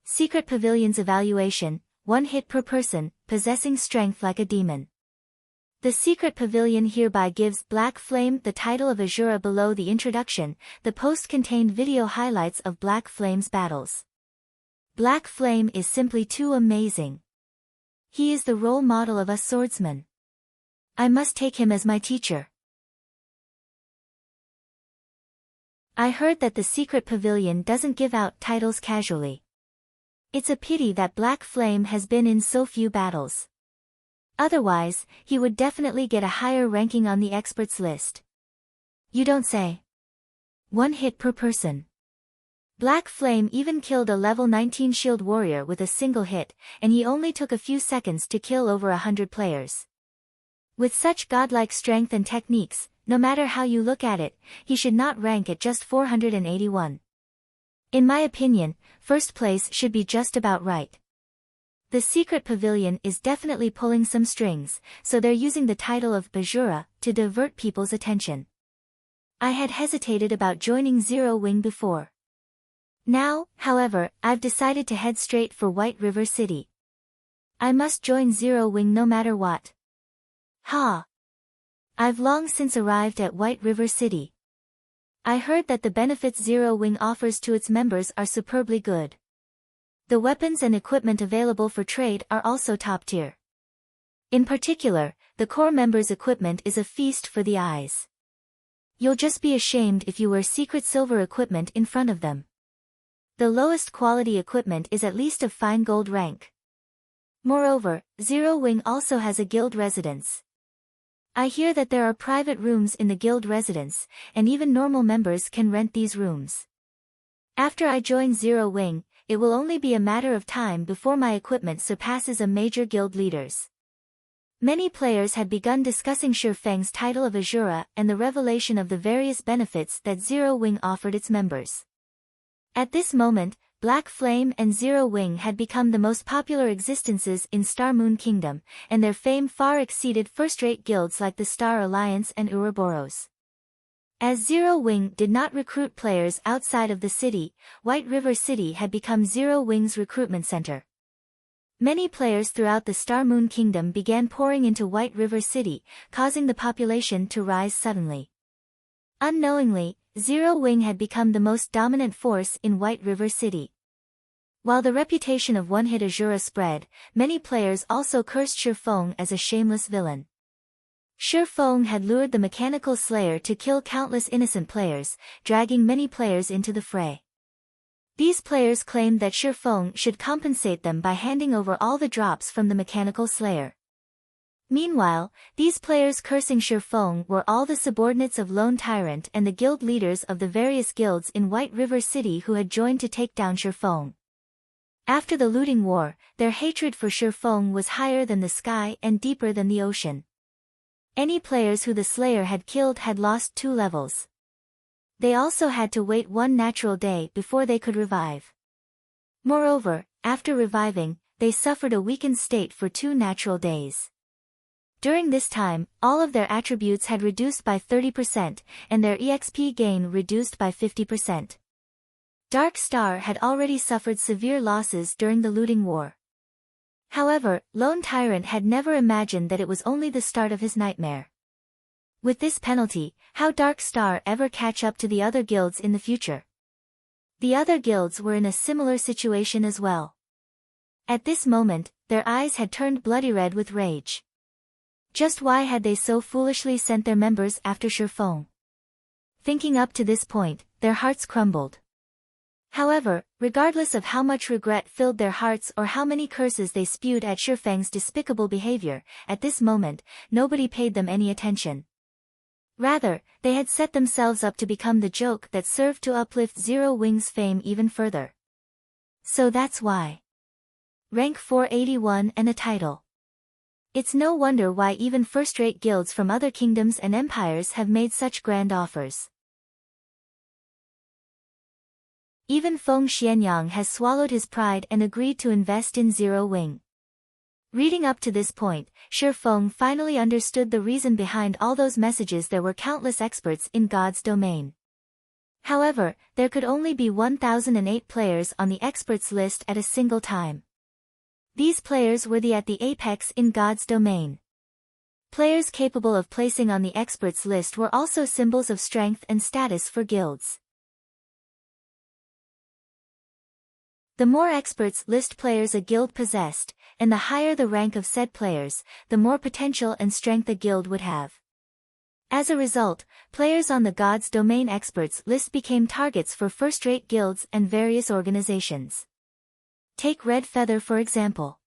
[SPEAKER 1] Secret Pavilion's evaluation, 1 hit per person, possessing strength like a demon. The Secret Pavilion hereby gives Black Flame the title of Azura. Below the introduction, the post contained video highlights of Black Flame's battles. Black Flame is simply too amazing. He is the role model of us swordsmen. I must take him as my teacher. I heard that the Secret Pavilion doesn't give out titles casually. It's a pity that Black Flame has been in so few battles. Otherwise, he would definitely get a higher ranking on the experts list. You don't say. 1 hit per person. Black Flame even killed a level 19 shield warrior with a single hit, and he only took a few seconds to kill over 100 players. With such godlike strength and techniques, no matter how you look at it, he should not rank at just 481. In my opinion, first place should be just about right. The Secret Pavilion is definitely pulling some strings, so they're using the title of Bajura to divert people's attention. I had hesitated about joining Zero Wing before. Now, however, I've decided to head straight for White River City. I must join Zero Wing no matter what. Ha! I've long since arrived at White River City. I heard that the benefits Zero Wing offers to its members are superbly good. The weapons and equipment available for trade are also top tier. In particular, the core members' equipment is a feast for the eyes. You'll just be ashamed if you wear secret silver equipment in front of them. The lowest quality equipment is at least of fine gold rank. Moreover, Zero Wing also has a guild residence. I hear that there are private rooms in the guild residence, and even normal members can rent these rooms. After I join Zero Wing, it will only be a matter of time before my equipment surpasses a major guild leader's. Many players had begun discussing Shifeng's title of Azura and the revelation of the various benefits that Zero Wing offered its members. At this moment, Black Flame and Zero Wing had become the most popular existences in Star Moon Kingdom, and their fame far exceeded first-rate guilds like the Star Alliance and Ouroboros. As Zero Wing did not recruit players outside of the city, White River City had become Zero Wing's recruitment center. Many players throughout the Star Moon Kingdom began pouring into White River City, causing the population to rise suddenly. Unknowingly, Zero Wing had become the most dominant force in White River City. While the reputation of one-hit Azura spread, many players also cursed Shifeng as a shameless villain. Shifeng had lured the Mechanical Slayer to kill countless innocent players, dragging many players into the fray. These players claimed that Shifeng should compensate them by handing over all the drops from the Mechanical Slayer. Meanwhile, these players cursing Shifeng were all the subordinates of Lone Tyrant and the guild leaders of the various guilds in White River City who had joined to take down Shifeng. After the looting war, their hatred for Shifeng was higher than the sky and deeper than the ocean. Any players who the Slayer had killed had lost 2 levels. They also had to wait 1 natural day before they could revive. Moreover, after reviving, they suffered a weakened state for 2 natural days. During this time, all of their attributes had reduced by 30%, and their EXP gain reduced by 50%. Dark Star had already suffered severe losses during the looting war. However, Lone Tyrant had never imagined that it was only the start of his nightmare. With this penalty, how Dark Star ever catch up to the other guilds in the future? The other guilds were in a similar situation as well. At this moment, their eyes had turned bloody red with rage. Just why had they so foolishly sent their members after Shifeng? Thinking up to this point, their hearts crumbled. However, regardless of how much regret filled their hearts or how many curses they spewed at Shifeng's despicable behavior, at this moment, nobody paid them any attention. Rather, they had set themselves up to become the joke that served to uplift Zero Wing's fame even further. So that's why. Rank 481 and a title. It's no wonder why even first-rate guilds from other kingdoms and empires have made such grand offers. Even Feng Xianyang has swallowed his pride and agreed to invest in Zero Wing. Reading up to this point, Shi Feng finally understood the reason behind all those messages. There were countless experts in God's domain. However, there could only be 1008 players on the experts list at a single time. These players were at the apex in God's domain. Players capable of placing on the experts list were also symbols of strength and status for guilds. The more experts list players a guild possessed, and the higher the rank of said players, the more potential and strength a guild would have. As a result, players on the God's Domain experts list became targets for first-rate guilds and various organizations. Take Red Feather for example.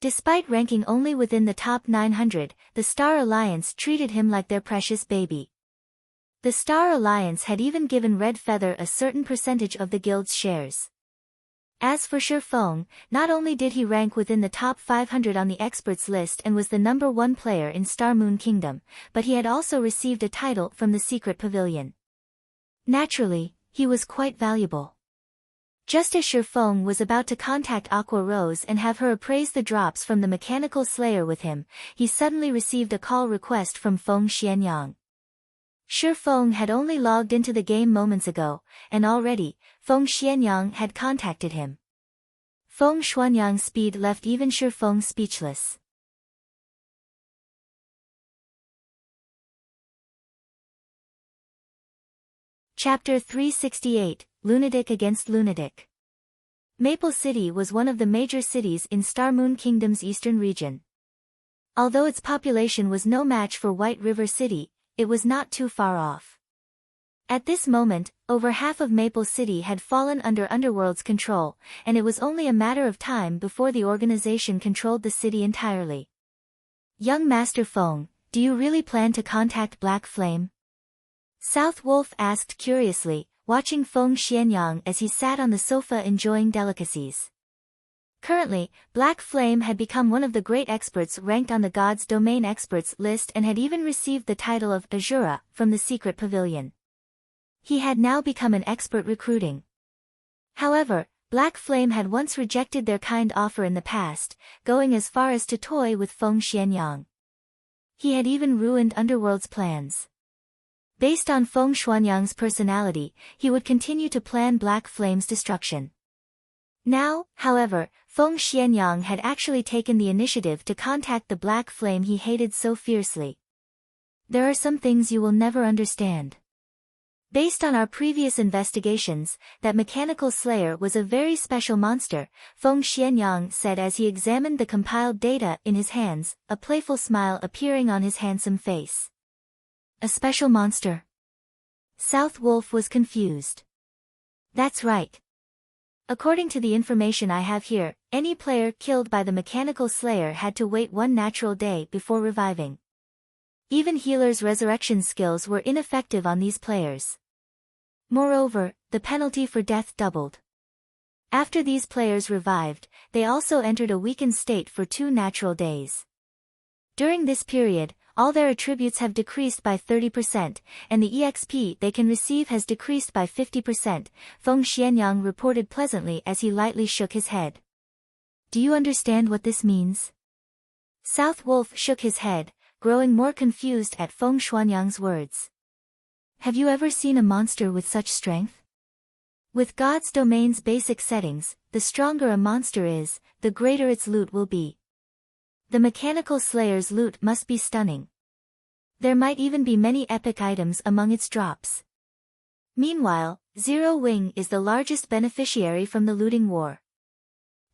[SPEAKER 1] Despite ranking only within the top 900, the Star Alliance treated him like their precious baby. The Star Alliance had even given Red Feather a certain percentage of the guild's shares. As for Shi Feng, not only did he rank within the top 500 on the experts list and was the #1 player in Star Moon Kingdom, but he had also received a title from the Secret Pavilion. Naturally, he was quite valuable. Just as Shi Feng was about to contact Aqua Rose and have her appraise the drops from the Mechanical Slayer with him, he suddenly received a call request from Feng Xianyang. Shi Feng had only logged into the game moments ago, and already, Feng Xianyang had contacted him. Feng Xianyang's speed left even Shi Feng speechless. Chapter 368, Lunatic against Lunatic. Maple City was one of the major cities in Star Moon Kingdom's eastern region. Although its population was no match for White River City, it was not too far off. At this moment, over half of Maple City had fallen under Underworld's control, and it was only a matter of time before the organization controlled the city entirely. Young Master Feng, do you really plan to contact Black Flame? South Wolf asked curiously, watching Feng Xianyang as he sat on the sofa enjoying delicacies. Currently, Black Flame had become one of the great experts ranked on the God's Domain experts list and had even received the title of Azura from the Secret Pavilion. He had now become an expert recruiting. However, Black Flame had once rejected their kind offer in the past, going as far as to toy with Feng Xianyang. He had even ruined Underworld's plans. Based on Feng Xianyang's personality, he would continue to plan Black Flame's destruction. Now, however, Feng Xianyang had actually taken the initiative to contact the Black Flame he hated so fiercely. There are some things you will never understand. Based on our previous investigations, that Mechanical Slayer was a very special monster, Feng Xianyang said as he examined the compiled data in his hands, a playful smile appearing on his handsome face. A special monster? South Wolf was confused. That's right. According to the information I have here, any player killed by the Mechanical Slayer had to wait 1 natural day before reviving. Even healers' resurrection skills were ineffective on these players. Moreover, the penalty for death doubled. After these players revived, they also entered a weakened state for 2 natural days. During this period, all their attributes have decreased by 30%, and the EXP they can receive has decreased by 50%, Feng Xianyang reported pleasantly as he lightly shook his head. Do you understand what this means? South Wolf shook his head, growing more confused at Feng Xianyang's words. Have you ever seen a monster with such strength? With God's Domain's basic settings, the stronger a monster is, the greater its loot will be. The Mechanical Slayer's loot must be stunning. There might even be many epic items among its drops. Meanwhile, Zero Wing is the largest beneficiary from the looting war.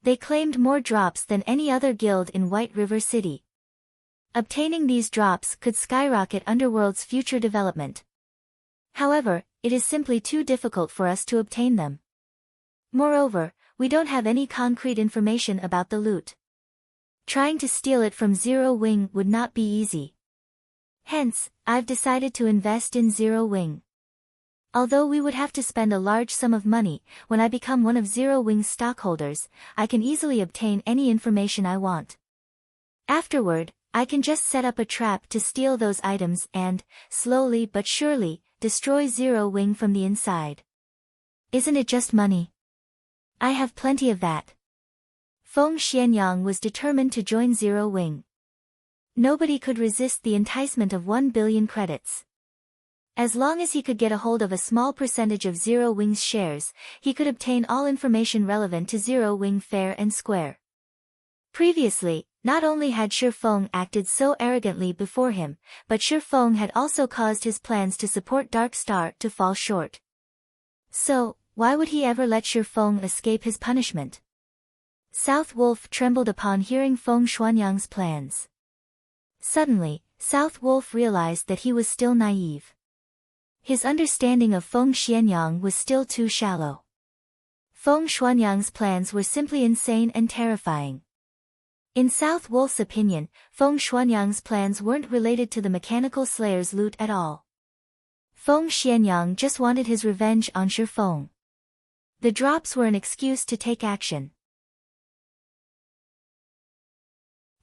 [SPEAKER 1] They claimed more drops than any other guild in White River City. Obtaining these drops could skyrocket Underworld's future development. However, it is simply too difficult for us to obtain them. Moreover, we don't have any concrete information about the loot. Trying to steal it from Zero Wing would not be easy. Hence, I've decided to invest in Zero Wing. Although we would have to spend a large sum of money, when I become one of Zero Wing's stockholders, I can easily obtain any information I want. Afterward, I can just set up a trap to steal those items and, slowly but surely, destroy Zero Wing from the inside. Isn't it just money? I have plenty of that. Feng Xianyang was determined to join Zero Wing. Nobody could resist the enticement of 1 billion credits. As long as he could get a hold of a small percentage of Zero Wing's shares, he could obtain all information relevant to Zero Wing fair and square. Previously, not only had Shi Feng acted so arrogantly before him, but Shi Feng had also caused his plans to support Dark Star to fall short. So, why would he ever let Shi Feng escape his punishment? South Wolf trembled upon hearing Feng Xuanyang's plans. Suddenly, South Wolf realized that he was still naive. His understanding of Feng Xianyang was still too shallow. Feng Xuanyang's plans were simply insane and terrifying. In South Wolf's opinion, Feng Xuanyang's plans weren't related to the mechanical slayer's loot at all. Feng Xianyang just wanted his revenge on Shi Feng. The drops were an excuse to take action.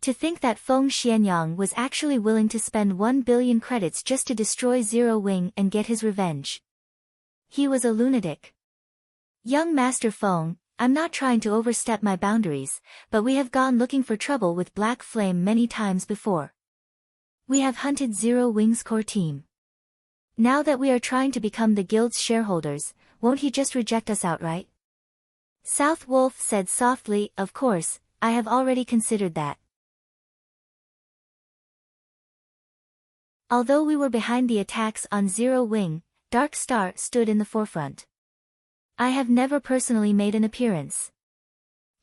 [SPEAKER 1] To think that Feng Xianyang was actually willing to spend 1 billion credits just to destroy Zero Wing and get his revenge. He was a lunatic. Young Master Feng, I'm not trying to overstep my boundaries, but we have gone looking for trouble with Black Flame many times before. We have hunted Zero Wing's core team. Now that we are trying to become the guild's shareholders, won't he just reject us outright? South Wolf said softly, of course, I have already considered that. Although we were behind the attacks on Zero Wing, Dark Star stood in the forefront. I have never personally made an appearance.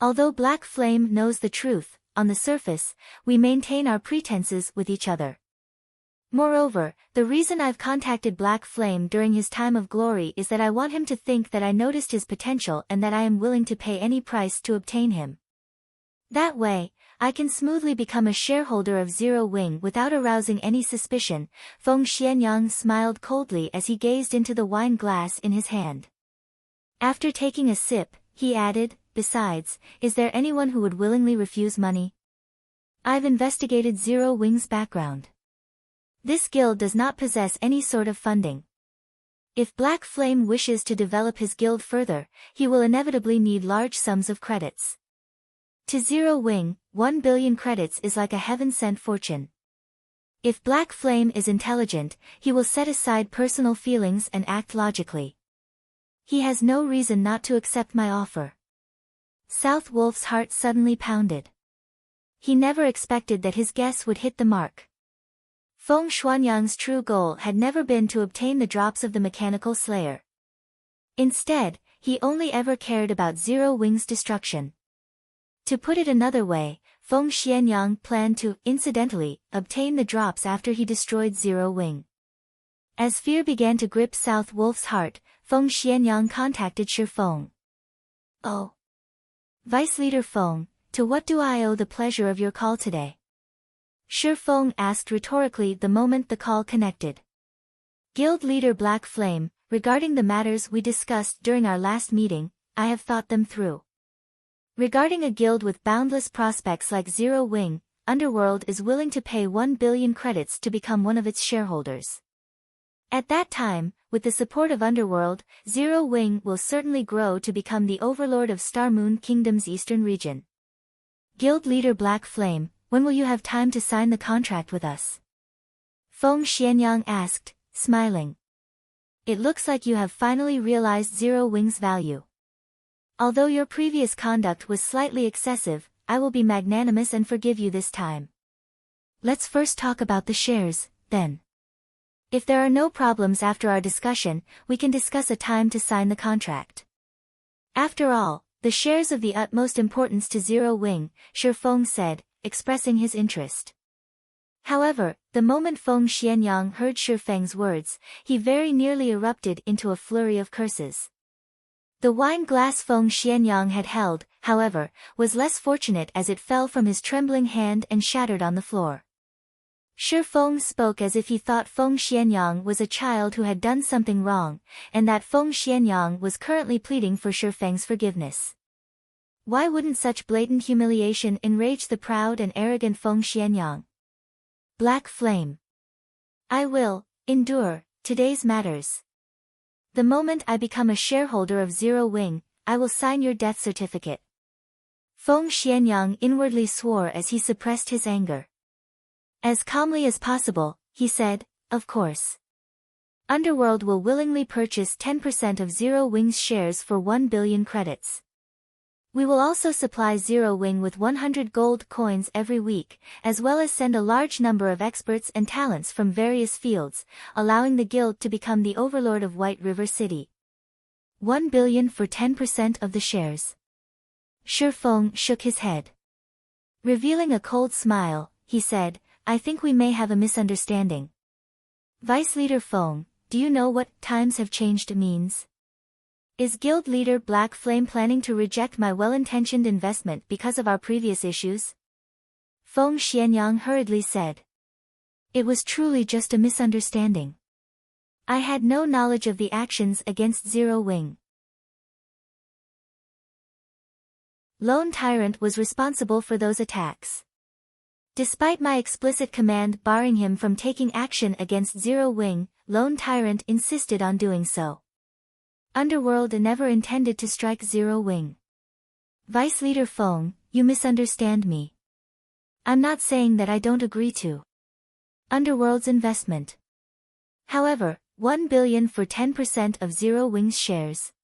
[SPEAKER 1] Although Black Flame knows the truth, on the surface, we maintain our pretenses with each other. Moreover, the reason I've contacted Black Flame during his time of glory is that I want him to think that I noticed his potential and that I am willing to pay any price to obtain him. That way, I can smoothly become a shareholder of Zero Wing without arousing any suspicion. Feng Xianyang smiled coldly as he gazed into the wine glass in his hand. After taking a sip, he added, besides, is there anyone who would willingly refuse money? I've investigated Zero Wing's background. This guild does not possess any sort of funding. If Black Flame wishes to develop his guild further, he will inevitably need large sums of credits. To Zero Wing, 1 billion credits is like a heaven-sent fortune. If Black Flame is intelligent, he will set aside personal feelings and act logically. He has no reason not to accept my offer. South Wolf's heart suddenly pounded. He never expected that his guess would hit the mark. Feng Xuanyang's true goal had never been to obtain the drops of the mechanical slayer. Instead, he only ever cared about Zero Wing's destruction. To put it another way, Feng Xianyang planned to, incidentally, obtain the drops after he destroyed Zero Wing. As fear began to grip South Wolf's heart, Feng Xianyang contacted Shi Feng. Oh. Vice Leader Feng, to what do I owe the pleasure of your call today? Shi Feng asked rhetorically the moment the call connected. Guild Leader Black Flame, regarding the matters we discussed during our last meeting, I have thought them through. Regarding a guild with boundless prospects like Zero Wing, Underworld is willing to pay 1 billion credits to become one of its shareholders. At that time, with the support of Underworld, Zero Wing will certainly grow to become the overlord of Star Moon Kingdom's eastern region. Guild Leader Black Flame, when will you have time to sign the contract with us? Feng Xianyang asked, smiling. It looks like you have finally realized Zero Wing's value. Although your previous conduct was slightly excessive, I will be magnanimous and forgive you this time. Let's first talk about the shares, then. If there are no problems after our discussion, we can discuss a time to sign the contract. After all, the shares of the utmost importance to Zero Wing, Shi Feng said, expressing his interest. However, the moment Feng Xianyang heard Shi Feng's words, he very nearly erupted into a flurry of curses. The wine glass Feng Xianyang had held, however, was less fortunate as it fell from his trembling hand and shattered on the floor. Shi Feng spoke as if he thought Feng Xianyang was a child who had done something wrong, and that Feng Xianyang was currently pleading for Shi Feng's forgiveness. Why wouldn't such blatant humiliation enrage the proud and arrogant Feng Xianyang? Black Flame. I will endure today's matters. The moment I become a shareholder of Zero Wing, I will sign your death certificate. Feng Xianyang inwardly swore as he suppressed his anger. As calmly as possible, he said, "Of course. Underworld will willingly purchase 10% of Zero Wing's shares for 1 billion credits. We will also supply Zero Wing with 100 gold coins every week, as well as send a large number of experts and talents from various fields, allowing the guild to become the overlord of White River City. 1 billion for 10% of the shares." Shi Feng shook his head. Revealing a cold smile, he said, "I think we may have a misunderstanding. Vice Leader Feng, do you know what 'times have changed' means? Is Guild Leader Black Flame planning to reject my well-intentioned investment because of our previous issues?" Feng Xianyang hurriedly said. "It was truly just a misunderstanding. I had no knowledge of the actions against Zero Wing. Lone Tyrant was responsible for those attacks. Despite my explicit command barring him from taking action against Zero Wing, Lone Tyrant insisted on doing so. Underworld never intended to strike Zero Wing. Vice Leader Feng, you misunderstand me. I'm not saying that I don't agree to Underworld's investment. However, 1 billion for 10% of Zero Wing's shares.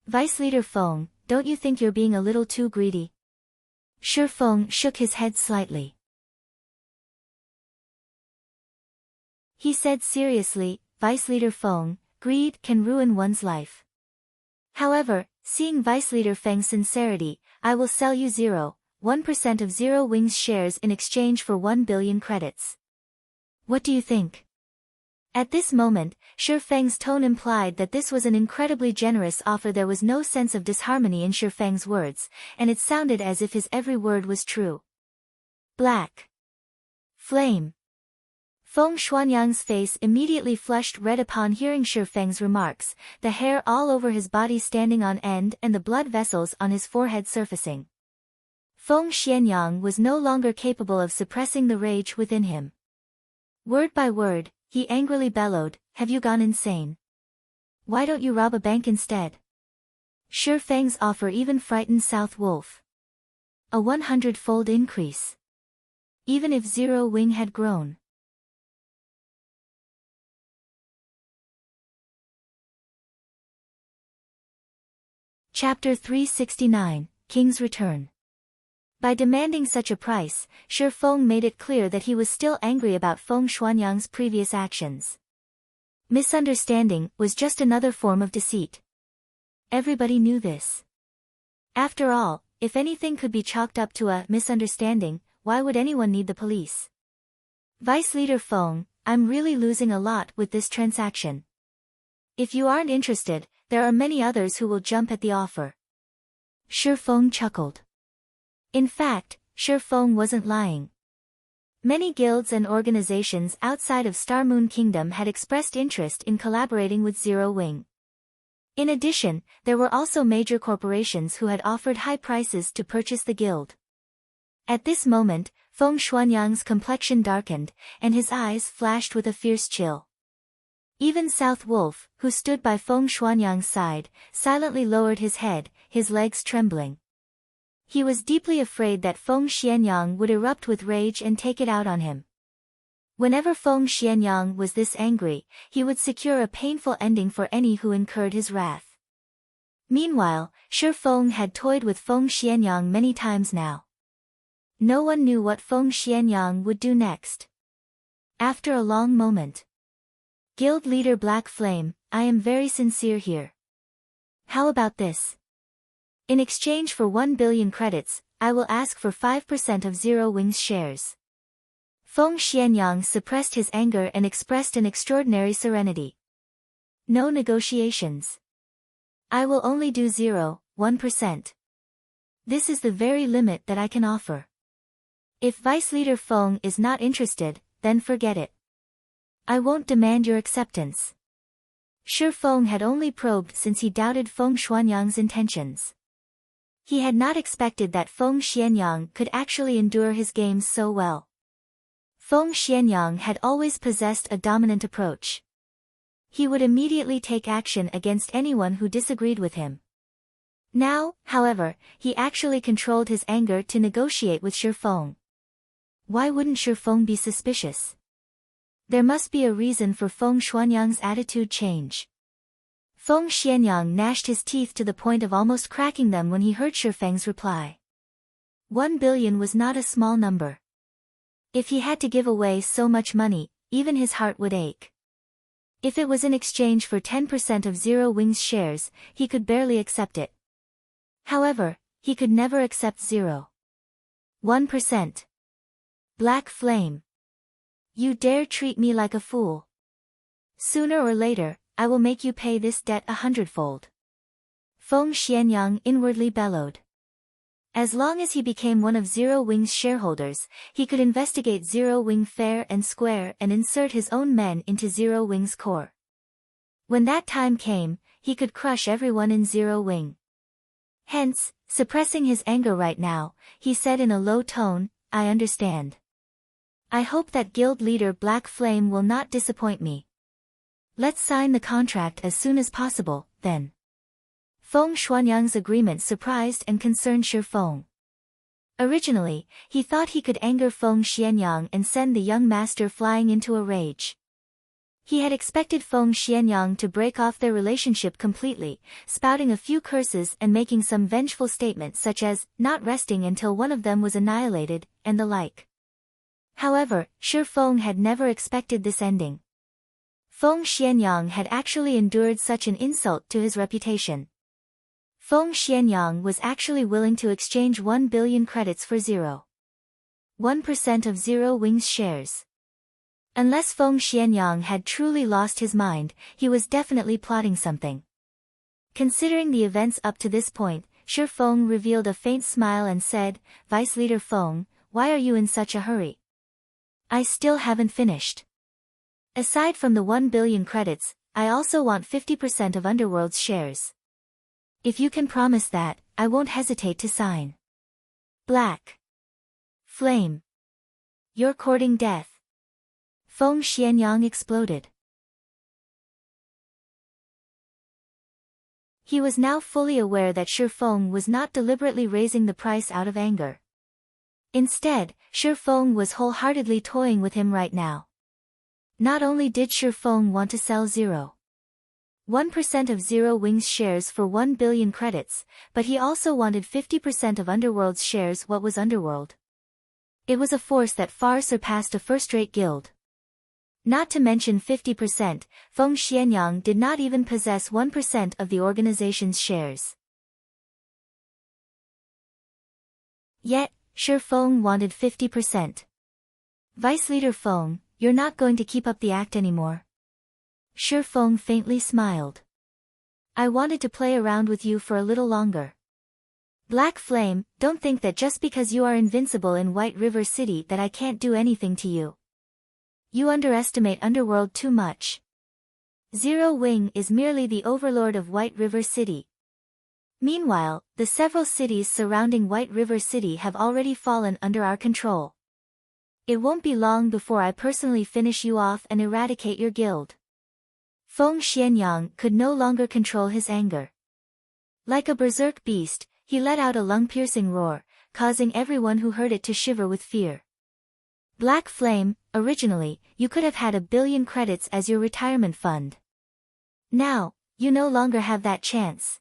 [SPEAKER 1] Vice Leader Feng, don't you think you're being a little too greedy?" Shi Feng shook his head slightly. He said seriously, "Vice Leader Feng, greed can ruin one's life. However, seeing Vice Leader Feng's sincerity, I will sell you 0.1% of Zero Wing's shares in exchange for 1 billion credits. What do you think?" At this moment, Shi Feng's tone implied that this was an incredibly generous offer. There was no sense of disharmony in Shi Feng's words, and it sounded as if his every word was true. Black Flame. Feng Xuanyang's face immediately flushed red upon hearing Shi Feng's remarks, the hair all over his body standing on end and the blood vessels on his forehead surfacing. Feng Xianyang was no longer capable of suppressing the rage within him. Word by word, he angrily bellowed, "Have you gone insane? Why don't you rob a bank instead?" Shi Feng's offer even frightened South Wolf. A 100-fold increase. Even if Zero Wing had grown. Chapter 369, King's Return. By demanding such a price, Shi Feng made it clear that he was still angry about Feng Xuanyang's previous actions. Misunderstanding was just another form of deceit. Everybody knew this. After all, if anything could be chalked up to a misunderstanding, why would anyone need the police? Vice Leader Feng, I'm really losing a lot with this transaction. If you aren't interested, there are many others who will jump at the offer. Shi Feng chuckled. In fact, Shi Feng wasn't lying. Many guilds and organizations outside of Star Moon Kingdom had expressed interest in collaborating with Zero Wing. In addition, there were also major corporations who had offered high prices to purchase the guild. At this moment, Feng Xuanyang's complexion darkened, and his eyes flashed with a fierce chill. Even South Wolf, who stood by Feng Xuanyang's side, silently lowered his head, his legs trembling. He was deeply afraid that Feng Xianyang would erupt with rage and take it out on him. Whenever Feng Xianyang was this angry, he would secure a painful ending for any who incurred his wrath. Meanwhile, Shi Feng had toyed with Feng Xianyang many times now. No one knew what Feng Xianyang would do next. After a long moment. Guild Leader Black Flame, I am very sincere here. How about this? In exchange for 1 billion credits, I will ask for 5% of Zero Wing's shares. Feng Xianyang suppressed his anger and expressed an extraordinary serenity. No negotiations. I will only do 0.1%. This is the very limit that I can offer. If Vice Leader Feng is not interested, then forget it. I won't demand your acceptance. Shi Feng had only probed since he doubted Feng Xuanyang's intentions. He had not expected that Feng Xianyang could actually endure his games so well. Feng Xianyang had always possessed a dominant approach. He would immediately take action against anyone who disagreed with him. Now, however, he actually controlled his anger to negotiate with Shifeng. Why wouldn't Shifeng be suspicious? There must be a reason for Feng Xuanyang's attitude change. Feng Xianyang gnashed his teeth to the point of almost cracking them when he heard Shifeng's reply. 1 billion was not a small number. If he had to give away so much money, even his heart would ache. If it was in exchange for 10% of Zero Wing's shares, he could barely accept it. However, he could never accept 0.1%. Black Flame. You dare treat me like a fool. Sooner or later, I will make you pay this debt 100-fold. Feng Xianyang inwardly bellowed. As long as he became one of Zero Wing's shareholders, he could investigate Zero Wing fair and square and insert his own men into Zero Wing's core. When that time came, he could crush everyone in Zero Wing. Hence, suppressing his anger right now, he said in a low tone, I understand. I hope that guild leader Black Flame will not disappoint me. Let's sign the contract as soon as possible, then. Feng Xuanyang's agreement surprised and concerned Shifeng. Originally, he thought he could anger Feng Xianyang and send the young master flying into a rage. He had expected Feng Xianyang to break off their relationship completely, spouting a few curses and making some vengeful statement such as, not resting until one of them was annihilated, and the like. However, Shifeng had never expected this ending. Feng Xianyang had actually endured such an insult to his reputation. Feng Xianyang was actually willing to exchange 1 billion credits for 0.1% of Zero Wing's shares. Unless Feng Xianyang had truly lost his mind, he was definitely plotting something. Considering the events up to this point, Shifeng revealed a faint smile and said, Vice Leader Feng, why are you in such a hurry? I still haven't finished. Aside from the 1 billion credits, I also want 50% of Underworld's shares. If you can promise that, I won't hesitate to sign. Black Flame. You're courting death. Feng Xianyang exploded. He was now fully aware that Shifeng was not deliberately raising the price out of anger. Instead, Shifeng was wholeheartedly toying with him right now. Not only did Shifeng want to sell 0.1% of Zero Wing's shares for 1 billion credits, but he also wanted 50% of Underworld's shares. What was Underworld? It was a force that far surpassed a first-rate guild. Not to mention 50%, Feng Xianyang did not even possess 1% of the organization's shares. Yet, Shifeng wanted 50%. Vice Leader Feng, you're not going to keep up the act anymore. Shifeng faintly smiled. I wanted to play around with you for a little longer. Black Flame, don't think that just because you are invincible in White River City that I can't do anything to you. You underestimate Underworld too much. Zero Wing is merely the overlord of White River City. Meanwhile, the several cities surrounding White River City have already fallen under our control. It won't be long before I personally finish you off and eradicate your guild. Feng Xianyang could no longer control his anger. Like a berserk beast, he let out a lung-piercing roar, causing everyone who heard it to shiver with fear. Black Flame, originally, you could have had 1 billion credits as your retirement fund. Now, you no longer have that chance.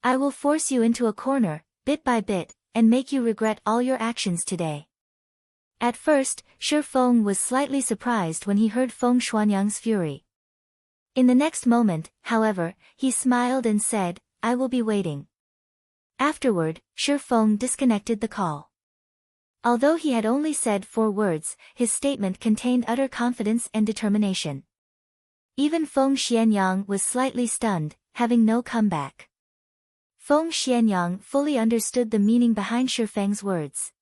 [SPEAKER 1] I will force you into a corner, bit by bit, and make you regret all your actions today. At first, Shifeng was slightly surprised when he heard Feng Xuanyang's fury. In the next moment, however, he smiled and said, I will be waiting. Afterward, Shifeng disconnected the call. Although he had only said 4 words, his statement contained utter confidence and determination. Even Feng Xianyang was slightly stunned, having no comeback. Feng Xianyang fully understood the meaning behind Shifeng's words.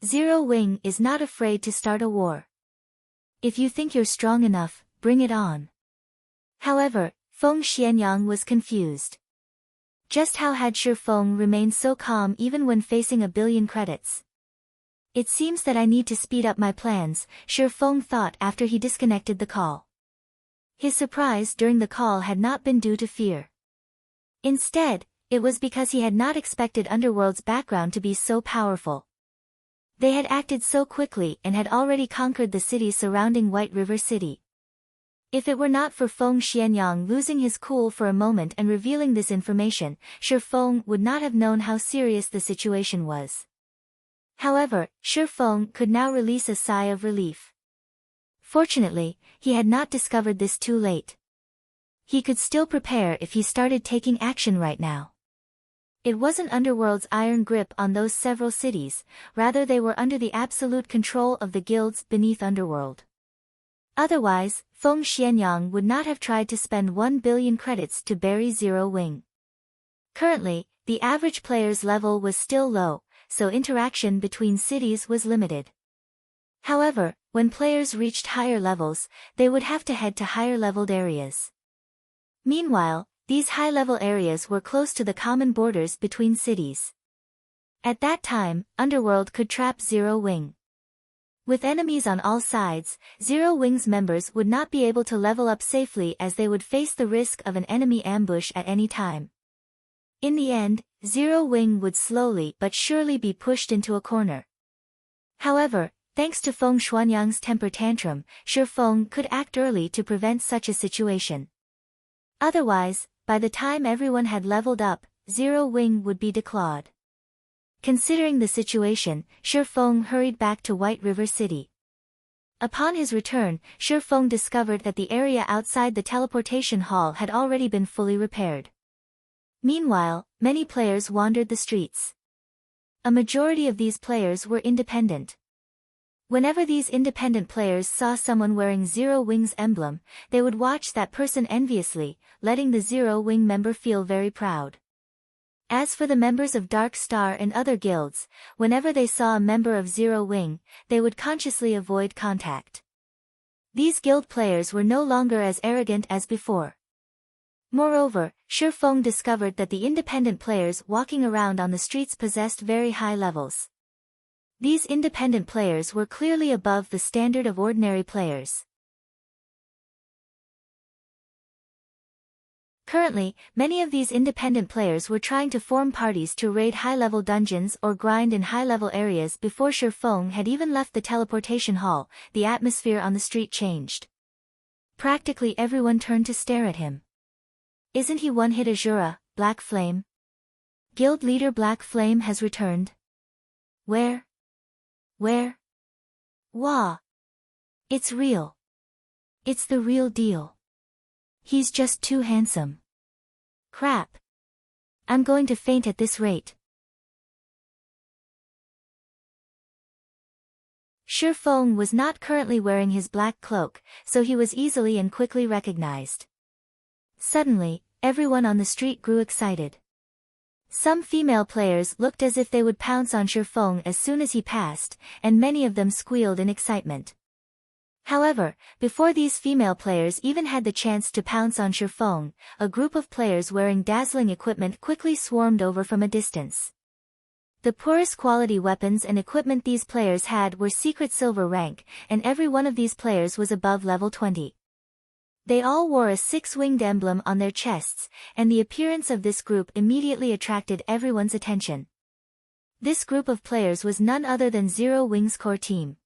[SPEAKER 1] Zero Wing is not afraid to start a war. If you think you're strong enough, bring it on. However, Feng Xianyang was confused. Just how had Shifeng remained so calm even when facing 1 billion credits? It seems that I need to speed up my plans, Shifeng thought after he disconnected the call. His surprise during the call had not been due to fear. Instead, it was because he had not expected Underworld's background to be so powerful. They had acted so quickly and had already conquered the cities surrounding White River City. If it were not for Feng Xianyang losing his cool for a moment and revealing this information, Shi Feng would not have known how serious the situation was. However, Shi Feng could now release a sigh of relief. Fortunately, he had not discovered this too late. He could still prepare if he started taking action right now. It wasn't Underworld's iron grip on those several cities, rather they were under the absolute control of the guilds beneath Underworld. Otherwise, Feng Xianyang would not have tried to spend 1 billion credits to bury Zero Wing. Currently, the average player's level was still low, so interaction between cities was limited. However, when players reached higher levels, they would have to head to higher-leveled areas. Meanwhile, these high-level areas were close to the common borders between cities. At that time, Underworld could trap Zero Wing. With enemies on all sides, Zero Wing's members would not be able to level up safely as they would face the risk of an enemy ambush at any time. In the end, Zero Wing would slowly but surely be pushed into a corner. However, thanks to Feng Xuanyang's temper tantrum, Shi Feng could act early to prevent such a situation. Otherwise, by the time everyone had leveled up, Zero Wing would be declawed. Considering the situation, Shi Feng hurried back to White River City. Upon his return, Shi Feng discovered that the area outside the teleportation hall had already been fully repaired. Meanwhile, many players wandered the streets. A majority of these players were independent. Whenever these independent players saw someone wearing Zero Wing's emblem, they would watch that person enviously, letting the Zero Wing member feel very proud. As for the members of Dark Star and other guilds, whenever they saw a member of Zero Wing, they would consciously avoid contact. These guild players were no longer as arrogant as before. Moreover, Shi Feng discovered that the independent players walking around on the streets possessed very high levels. These independent players were clearly above the standard of ordinary players. Currently, many of these independent players were trying to form parties to raid high-level dungeons or grind in high-level areas before Shi Feng had even left the teleportation hall. The atmosphere on the street changed. Practically everyone turned to stare at him. Isn't he one-hit Azura, Black Flame? Guild leader Black Flame has returned. Where? Wah! It's real. It's the real deal. He's just too handsome. Crap. I'm going to faint at this rate. Shi Feng was not currently wearing his black cloak, so he was easily and quickly recognized. Suddenly, everyone on the street grew excited. Some female players looked as if they would pounce on Shi Feng as soon as he passed, and many of them squealed in excitement. However, before these female players even had the chance to pounce on Shi Feng, a group of players wearing dazzling equipment quickly swarmed over from a distance. The poorest quality weapons and equipment these players had were secret silver rank, and every one of these players was above level 20. They all wore a six-winged emblem on their chests, and the appearance of this group immediately attracted everyone's attention. This group of players was none other than Zero Wing's core team.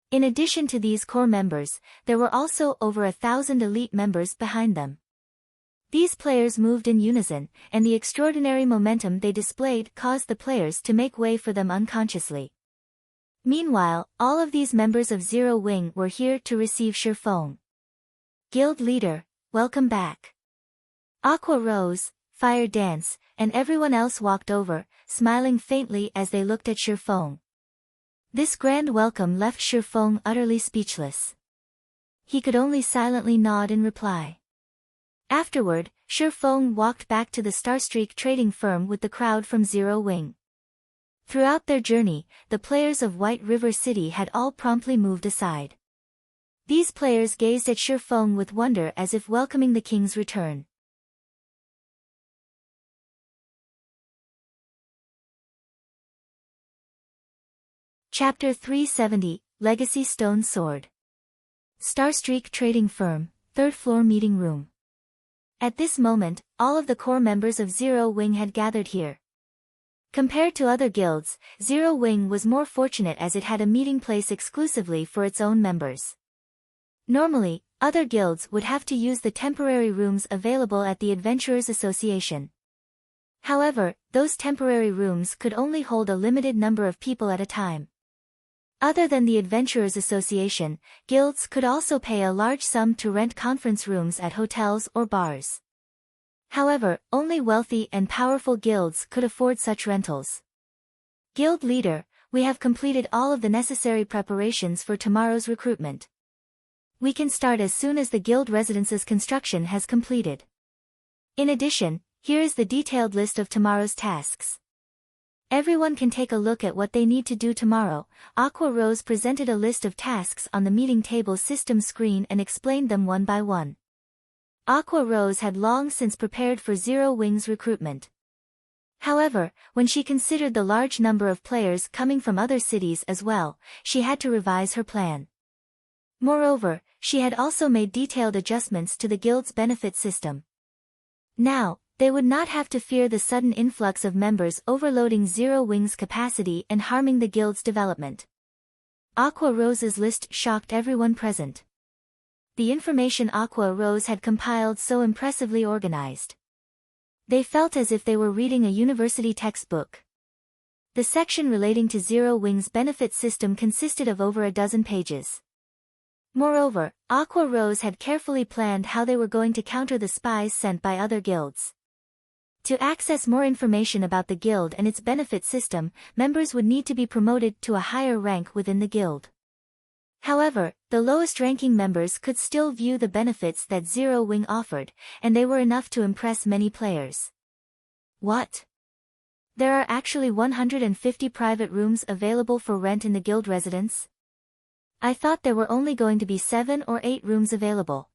[SPEAKER 1] In addition to these core members, there were also over 1,000 elite members behind them. These players moved in unison, and the extraordinary momentum they displayed caused the players to make way for them unconsciously. Meanwhile, all of these members of Zero Wing were here to receive Shi Feng. Guild leader, welcome back. Aqua Rose, Fire Dance, and everyone else walked over, smiling faintly as they looked at Shi Feng. This grand welcome left Shi Feng utterly speechless. He could only silently nod in reply. Afterward, Shi Feng walked back to the Starstreak trading firm with the crowd from Zero Wing. Throughout their journey, the players of White River City had all promptly moved aside. These players gazed at Shi Feng with wonder as if welcoming the king's return. Chapter 370, Legacy Stone Sword. Starstreak Trading Firm, 3rd floor meeting room. At this moment, all of the core members of Zero Wing had gathered here. Compared to other guilds, Zero Wing was more fortunate as it had a meeting place exclusively for its own members. Normally, other guilds would have to use the temporary rooms available at the Adventurers Association. However, those temporary rooms could only hold a limited number of people at a time. Other than the Adventurers Association, guilds could also pay a large sum to rent conference rooms at hotels or bars. However, only wealthy and powerful guilds could afford such rentals. Guild leader, we have completed all of the necessary preparations for tomorrow's recruitment. We can start as soon as the guild residence's construction has completed. In addition, here is the detailed list of tomorrow's tasks. Everyone can take a look at what they need to do tomorrow. Aqua Rose presented a list of tasks on the meeting table system screen and explained them one by one. Aqua Rose had long since prepared for Zero Wing's recruitment. However, when she considered the large number of players coming from other cities as well, she had to revise her plan. Moreover, she had also made detailed adjustments to the guild's benefit system. Now, they would not have to fear the sudden influx of members overloading Zero Wing's capacity and harming the guild's development. Aqua Rose's list shocked everyone present. The information Aqua Rose had compiled so impressively organized. They felt as if they were reading a university textbook. The section relating to Zero Wing's benefit system consisted of over a dozen pages. Moreover, Aqua Rose had carefully planned how they were going to counter the spies sent by other guilds. To access more information about the guild and its benefit system, members would need to be promoted to a higher rank within the guild. However, the lowest-ranking members could still view the benefits that Zero Wing offered, and they were enough to impress many players. What? There are actually 150 private rooms available for rent in the guild residence? I thought there were only going to be 7 or 8 rooms available.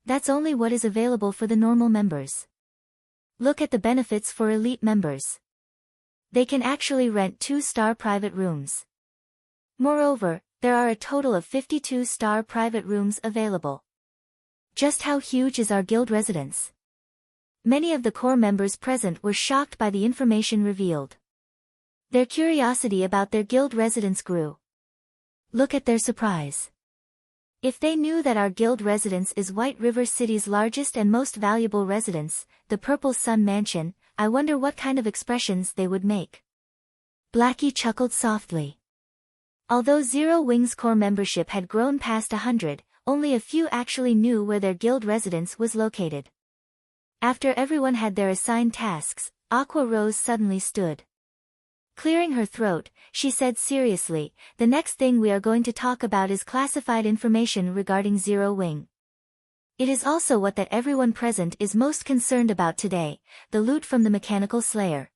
[SPEAKER 1] That's only what is available for the normal members. Look at the benefits for elite members. They can actually rent 2-star private rooms. Moreover, there are a total of 52-star private rooms available. Just how huge is our guild residence? Many of the core members present were shocked by the information revealed. Their curiosity about their guild residence grew. Look at their surprise. If they knew that our guild residence is White River City's largest and most valuable residence, the Purple Sun Mansion, I wonder what kind of expressions they would make. Blackie chuckled softly. Although Zero Wing's core membership had grown past 100, only a few actually knew where their guild residence was located. After everyone had their assigned tasks, Aqua Rose suddenly stood. Clearing her throat, she said seriously, the next thing we are going to talk about is classified information regarding Zero Wing. It is also what that everyone present is most concerned about today, the loot from the Mechanical Slayer.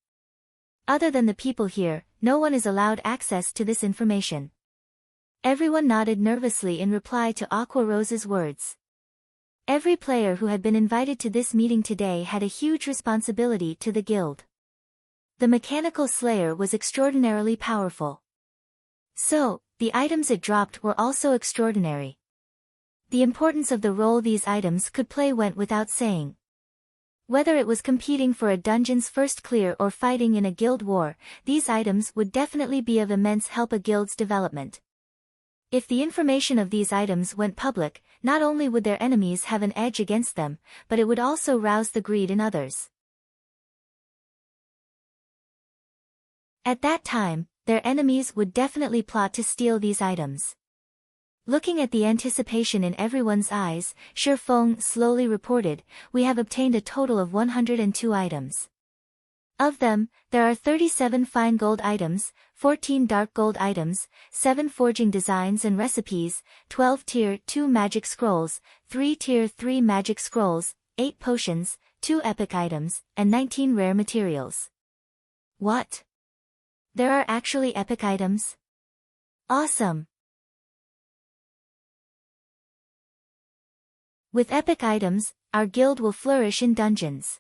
[SPEAKER 1] Other than the people here, no one is allowed access to this information. Everyone nodded nervously in reply to Aqua Rose's words. Every player who had been invited to this meeting today had a huge responsibility to the guild. The Mechanical Slayer was extraordinarily powerful. So, the items it dropped were also extraordinary. The importance of the role these items could play went without saying. Whether it was competing for a dungeon's first clear or fighting in a guild war, these items would definitely be of immense help a guild's development. If the information of these items went public, not only would their enemies have an edge against them, but it would also rouse the greed in others. At that time, their enemies would definitely plot to steal these items. Looking at the anticipation in everyone's eyes, Shifeng slowly reported, we have obtained a total of 102 items. Of them, there are 37 fine gold items, 14 dark gold items, 7 forging designs and recipes, 12 tier 2 magic scrolls, 3 tier 3 magic scrolls, 8 potions, 2 epic items, and 19 rare materials. What? There are actually epic items? Awesome! With epic items, our guild will flourish in dungeons.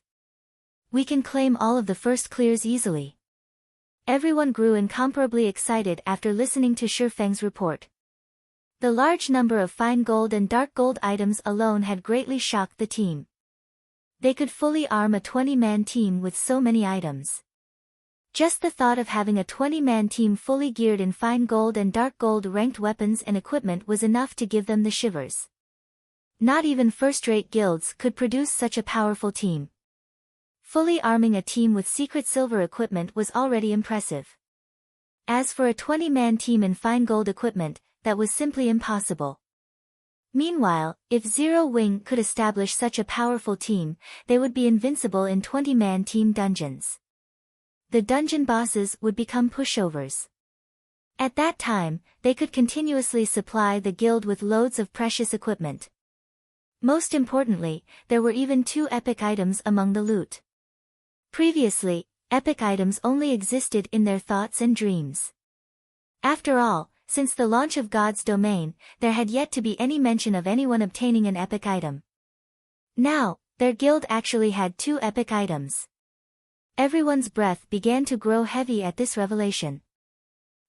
[SPEAKER 1] We can claim all of the first clears easily. Everyone grew incomparably excited after listening to Shifeng's report. The large number of fine gold and dark gold items alone had greatly shocked the team. They could fully arm a 20-man team with so many items. Just the thought of having a 20-man team fully geared in fine gold and dark gold ranked weapons and equipment was enough to give them the shivers. Not even first-rate guilds could produce such a powerful team. Fully arming a team with secret silver equipment was already impressive. As for a 20-man team in fine gold equipment, that was simply impossible. Meanwhile, if Zero Wing could establish such a powerful team, they would be invincible in 20-man team dungeons. The dungeon bosses would become pushovers. At that time, they could continuously supply the guild with loads of precious equipment. Most importantly, there were even 2 epic items among the loot. Previously, epic items only existed in their thoughts and dreams. After all, since the launch of God's domain, there had yet to be any mention of anyone obtaining an epic item. Now, their guild actually had 2 epic items. Everyone's breath began to grow heavy at this revelation.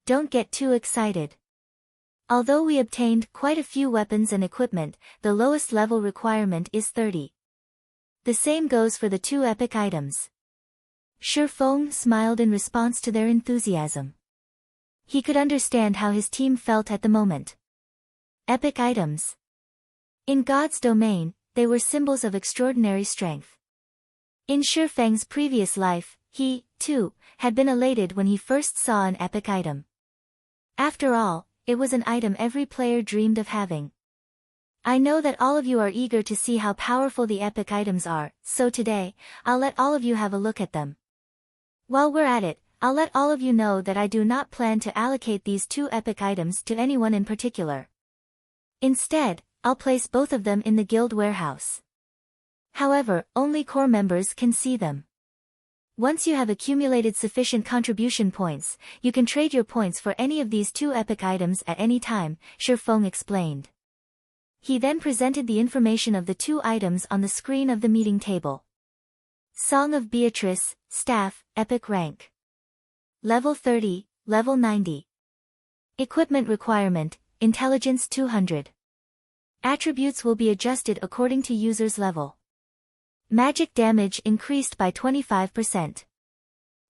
[SPEAKER 1] Don't get too excited. Although we obtained quite a few weapons and equipment, the lowest level requirement is 30. The same goes for the 2 epic items. Shifeng smiled in response to their enthusiasm. He could understand how his team felt at the moment. Epic items. In God's domain, they were symbols of extraordinary strength. In Shifeng's previous life, he, too, had been elated when he first saw an epic item. After all, it was an item every player dreamed of having. I know that all of you are eager to see how powerful the epic items are, so today, I'll let all of you have a look at them. While we're at it, I'll let all of you know that I do not plan to allocate these 2 epic items to anyone in particular. Instead, I'll place both of them in the guild warehouse. However, only core members can see them. Once you have accumulated sufficient contribution points, you can trade your points for any of these 2 epic items at any time, Shifeng explained. He then presented the information of the 2 items on the screen of the meeting table. Song of Beatrice, Staff, Epic Rank. Level 30, Level 90. Equipment requirement, Intelligence 200. Attributes will be adjusted according to user's level. Magic damage increased by 25%.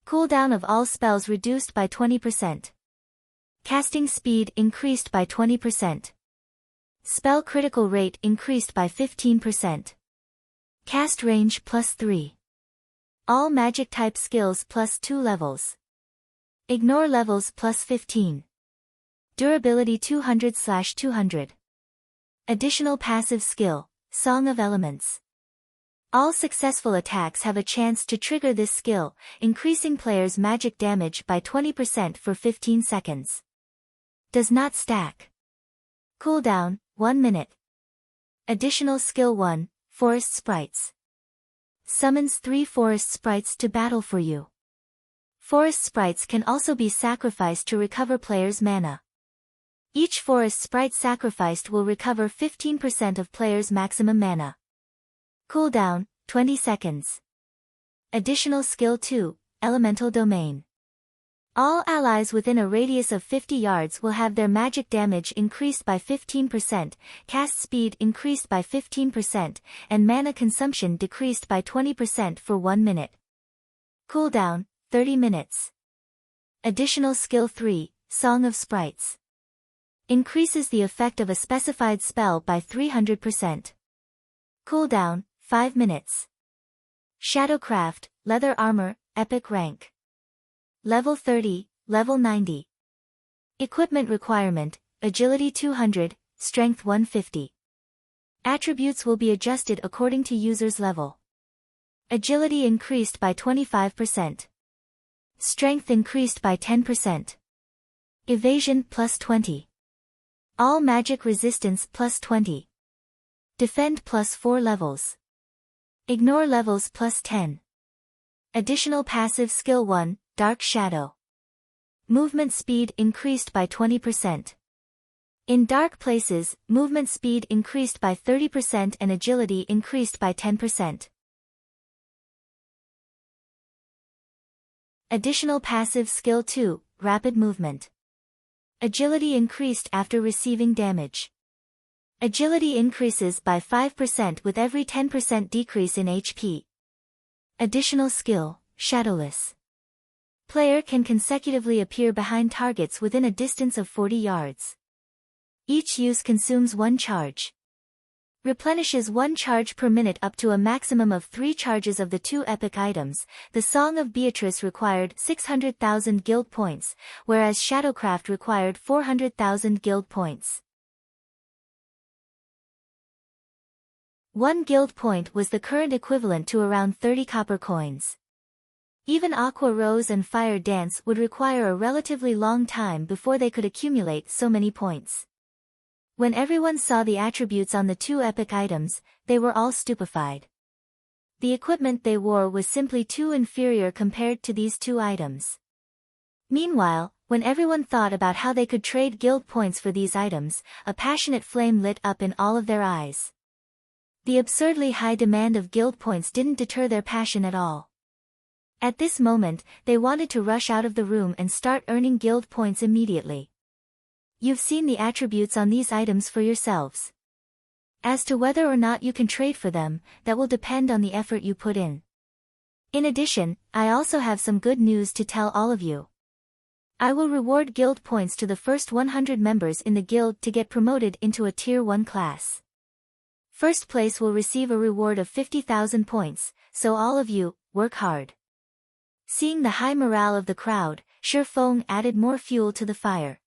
[SPEAKER 1] Cooldown of all spells reduced by 20%. Casting speed increased by 20%. Spell critical rate increased by 15%. Cast range +3. All magic type skills +2 levels. Ignore levels +15. Durability 200/200. Additional passive skill, Song of Elements. All successful attacks have a chance to trigger this skill, increasing players' magic damage by 20% for 15 seconds. Does not stack. Cooldown, 1 minute. Additional skill 1, Forest Sprites. Summons 3 forest sprites to battle for you. Forest sprites can also be sacrificed to recover players' mana. Each forest sprite sacrificed will recover 15% of players' maximum mana. Cooldown, 20 seconds. Additional skill 2, Elemental Domain. All allies within a radius of 50 yards will have their magic damage increased by 15%, cast speed increased by 15%, and mana consumption decreased by 20% for 1 minute. Cooldown, 30 minutes. Additional skill 3, Song of Sprites. Increases the effect of a specified spell by 300%. Cooldown, 5 minutes. Shadowcraft, Leather Armor, Epic Rank. Level 30, Level 90. Equipment requirement, Agility 200, Strength 150. Attributes will be adjusted according to user's level. Agility increased by 25%. Strength increased by 10%. Evasion +20. All magic resistance +20. Defend +4 levels. Ignore levels +10. Additional passive skill 1, Dark Shadow. Movement speed increased by 20%. In dark places, movement speed increased by 30% and agility increased by 10%. Additional passive skill 2, Rapid Movement. Agility increased after receiving damage. Agility increases by 5% with every 10% decrease in HP. Additional skill, Shadowless. Player can consecutively appear behind targets within a distance of 40 yards. Each use consumes 1 charge. Replenishes 1 charge per minute up to a maximum of 3 charges of the 2 epic items. The Song of Beatrice required 600,000 guild points, whereas Shadowcraft required 400,000 guild points. 1 guild point was the current equivalent to around 30 copper coins. Even Aqua Rose and Fire Dance would require a relatively long time before they could accumulate so many points. When everyone saw the attributes on the 2 epic items, they were all stupefied. The equipment they wore was simply too inferior compared to these 2 items. Meanwhile, when everyone thought about how they could trade guild points for these items, a passionate flame lit up in all of their eyes. The absurdly high demand of guild points didn't deter their passion at all. At this moment, they wanted to rush out of the room and start earning guild points immediately. You've seen the attributes on these items for yourselves. As to whether or not you can trade for them, that will depend on the effort you put in. In addition, I also have some good news to tell all of you. I will reward guild points to the first 100 members in the guild to get promoted into a Tier 1 class. First place will receive a reward of 50,000 points, so all of you, work hard. Seeing the high morale of the crowd, Shifeng added more fuel to the fire.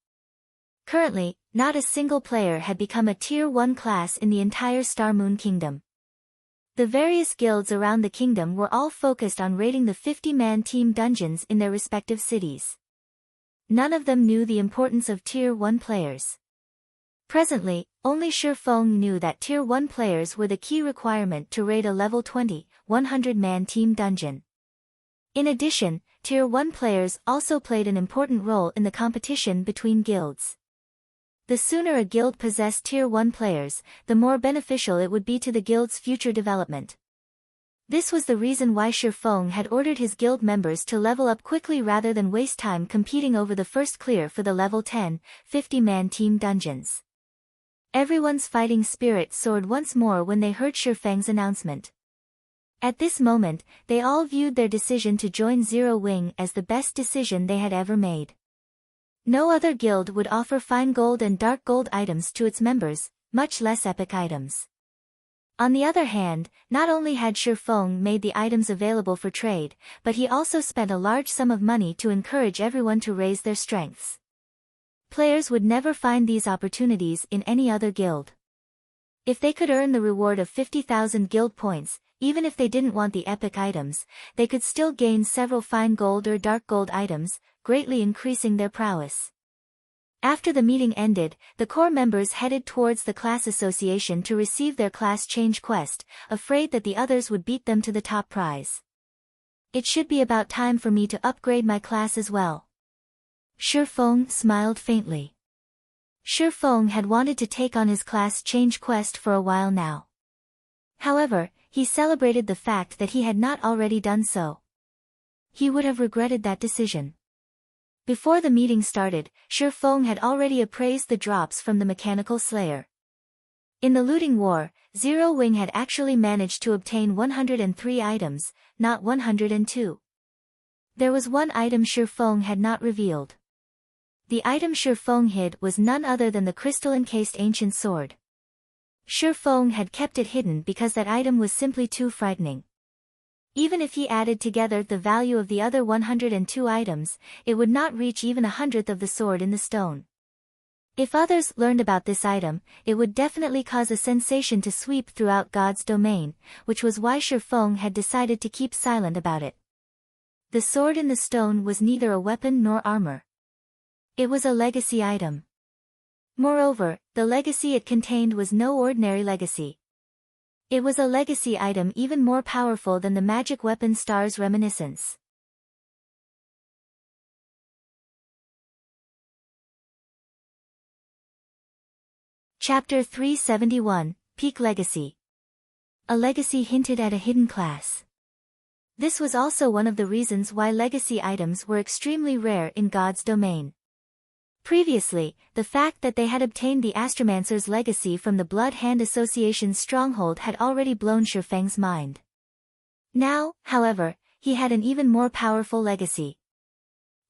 [SPEAKER 1] Currently, not a single player had become a Tier 1 class in the entire Star Moon Kingdom. The various guilds around the kingdom were all focused on raiding the 50-man team dungeons in their respective cities. None of them knew the importance of Tier 1 players. Presently, only Shifeng knew that Tier 1 players were the key requirement to raid a level 20, 100-man team dungeon. In addition, Tier 1 players also played an important role in the competition between guilds. The sooner a guild possessed Tier 1 players, the more beneficial it would be to the guild's future development. This was the reason why Shifeng had ordered his guild members to level up quickly rather than waste time competing over the first clear for the level 10, 50-man team dungeons. Everyone's fighting spirit soared once more when they heard Shifeng's announcement. At this moment, they all viewed their decision to join Zero Wing as the best decision they had ever made. No other guild would offer fine gold and dark gold items to its members, much less epic items. On the other hand, not only had Shifeng made the items available for trade, but he also spent a large sum of money to encourage everyone to raise their strengths. Players would never find these opportunities in any other guild. If they could earn the reward of 50,000 guild points, even if they didn't want the epic items, they could still gain several fine gold or dark gold items, greatly increasing their prowess. After the meeting ended, the core members headed towards the class association to receive their class change quest, afraid that the others would beat them to the top prize. It should be about time for me to upgrade my class as well. Shifeng smiled faintly. Shifeng had wanted to take on his class change quest for a while now. However, he celebrated the fact that he had not already done so. He would have regretted that decision. Before the meeting started, Shifeng had already appraised the drops from the Mechanical Slayer. In the looting war, Zero Wing had actually managed to obtain 103 items, not 102. There was one item Shifeng had not revealed. The item Shifeng hid was none other than the crystal-encased ancient sword. Shifeng had kept it hidden because that item was simply too frightening. Even if he added together the value of the other 102 items, it would not reach even 1/100th of the sword in the stone. If others learned about this item, it would definitely cause a sensation to sweep throughout God's domain, which was why Shifeng had decided to keep silent about it. The sword in the stone was neither a weapon nor armor. It was a legacy item. Moreover, the legacy it contained was no ordinary legacy. It was a legacy item even more powerful than the magic weapon Star's Reminiscence. Chapter 371, Peak Legacy. A legacy hinted at a hidden class. This was also one of the reasons why legacy items were extremely rare in God's domain. Previously, the fact that they had obtained the Astromancer's legacy from the Blood Hand Association's stronghold had already blown Shifeng's mind. Now, however, he had an even more powerful legacy.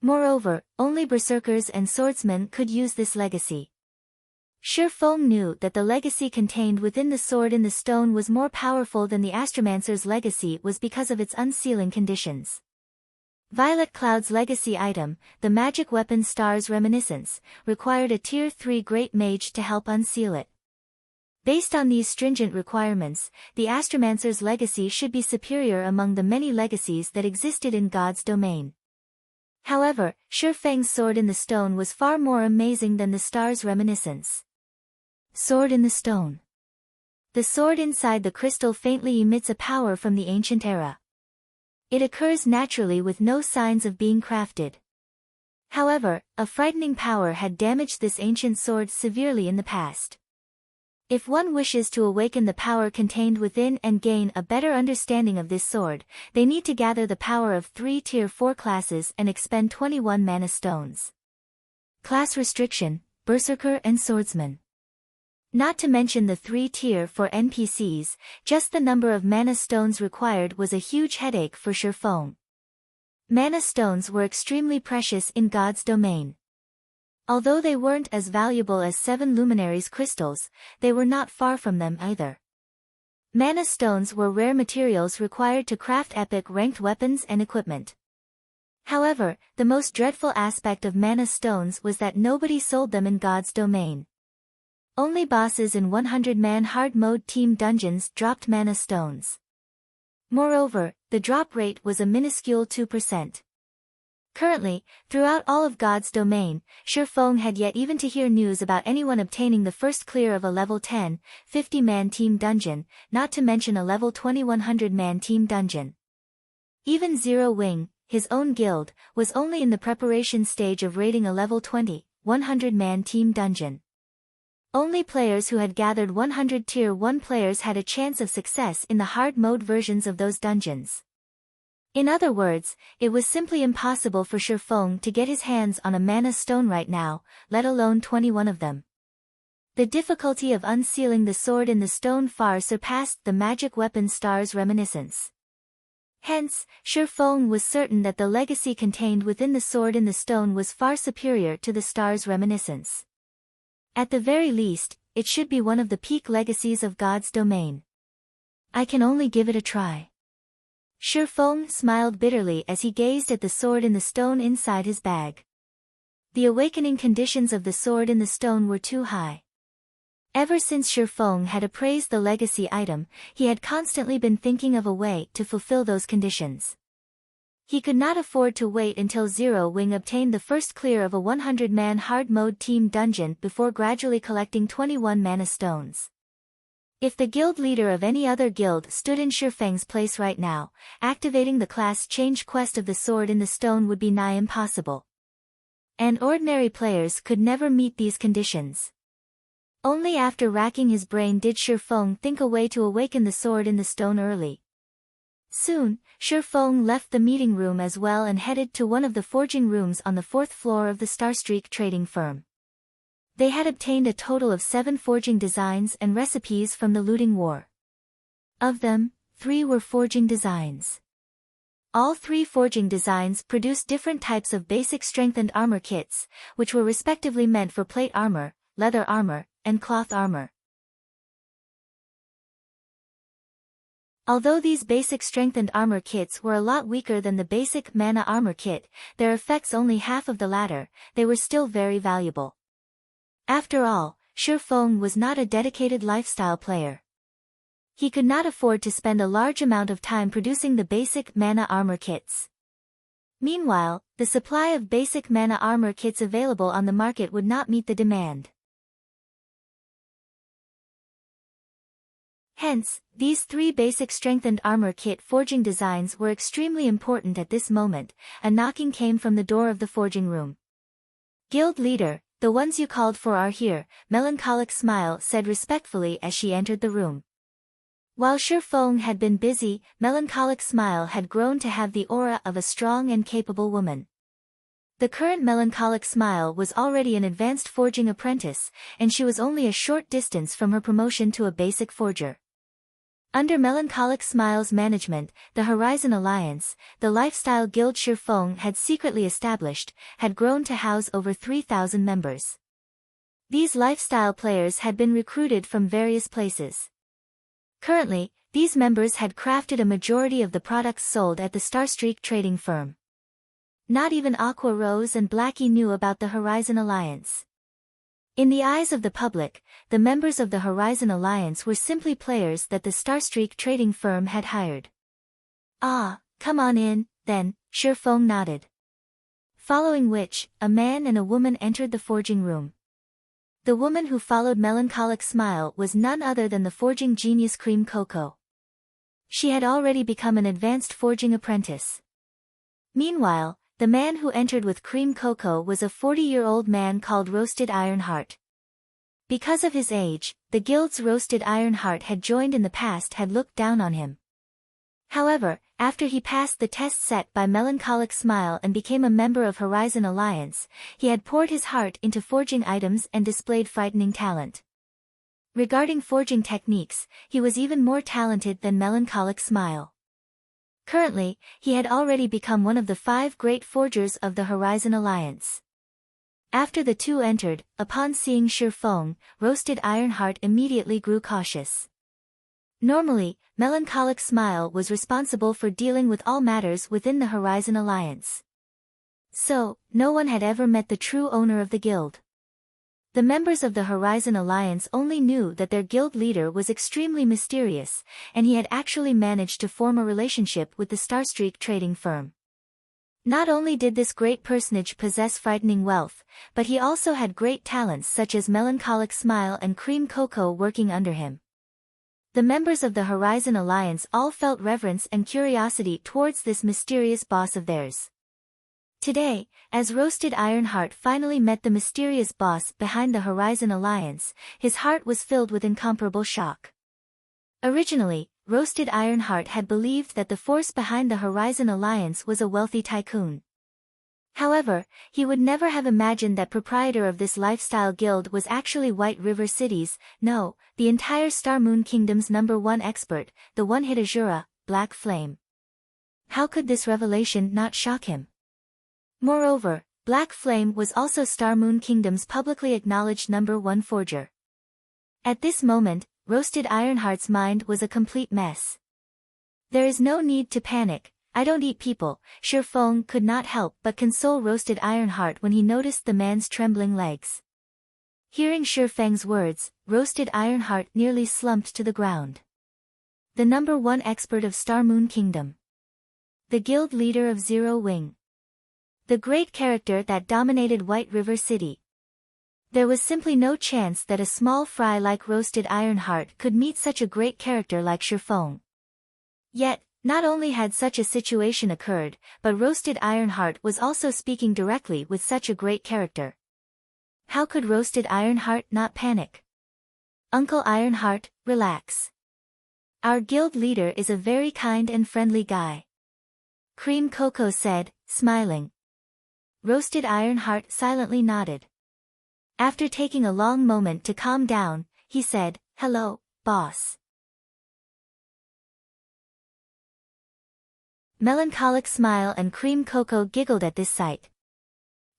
[SPEAKER 1] Moreover, only berserkers and swordsmen could use this legacy. Shifeng knew that the legacy contained within the sword in the stone was more powerful than the Astromancer's legacy was because of its unsealing conditions. Violet Cloud's legacy item, the magic weapon Star's Reminiscence, required a Tier 3 Great Mage to help unseal it. Based on these stringent requirements, the Astromancer's legacy should be superior among the many legacies that existed in God's domain. However, Shifeng's sword in the stone was far more amazing than the Star's Reminiscence. Sword in the stone. The sword inside the crystal faintly emits a power from the ancient era. It occurs naturally with no signs of being crafted. However, a frightening power had damaged this ancient sword severely in the past. If one wishes to awaken the power contained within and gain a better understanding of this sword, they need to gather the power of 3 Tier 4 classes and expend 21 mana stones. Class restriction, Berserker and Swordsman. Not to mention the 3 Tier 4 NPCs, just the number of mana stones required was a huge headache for Shifeng. Mana stones were extremely precious in God's domain. Although they weren't as valuable as 7 Luminaries crystals, they were not far from them either. Mana stones were rare materials required to craft epic ranked weapons and equipment. However, the most dreadful aspect of mana stones was that nobody sold them in God's domain. Only bosses in 100-man hard mode team dungeons dropped mana stones. Moreover, the drop rate was a minuscule 2%. Currently, throughout all of God's domain, Shifeng had yet even to hear news about anyone obtaining the first clear of a level 10, 50-man team dungeon, not to mention a level 20 100-man team dungeon. Even Zero Wing, his own guild, was only in the preparation stage of raiding a level 20, 100-man team dungeon. Only players who had gathered 100 Tier 1 players had a chance of success in the hard mode versions of those dungeons. In other words, it was simply impossible for Shifeng to get his hands on a mana stone right now, let alone 21 of them. The difficulty of unsealing the sword in the stone far surpassed the magic weapon Star's Reminiscence. Hence, Shifeng was certain that the legacy contained within the sword in the stone was far superior to the Star's Reminiscence. At the very least, it should be one of the peak legacies of God's domain. I can only give it a try. Shifeng smiled bitterly as he gazed at the sword in the stone inside his bag. The awakening conditions of the sword in the stone were too high. Ever since Shifeng had appraised the legacy item, he had constantly been thinking of a way to fulfill those conditions. He could not afford to wait until Zero Wing obtained the first clear of a 100-man hard mode team dungeon before gradually collecting 21 mana stones. If the guild leader of any other guild stood in Shifeng's place right now, activating the class change quest of the sword in the stone would be nigh impossible. And ordinary players could never meet these conditions. Only after racking his brain did Shifeng think a way to awaken the sword in the stone early. Soon, Shifeng left the meeting room as well and headed to one of the forging rooms on the 4th floor of the Starstreak trading firm. They had obtained a total of 7 forging designs and recipes from the looting war. Of them, 3 were forging designs. All 3 forging designs produced different types of basic strengthened armor kits, which were respectively meant for plate armor, leather armor, and cloth armor. Although these basic strengthened armor kits were a lot weaker than the basic mana armor kit, their effects only half of the latter, they were still very valuable. After all, Shifeng was not a dedicated lifestyle player. He could not afford to spend a large amount of time producing the basic mana armor kits. Meanwhile, the supply of basic mana armor kits available on the market would not meet the demand. Hence, these 3 basic strengthened armor kit forging designs were extremely important at this moment. A knocking came from the door of the forging room. Guild leader, the ones you called for are here, Melancholic Smile said respectfully as she entered the room. While Shifeng had been busy, Melancholic Smile had grown to have the aura of a strong and capable woman. The current Melancholic Smile was already an advanced forging apprentice, and she was only a short distance from her promotion to a basic forger. Under Melancholic Smile's management, the Horizon Alliance, the lifestyle guild Shifeng had secretly established, had grown to house over 3,000 members. These lifestyle players had been recruited from various places. Currently, these members had crafted a majority of the products sold at the Starstreak trading firm. Not even Aqua Rose and Blackie knew about the Horizon Alliance. In the eyes of the public, the members of the Horizon Alliance were simply players that the Starstreak trading firm had hired. "Ah, come on in, then," Shifeng nodded. Following which, a man and a woman entered the forging room. The woman who followed Melancholic Smile was none other than the forging genius Cream Coco. She had already become an advanced forging apprentice. Meanwhile, the man who entered with Cream Coco was a 40-year-old man called Roasted Ironheart. Because of his age, the guild's Roasted Ironheart had joined in the past had looked down on him. However, after he passed the test set by Melancholic Smile and became a member of Horizon Alliance, he had poured his heart into forging items and displayed frightening talent. Regarding forging techniques, he was even more talented than Melancholic Smile. Currently, he had already become one of the 5 great forgers of the Horizon Alliance. After the two entered, upon seeing Shifeng, Roasted Ironheart immediately grew cautious. Normally, Melancholic Smile was responsible for dealing with all matters within the Horizon Alliance. So, no one had ever met the true owner of the guild. The members of the Horizon Alliance only knew that their guild leader was extremely mysterious, and he had actually managed to form a relationship with the Starstreak trading firm. Not only did this great personage possess frightening wealth, but he also had great talents such as Melancholic Smile and Cream Coco working under him. The members of the Horizon Alliance all felt reverence and curiosity towards this mysterious boss of theirs. Today, as Roasted Ironheart finally met the mysterious boss behind the Horizon Alliance, his heart was filled with incomparable shock. Originally, Roasted Ironheart had believed that the force behind the Horizon Alliance was a wealthy tycoon. However, he would never have imagined that proprietor of this lifestyle guild was actually White River City's, no, the entire Star Moon Kingdom's #1 expert, the one-hit Azura, Black Flame. How could this revelation not shock him? Moreover, Black Flame was also Star Moon Kingdom's publicly acknowledged #1 forger. At this moment, Roasted Ironheart's mind was a complete mess. "There is no need to panic, I don't eat people," Shifeng could not help but console Roasted Ironheart when he noticed the man's trembling legs. Hearing Shifeng's words, Roasted Ironheart nearly slumped to the ground. The #1 expert of Star Moon Kingdom. The guild leader of Zero Wing. The great character that dominated White River City. There was simply no chance that a small fry like Roasted Ironheart could meet such a great character like Shifeng. Yet, not only had such a situation occurred, but Roasted Ironheart was also speaking directly with such a great character. How could Roasted Ironheart not panic? "Uncle Ironheart, relax. Our guild leader is a very kind and friendly guy," Cream Coco said, smiling. Roasted Ironheart silently nodded. After taking a long moment to calm down, he said, "Hello, boss." Melancholic Smile and Cream Coco giggled at this sight.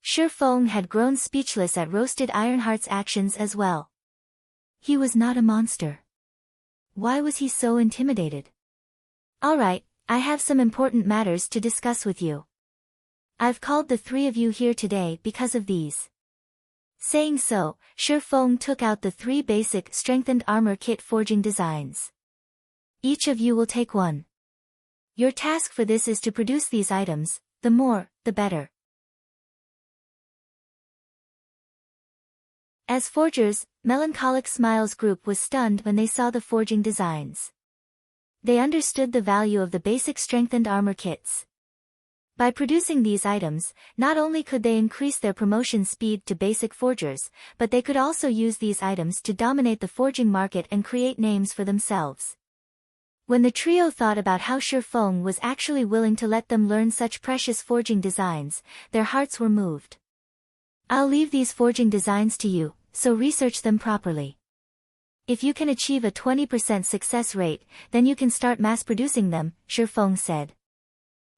[SPEAKER 1] Shifeng had grown speechless at Roasted Ironheart's actions as well. He was not a monster. Why was he so intimidated? "Alright, I have some important matters to discuss with you. I've called the 3 of you here today because of these." Saying so, Shifeng took out the 3 basic strengthened armor kit forging designs. "Each of you will take one. Your task for this is to produce these items, the more, the better." As forgers, Melancholic Smile's group was stunned when they saw the forging designs. They understood the value of the basic strengthened armor kits. By producing these items, not only could they increase their promotion speed to basic forgers, but they could also use these items to dominate the forging market and create names for themselves. When the trio thought about how Shifeng was actually willing to let them learn such precious forging designs, their hearts were moved. I'll leave these forging designs to you, so research them properly. If you can achieve a 20% success rate, then you can start mass-producing them, Shifeng said.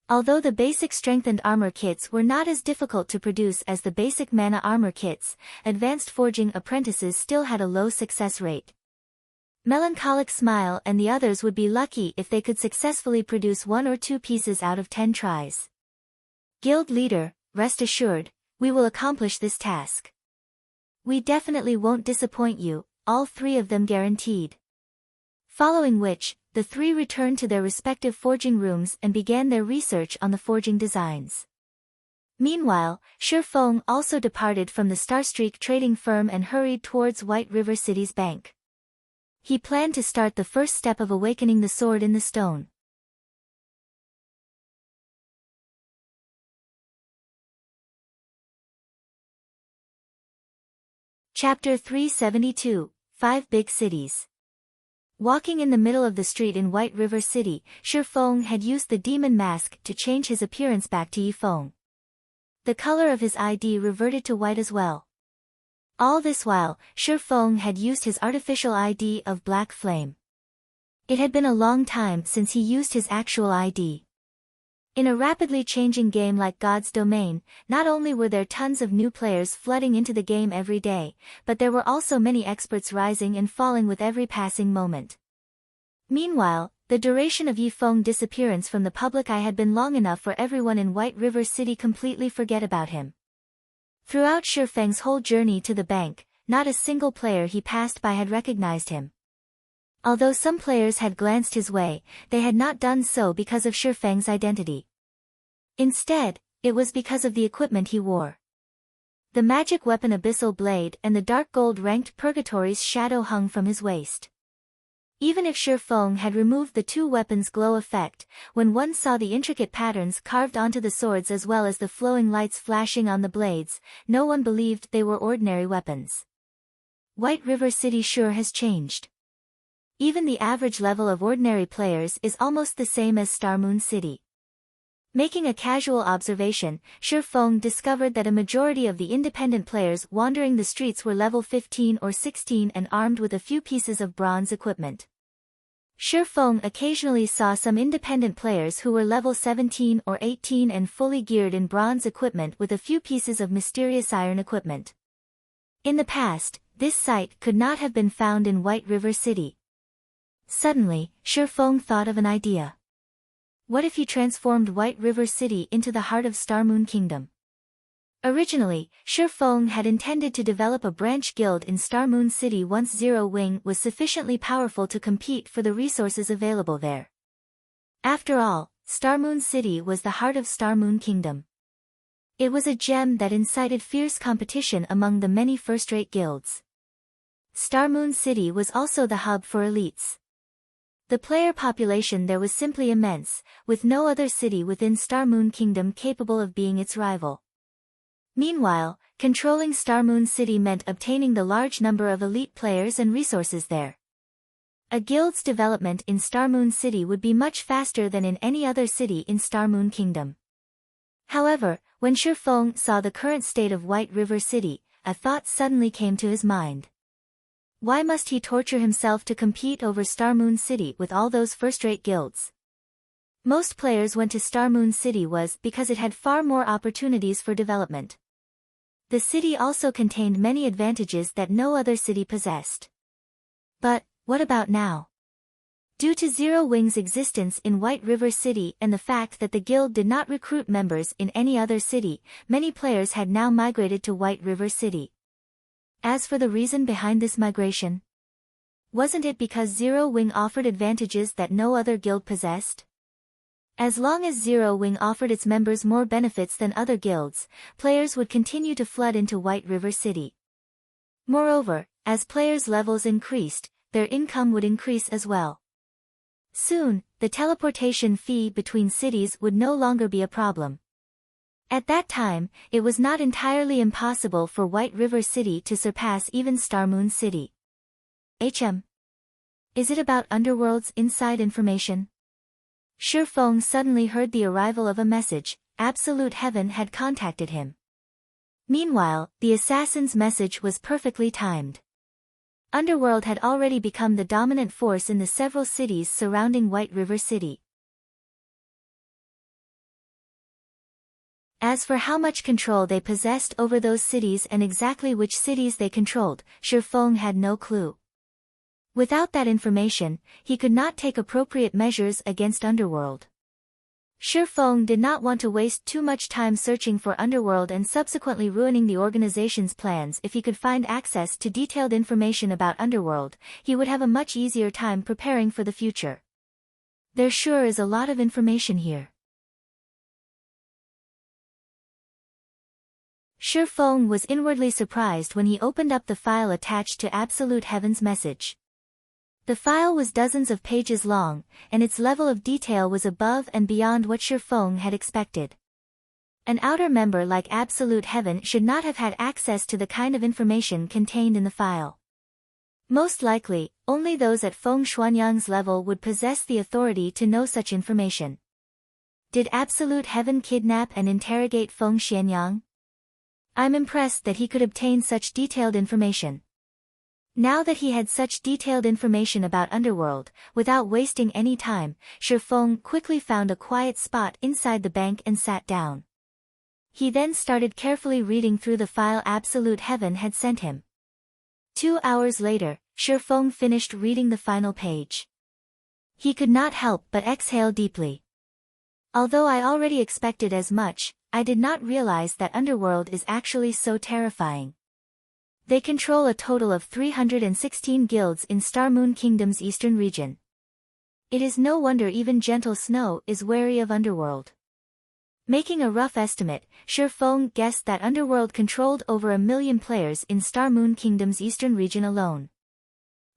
[SPEAKER 1] Although the basic strengthened armor kits were not as difficult to produce as the basic mana armor kits, advanced forging apprentices still had a low success rate. Melancholic Smile and the others would be lucky if they could successfully produce 1 or 2 pieces out of 10 tries. Guild leader, rest assured, we will accomplish this task. We definitely won't disappoint you, all 3 of them guaranteed. Following which, the 3 returned to their respective forging rooms and began their research on the forging designs. Meanwhile, Shifeng also departed from the Starstreak trading firm and hurried towards White River City's bank. He planned to start the first step of awakening the sword in the stone. Chapter 372, 5 Big Cities. Walking in the middle of the street in White River City, Shifeng had used the demon mask to change his appearance back to Yifeng. The color of his ID reverted to white as well. All this while, Shifeng had used his artificial ID of Black Flame. It had been a long time since he used his actual ID. In a rapidly changing game like God's Domain, not only were there tons of new players flooding into the game every day, but there were also many experts rising and falling with every passing moment. Meanwhile, the duration of Yifeng's disappearance from the public eye had been long enough for everyone in White River City completely forget about him. Throughout Shifeng's whole journey to the bank, not a single player he passed by had recognized him. Although some players had glanced his way, they had not done so because of Shifeng's identity. Instead, it was because of the equipment he wore. The magic weapon Abyssal Blade and the dark gold ranked Purgatory's shadow hung from his waist. Even if Shifeng had removed the 2 weapons' glow effect, when one saw the intricate patterns carved onto the swords as well as the flowing lights flashing on the blades, no one believed they were ordinary weapons. White River City sure has changed. Even the average level of ordinary players is almost the same as Starmoon City. Making a casual observation, Shifeng discovered that a majority of the independent players wandering the streets were level 15 or 16 and armed with a few pieces of bronze equipment. Shifeng occasionally saw some independent players who were level 17 or 18 and fully geared in bronze equipment with a few pieces of mysterious iron equipment. In the past, this sight could not have been found in White River City. Suddenly, Shifeng thought of an idea. What if he transformed White River City into the heart of Starmoon Kingdom? Originally, Shifeng had intended to develop a branch guild in Starmoon City once Zero Wing was sufficiently powerful to compete for the resources available there. After all, Starmoon City was the heart of Starmoon Kingdom. It was a gem that incited fierce competition among the many first-rate guilds. Starmoon City was also the hub for elites. The player population there was simply immense, with no other city within Starmoon Kingdom capable of being its rival. Meanwhile, controlling Starmoon City meant obtaining the large number of elite players and resources there. A guild's development in Starmoon City would be much faster than in any other city in Starmoon Kingdom. However, when Shifeng saw the current state of White River City, a thought suddenly came to his mind. Why must he torture himself to compete over Starmoon City with all those first-rate guilds? Most players went to Starmoon City was because it had far more opportunities for development. The city also contained many advantages that no other city possessed. But, what about now? Due to Zero Wing's existence in White River City and the fact that the guild did not recruit members in any other city, many players had now migrated to White River City. As for the reason behind this migration, wasn't it because Zero Wing offered advantages that no other guild possessed? As long as Zero Wing offered its members more benefits than other guilds, players would continue to flood into White River City. Moreover, as players' levels increased, their income would increase as well. Soon, the teleportation fee between cities would no longer be a problem. At that time, it was not entirely impossible for White River City to surpass even Starmoon City. Is it about Underworld's inside information? Shi Feng suddenly heard the arrival of a message. Absolute Heaven had contacted him. Meanwhile, the assassin's message was perfectly timed. Underworld had already become the dominant force in the several cities surrounding White River City. As for how much control they possessed over those cities and exactly which cities they controlled, Shi Feng had no clue. Without that information, he could not take appropriate measures against Underworld. Shi Feng did not want to waste too much time searching for Underworld and subsequently ruining the organization's plans. If he could find access to detailed information about Underworld, he would have a much easier time preparing for the future. There sure is a lot of information here. Shi Feng was inwardly surprised when he opened up the file attached to Absolute Heaven's message. The file was dozens of pages long, and its level of detail was above and beyond what Shi Feng had expected. An outer member like Absolute Heaven should not have had access to the kind of information contained in the file. Most likely, only those at Feng Xuanyang's level would possess the authority to know such information. Did Absolute Heaven kidnap and interrogate Feng Xuanyang? I'm impressed that he could obtain such detailed information. Now that he had such detailed information about Underworld, without wasting any time, Shi Feng quickly found a quiet spot inside the bank and sat down. He then started carefully reading through the file Absolute Heaven had sent him. 2 hours later, Shi Feng finished reading the final page. He could not help but exhale deeply. Although I already expected as much, I did not realize that Underworld is actually so terrifying. They control a total of 316 guilds in Star Moon Kingdom's eastern region. It is no wonder even Gentle Snow is wary of Underworld. Making a rough estimate, Shi Feng guessed that Underworld controlled over 1 million players in Star Moon Kingdom's eastern region alone.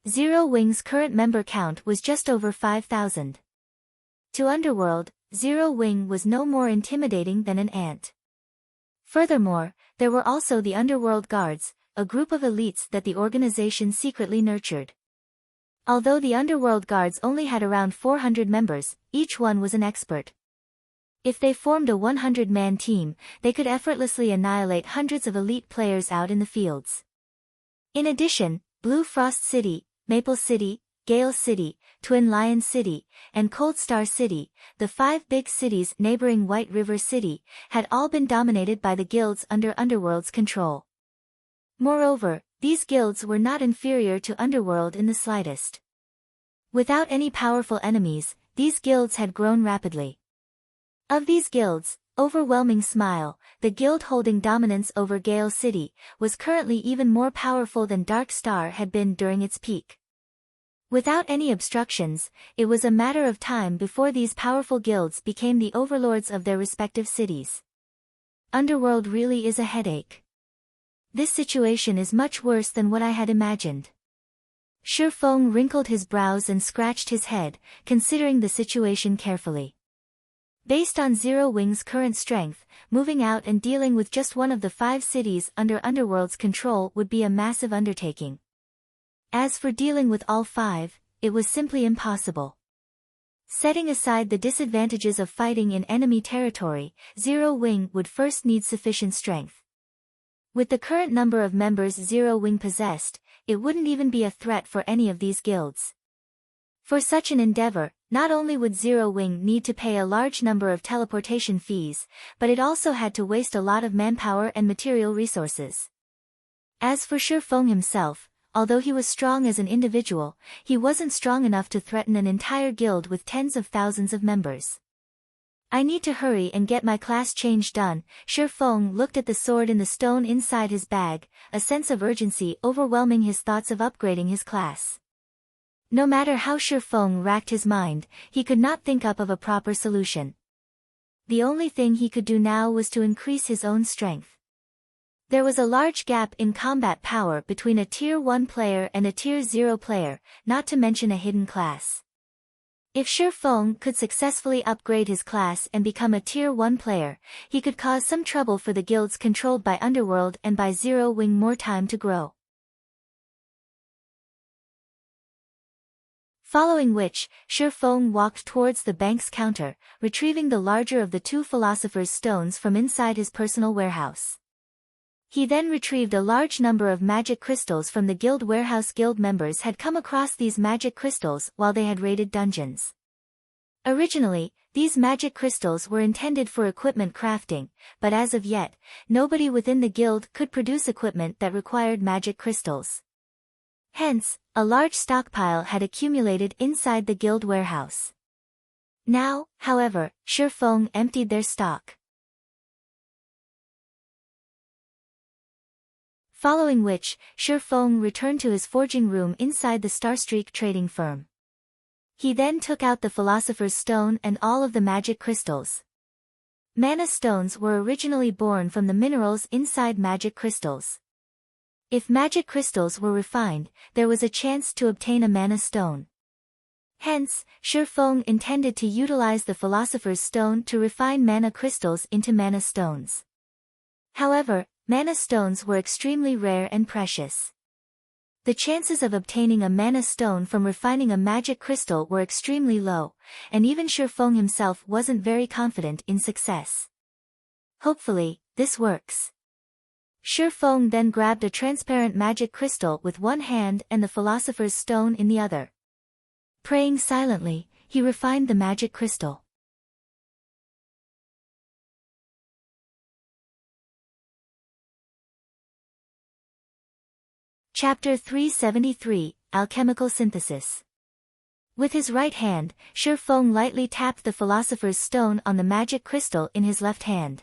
[SPEAKER 1] Zero Wing's current member count was just over 5,000. To Underworld, Zero Wing was no more intimidating than an ant. Furthermore, there were also the Underworld Guards, a group of elites that the organization secretly nurtured. Although the Underworld Guards only had around 400 members, each one was an expert. If they formed a 100-man team, they could effortlessly annihilate hundreds of elite players out in the fields. In addition, Blue Frost City, Maple City, Gale City, Twin Lion City, and Cold Star City, the 5 big cities neighboring White River City, had all been dominated by the guilds under Underworld's control. Moreover, these guilds were not inferior to Underworld in the slightest. Without any powerful enemies, these guilds had grown rapidly. Of these guilds, Overwhelming Smile, the guild holding dominance over Gale City, was currently even more powerful than Dark Star had been during its peak. Without any obstructions, it was a matter of time before these powerful guilds became the overlords of their respective cities. Underworld really is a headache. This situation is much worse than what I had imagined. Shi Feng wrinkled his brows and scratched his head, considering the situation carefully. Based on Zero Wing's current strength, moving out and dealing with just one of the 5 cities under Underworld's control would be a massive undertaking. As for dealing with all 5, it was simply impossible. Setting aside the disadvantages of fighting in enemy territory, Zero Wing would first need sufficient strength. With the current number of members Zero Wing possessed, it wouldn't even be a threat for any of these guilds. For such an endeavor, not only would Zero Wing need to pay a large number of teleportation fees, but it also had to waste a lot of manpower and material resources. As for Shi Feng himself, although he was strong as an individual, he wasn't strong enough to threaten an entire guild with tens of thousands of members. I need to hurry and get my class change done. Shi Feng looked at the sword in the stone inside his bag, a sense of urgency overwhelming his thoughts of upgrading his class. No matter how Shi Feng racked his mind, he could not think up of a proper solution. The only thing he could do now was to increase his own strength. There was a large gap in combat power between a Tier 1 player and a Tier 0 player, not to mention a hidden class. If Shi Feng could successfully upgrade his class and become a Tier 1 player, he could cause some trouble for the guilds controlled by Underworld and by Zero Wing more time to grow. Following which, Shi Feng walked towards the bank's counter, retrieving the larger of the two philosopher's stones from inside his personal warehouse. He then retrieved a large number of magic crystals from the guild warehouse. Guild members had come across these magic crystals while they had raided dungeons. Originally, these magic crystals were intended for equipment crafting, but as of yet, nobody within the guild could produce equipment that required magic crystals. Hence, a large stockpile had accumulated inside the guild warehouse. Now, however, Shi Feng emptied their stock. Following which, Shi Feng returned to his forging room inside the Starstreak trading firm. He then took out the Philosopher's Stone and all of the magic crystals. Mana stones were originally born from the minerals inside magic crystals. If magic crystals were refined, there was a chance to obtain a mana stone. Hence, Shi Feng intended to utilize the Philosopher's Stone to refine mana crystals into mana stones. However, mana stones were extremely rare and precious. The chances of obtaining a mana stone from refining a magic crystal were extremely low, and even Shi Feng himself wasn't very confident in success. Hopefully, this works. Shi Feng then grabbed a transparent magic crystal with one hand and the Philosopher's Stone in the other. Praying silently, he refined the magic crystal. Chapter 373, Alchemical Synthesis. With his right hand, Shi Feng lightly tapped the Philosopher's Stone on the magic crystal in his left hand.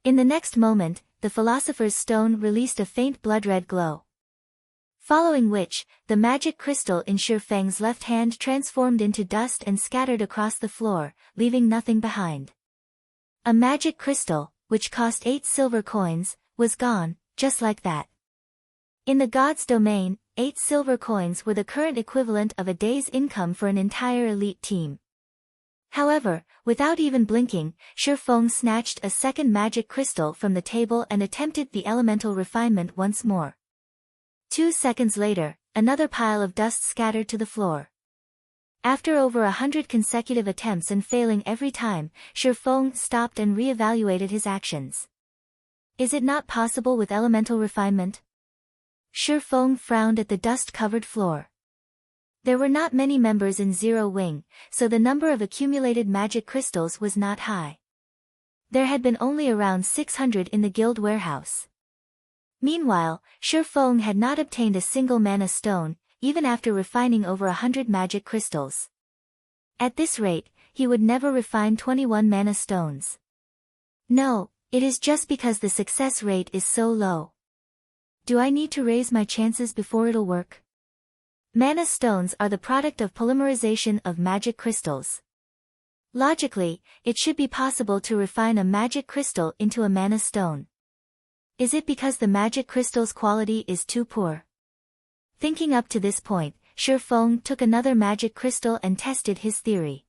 [SPEAKER 1] In the next moment, the Philosopher's Stone released a faint blood-red glow. Following which, the magic crystal in Shi Feng's left hand transformed into dust and scattered across the floor, leaving nothing behind. A magic crystal, which cost 8 silver coins, was gone, just like that. In the god's domain, 8 silver coins were the current equivalent of a day's income for an entire elite team. However, without even blinking, Shi Feng snatched a second magic crystal from the table and attempted the elemental refinement once more. 2 seconds later, another pile of dust scattered to the floor. After over 100 consecutive attempts and failing every time, Shi Feng stopped and re-evaluated his actions. Is it not possible with elemental refinement? Shi Feng frowned at the dust-covered floor. There were not many members in Zero Wing, so the number of accumulated magic crystals was not high. There had been only around 600 in the guild warehouse. Meanwhile, Shi Feng had not obtained a single mana stone, even after refining over 100 magic crystals. At this rate, he would never refine 21 mana stones. No, it is just because the success rate is so low. Do I need to raise my chances before it'll work? Mana stones are the product of polymerization of magic crystals. Logically, it should be possible to refine a magic crystal into a mana stone. Is it because the magic crystal's quality is too poor? Thinking up to this point, Shi Feng took another magic crystal and tested his theory.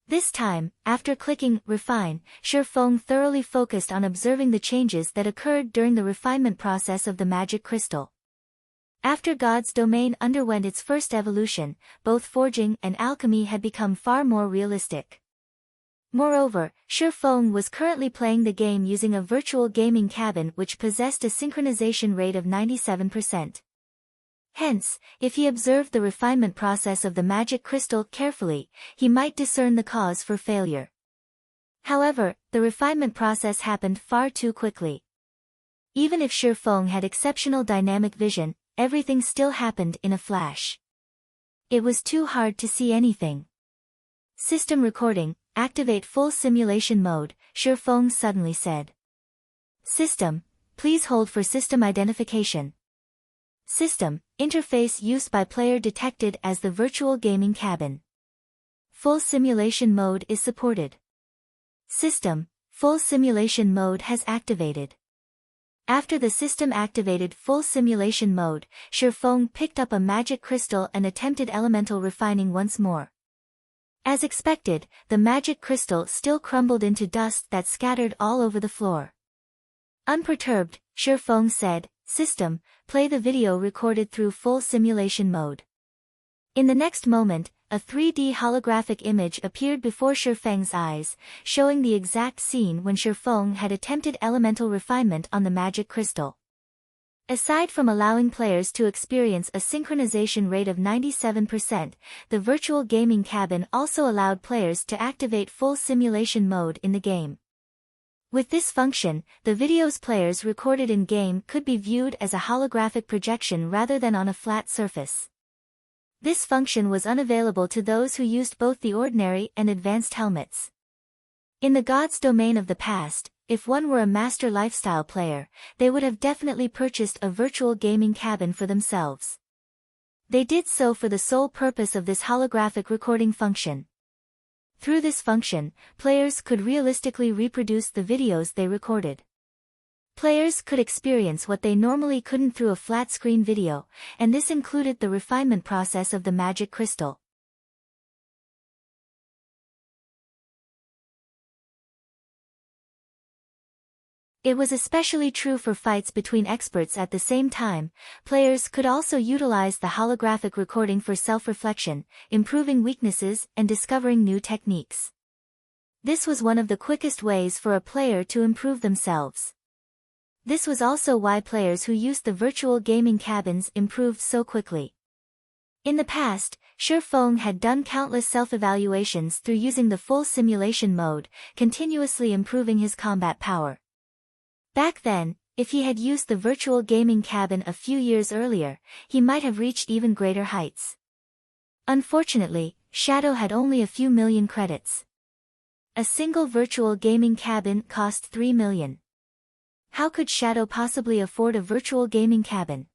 [SPEAKER 1] This time, after clicking Refine, Shi Feng thoroughly focused on observing the changes that occurred during the refinement process of the magic crystal. After God's domain underwent its first evolution, both forging and alchemy had become far more realistic. Moreover, Shi Feng was currently playing the game using a virtual gaming cabin which possessed a synchronization rate of 97%. Hence, if he observed the refinement process of the magic crystal carefully, he might discern the cause for failure. However, the refinement process happened far too quickly. Even if Shi Feng had exceptional dynamic vision, everything still happened in a flash. It was too hard to see anything. System recording, activate full simulation mode, Shi Feng suddenly said. System, please hold for system identification. System, interface used by player detected as the virtual gaming cabin. Full simulation mode is supported. System, full simulation mode has activated. After the system activated full simulation mode, Shi Feng picked up a magic crystal and attempted elemental refining once more. As expected, the magic crystal still crumbled into dust that scattered all over the floor. Unperturbed, Shi Feng said, System, play the video recorded through full simulation mode. In the next moment, a 3D holographic image appeared before Shifeng's eyes, showing the exact scene when Shifeng had attempted elemental refinement on the magic crystal. Aside from allowing players to experience a synchronization rate of 97%, the virtual gaming cabin also allowed players to activate full simulation mode in the game. With this function, the videos players recorded in-game could be viewed as a holographic projection rather than on a flat surface. This function was unavailable to those who used both the ordinary and advanced helmets. In the God's domain of the past, if one were a master lifestyle player, they would have definitely purchased a virtual gaming cabin for themselves. They did so for the sole purpose of this holographic recording function. Through this function, players could realistically reproduce the videos they recorded. Players could experience what they normally couldn't through a flat-screen video, and this included the refinement process of the magic crystal. It was especially true for fights between experts at the same time. Players could also utilize the holographic recording for self-reflection, improving weaknesses and discovering new techniques. This was one of the quickest ways for a player to improve themselves. This was also why players who used the virtual gaming cabins improved so quickly. In the past, Shifeng had done countless self-evaluations through using the full simulation mode, continuously improving his combat power. Back then, if he had used the virtual gaming cabin a few years earlier, he might have reached even greater heights. Unfortunately, Shadow had only a few million credits. A single virtual gaming cabin cost 3 million. How could Shadow possibly afford a virtual gaming cabin?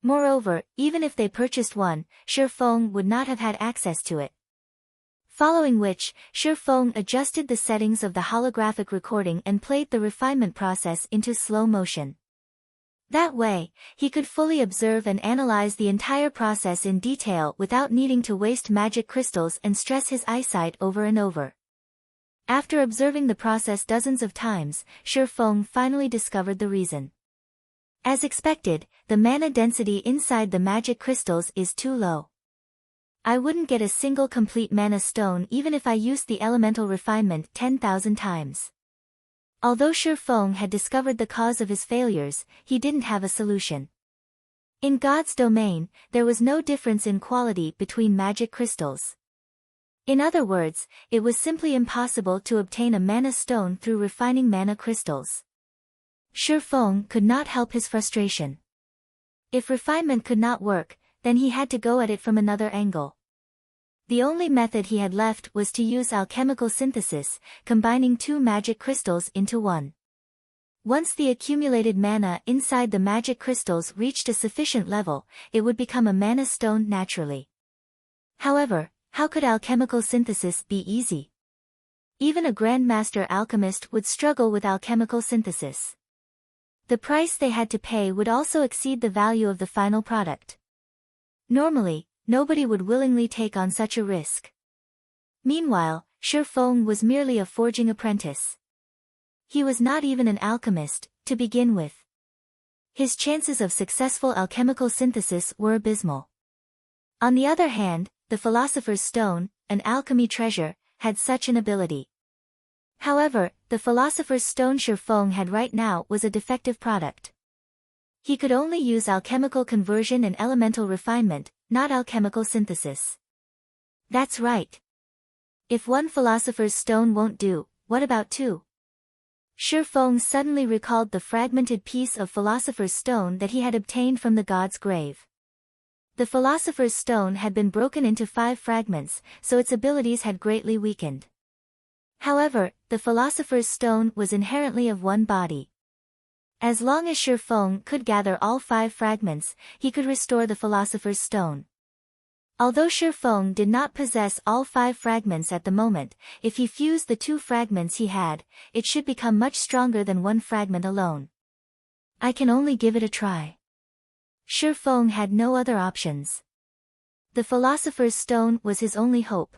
[SPEAKER 1] Moreover, even if they purchased one, Shifeng would not have had access to it. Following which, Shifeng adjusted the settings of the holographic recording and played the refinement process into slow motion. That way, he could fully observe and analyze the entire process in detail without needing to waste magic crystals and stress his eyesight over and over. After observing the process dozens of times, Shifeng finally discovered the reason. As expected, the mana density inside the magic crystals is too low. I wouldn't get a single complete mana stone even if I used the elemental refinement 10,000 times. Although Shifeng had discovered the cause of his failures, he didn't have a solution. In God's domain, there was no difference in quality between magic crystals. In other words, it was simply impossible to obtain a mana stone through refining mana crystals. Shifeng could not help his frustration. If refinement could not work, then he had to go at it from another angle. The only method he had left was to use alchemical synthesis, combining two magic crystals into one. Once the accumulated mana inside the magic crystals reached a sufficient level, it would become a mana stone naturally. However, how could alchemical synthesis be easy? Even a grandmaster alchemist would struggle with alchemical synthesis. The price they had to pay would also exceed the value of the final product. Normally, nobody would willingly take on such a risk. Meanwhile, Shifeng was merely a forging apprentice. He was not even an alchemist, to begin with. His chances of successful alchemical synthesis were abysmal. On the other hand, the Philosopher's Stone, an alchemy treasure, had such an ability. However, the Philosopher's Stone Shifeng had right now was a defective product. He could only use alchemical conversion and elemental refinement, not alchemical synthesis. That's right. If one Philosopher's Stone won't do, what about two? Shifeng suddenly recalled the fragmented piece of Philosopher's Stone that he had obtained from the god's grave. The Philosopher's Stone had been broken into 5 fragments, so its abilities had greatly weakened. However, the Philosopher's Stone was inherently of one body. As long as Shifeng could gather all 5 fragments, he could restore the Philosopher's Stone. Although Shifeng did not possess all 5 fragments at the moment, if he fused the 2 fragments he had, it should become much stronger than 1 fragment alone. I can only give it a try. Shifeng had no other options. The Philosopher's Stone was his only hope.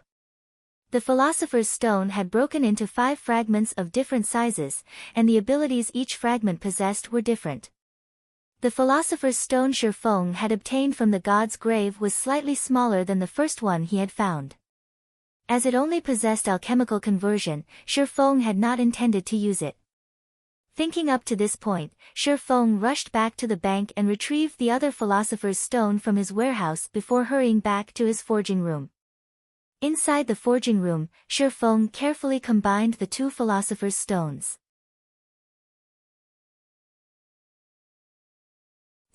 [SPEAKER 1] The Philosopher's Stone had broken into 5 fragments of different sizes, and the abilities each fragment possessed were different. The philosopher's stone Shi Feng had obtained from the god's grave was slightly smaller than the first one he had found. As it only possessed alchemical conversion, Shi Feng had not intended to use it. Thinking up to this point, Shi Feng rushed back to the bank and retrieved the other philosopher's stone from his warehouse before hurrying back to his forging room. Inside the forging room, Shi Feng carefully combined the two philosopher's stones.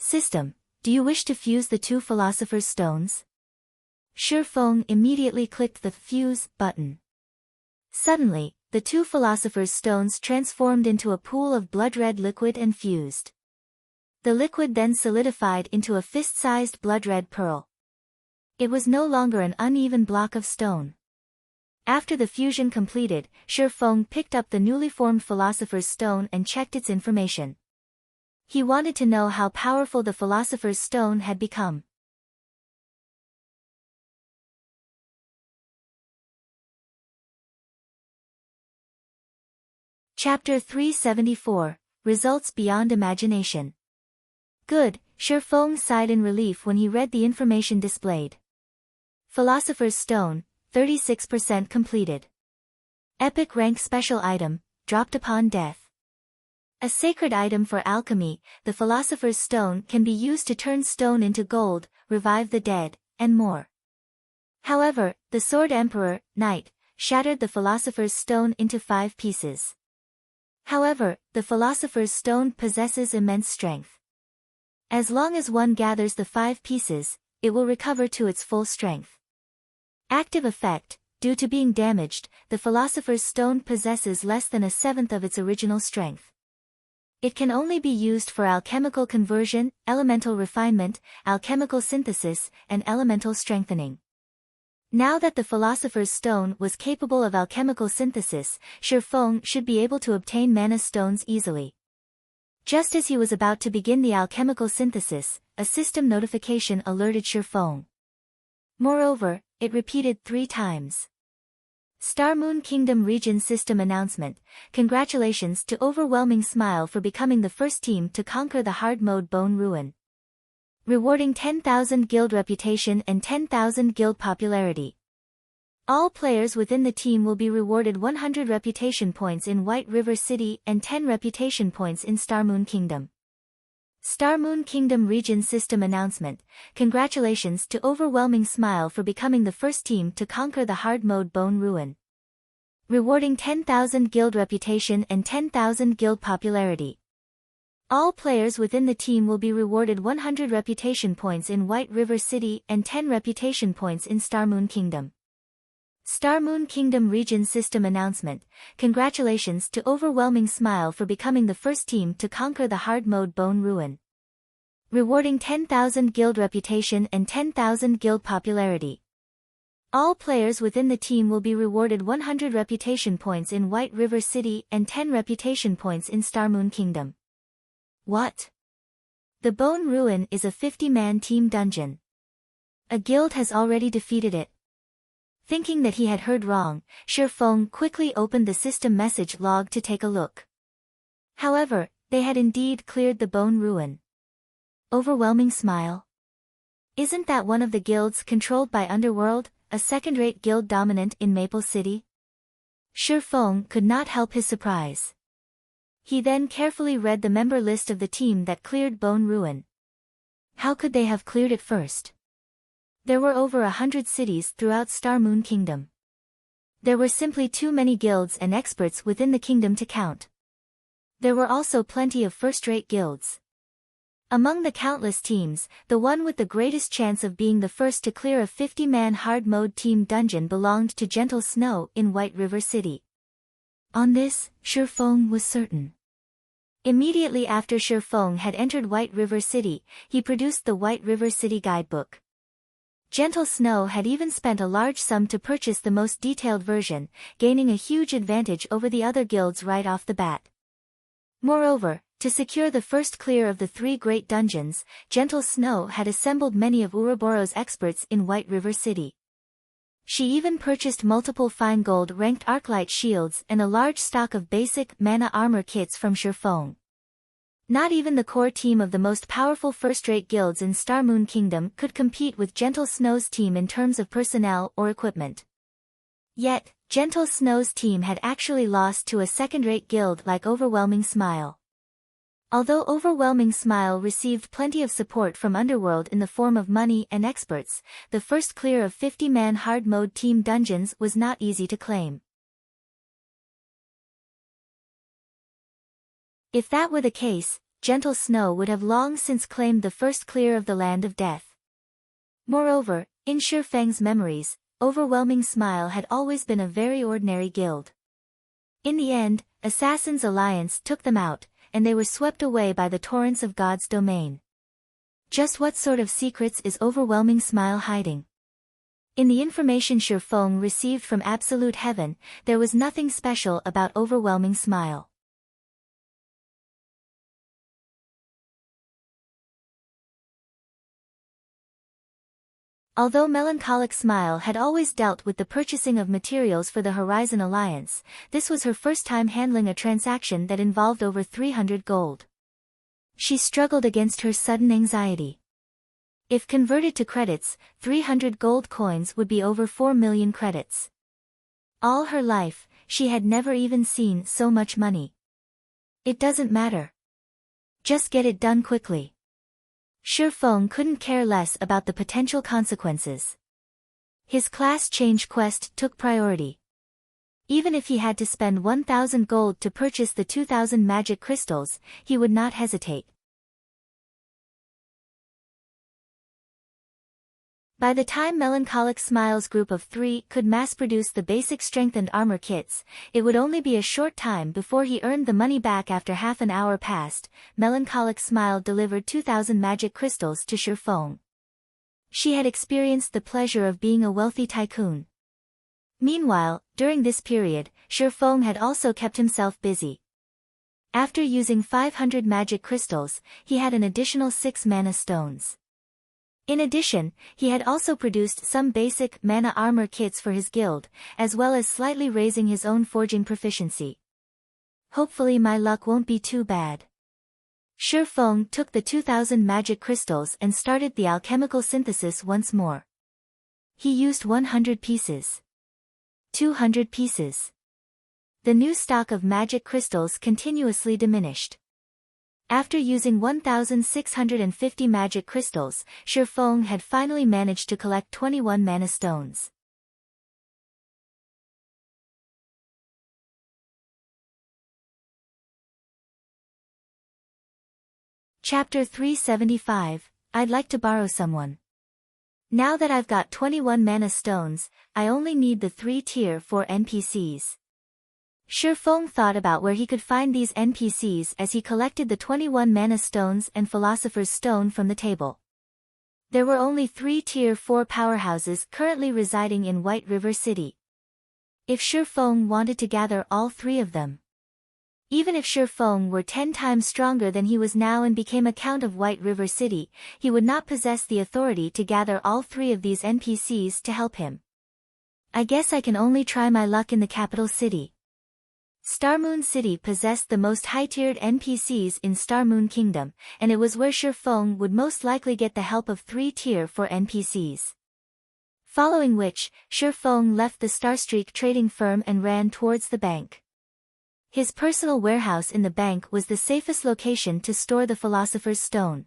[SPEAKER 1] System: do you wish to fuse the two philosopher's stones? Shi Feng immediately clicked the Fuse button. Suddenly, the two philosopher's stones transformed into a pool of blood-red liquid and fused. The liquid then solidified into a fist-sized blood-red pearl. It was no longer an uneven block of stone. After the fusion completed, Shi Feng picked up the newly formed philosopher's stone and checked its information. He wanted to know how powerful the philosopher's stone had become. Chapter 374, Results Beyond Imagination. Good, Shi Feng sighed in relief when he read the information displayed. Philosopher's Stone, 36% completed. Epic rank special item, dropped upon death. A sacred item for alchemy, the Philosopher's Stone can be used to turn stone into gold, revive the dead, and more. However, the Sword Emperor, Knight, shattered the Philosopher's Stone into 5 pieces. However, the Philosopher's Stone possesses immense strength. As long as one gathers the 5 pieces, it will recover to its full strength. Active effect: due to being damaged, the Philosopher's Stone possesses less than 1/7 of its original strength. It can only be used for alchemical conversion, elemental refinement, alchemical synthesis, and elemental strengthening. Now that the Philosopher's Stone was capable of alchemical synthesis, Shi Feng should be able to obtain mana stones easily. Just as he was about to begin the alchemical synthesis, a system notification alerted Shi Feng. Moreover, it repeated 3 times. Star Moon Kingdom Region System Announcement: congratulations to Overwhelming Smile for becoming the first team to conquer the hard mode Bone Ruin. Rewarding 10,000 guild reputation and 10,000 guild popularity. All players within the team will be rewarded 100 reputation points in White River City and 10 reputation points in Star Moon Kingdom. Star Moon Kingdom Region System Announcement: congratulations to Overwhelming Smile for becoming the first team to conquer the hard mode Bone Ruin. Rewarding 10,000 guild reputation and 10,000 guild popularity. All players within the team will be rewarded 100 reputation points in White River City and 10 reputation points in Star Moon Kingdom. Star Moon Kingdom Region System Announcement: congratulations to Overwhelming Smile for becoming the first team to conquer the hard mode Bone Ruin. Rewarding 10,000 guild reputation and 10,000 guild popularity. All players within the team will be rewarded 100 reputation points in White River City and 10 reputation points in Star Moon Kingdom. What? The Bone Ruin is a 50-man team dungeon. A guild has already defeated it. Thinking that he had heard wrong, Shi Feng quickly opened the system message log to take a look. However, they had indeed cleared the Bone Ruin. Overwhelming Smile? Isn't that one of the guilds controlled by Underworld, a second-rate guild dominant in Maple City? Shi Feng could not help his surprise. He then carefully read the member list of the team that cleared Bone Ruin. How could they have cleared it first? There were over 100 cities throughout Star Moon Kingdom. There were simply too many guilds and experts within the kingdom to count. There were also plenty of first-rate guilds. Among the countless teams, the one with the greatest chance of being the first to clear a 50-man hard mode team dungeon belonged to Gentle Snow in White River City. On this, Shi Feng was certain. Immediately after Shi Feng had entered White River City, he produced the White River City Guidebook. Gentle Snow had even spent a large sum to purchase the most detailed version, gaining a huge advantage over the other guilds right off the bat. Moreover, to secure the first clear of the 3 great dungeons, Gentle Snow had assembled many of Ouroboros experts in White River City. She even purchased multiple fine gold-ranked arclight shields and a large stock of basic mana armor kits from Shi Feng. Not even the core team of the most powerful first-rate guilds in Star Moon Kingdom could compete with Gentle Snow's team in terms of personnel or equipment. Yet, Gentle Snow's team had actually lost to a second-rate guild like Overwhelming Smile. Although Overwhelming Smile received plenty of support from Underworld in the form of money and experts, the first clear of 50-man hard-mode team dungeons was not easy to claim. If that were the case, Gentle Snow would have long since claimed the first clear of the Land of Death. Moreover, in Shifeng's memories, Overwhelming Smile had always been a very ordinary guild. In the end, Assassin's Alliance took them out, and they were swept away by the torrents of God's domain. Just what sort of secrets is Overwhelming Smile hiding? In the information Shifeng received from Absolute Heaven, there was nothing special about Overwhelming Smile. Although Melancholic Smile had always dealt with the purchasing of materials for the Horizon Alliance, this was her first time handling a transaction that involved over 300 gold. She struggled against her sudden anxiety. If converted to credits, 300 gold coins would be over 4 million credits. All her life, she had never even seen so much money. It doesn't matter. Just get it done quickly. Shifeng couldn't care less about the potential consequences. His class change quest took priority. Even if he had to spend 1,000 gold to purchase the 2,000 magic crystals, he would not hesitate. By the time Melancholic Smile's group of 3 could mass-produce the basic strengthened armor kits, it would only be a short time before he earned the money back. After half an hour passed, Melancholic Smile delivered 2,000 magic crystals to Shifeng. She had experienced the pleasure of being a wealthy tycoon. Meanwhile, during this period, Shifeng had also kept himself busy. After using 500 magic crystals, he had an additional 6 mana stones. In addition, he had also produced some basic mana armor kits for his guild, as well as slightly raising his own forging proficiency. Hopefully my luck won't be too bad. Shifeng took the 2,000 magic crystals and started the alchemical synthesis once more. He used 100 pieces. 200 pieces. The new stock of magic crystals continuously diminished. After using 1,650 magic crystals, Shifeng had finally managed to collect 21 mana stones. Chapter 375, I'd like to borrow someone. Now that I've got 21 mana stones, I only need the 3 tier 4 NPCs. Shifeng thought about where he could find these NPCs as he collected the 21 mana stones and Philosopher's Stone from the table. There were only 3 tier 4 powerhouses currently residing in White River City. If Shifeng wanted to gather all 3 of them. Even if Shifeng were 10 times stronger than he was now and became a Count of White River City, he would not possess the authority to gather all 3 of these NPCs to help him. I guess I can only try my luck in the capital city. Star Moon City possessed the most high-tiered NPCs in Star Moon Kingdom, and it was where Shifeng would most likely get the help of 3 tier 4 NPCs. Following which, Shifeng left the Starstreak trading firm and ran towards the bank. His personal warehouse in the bank was the safest location to store the Philosopher's Stone.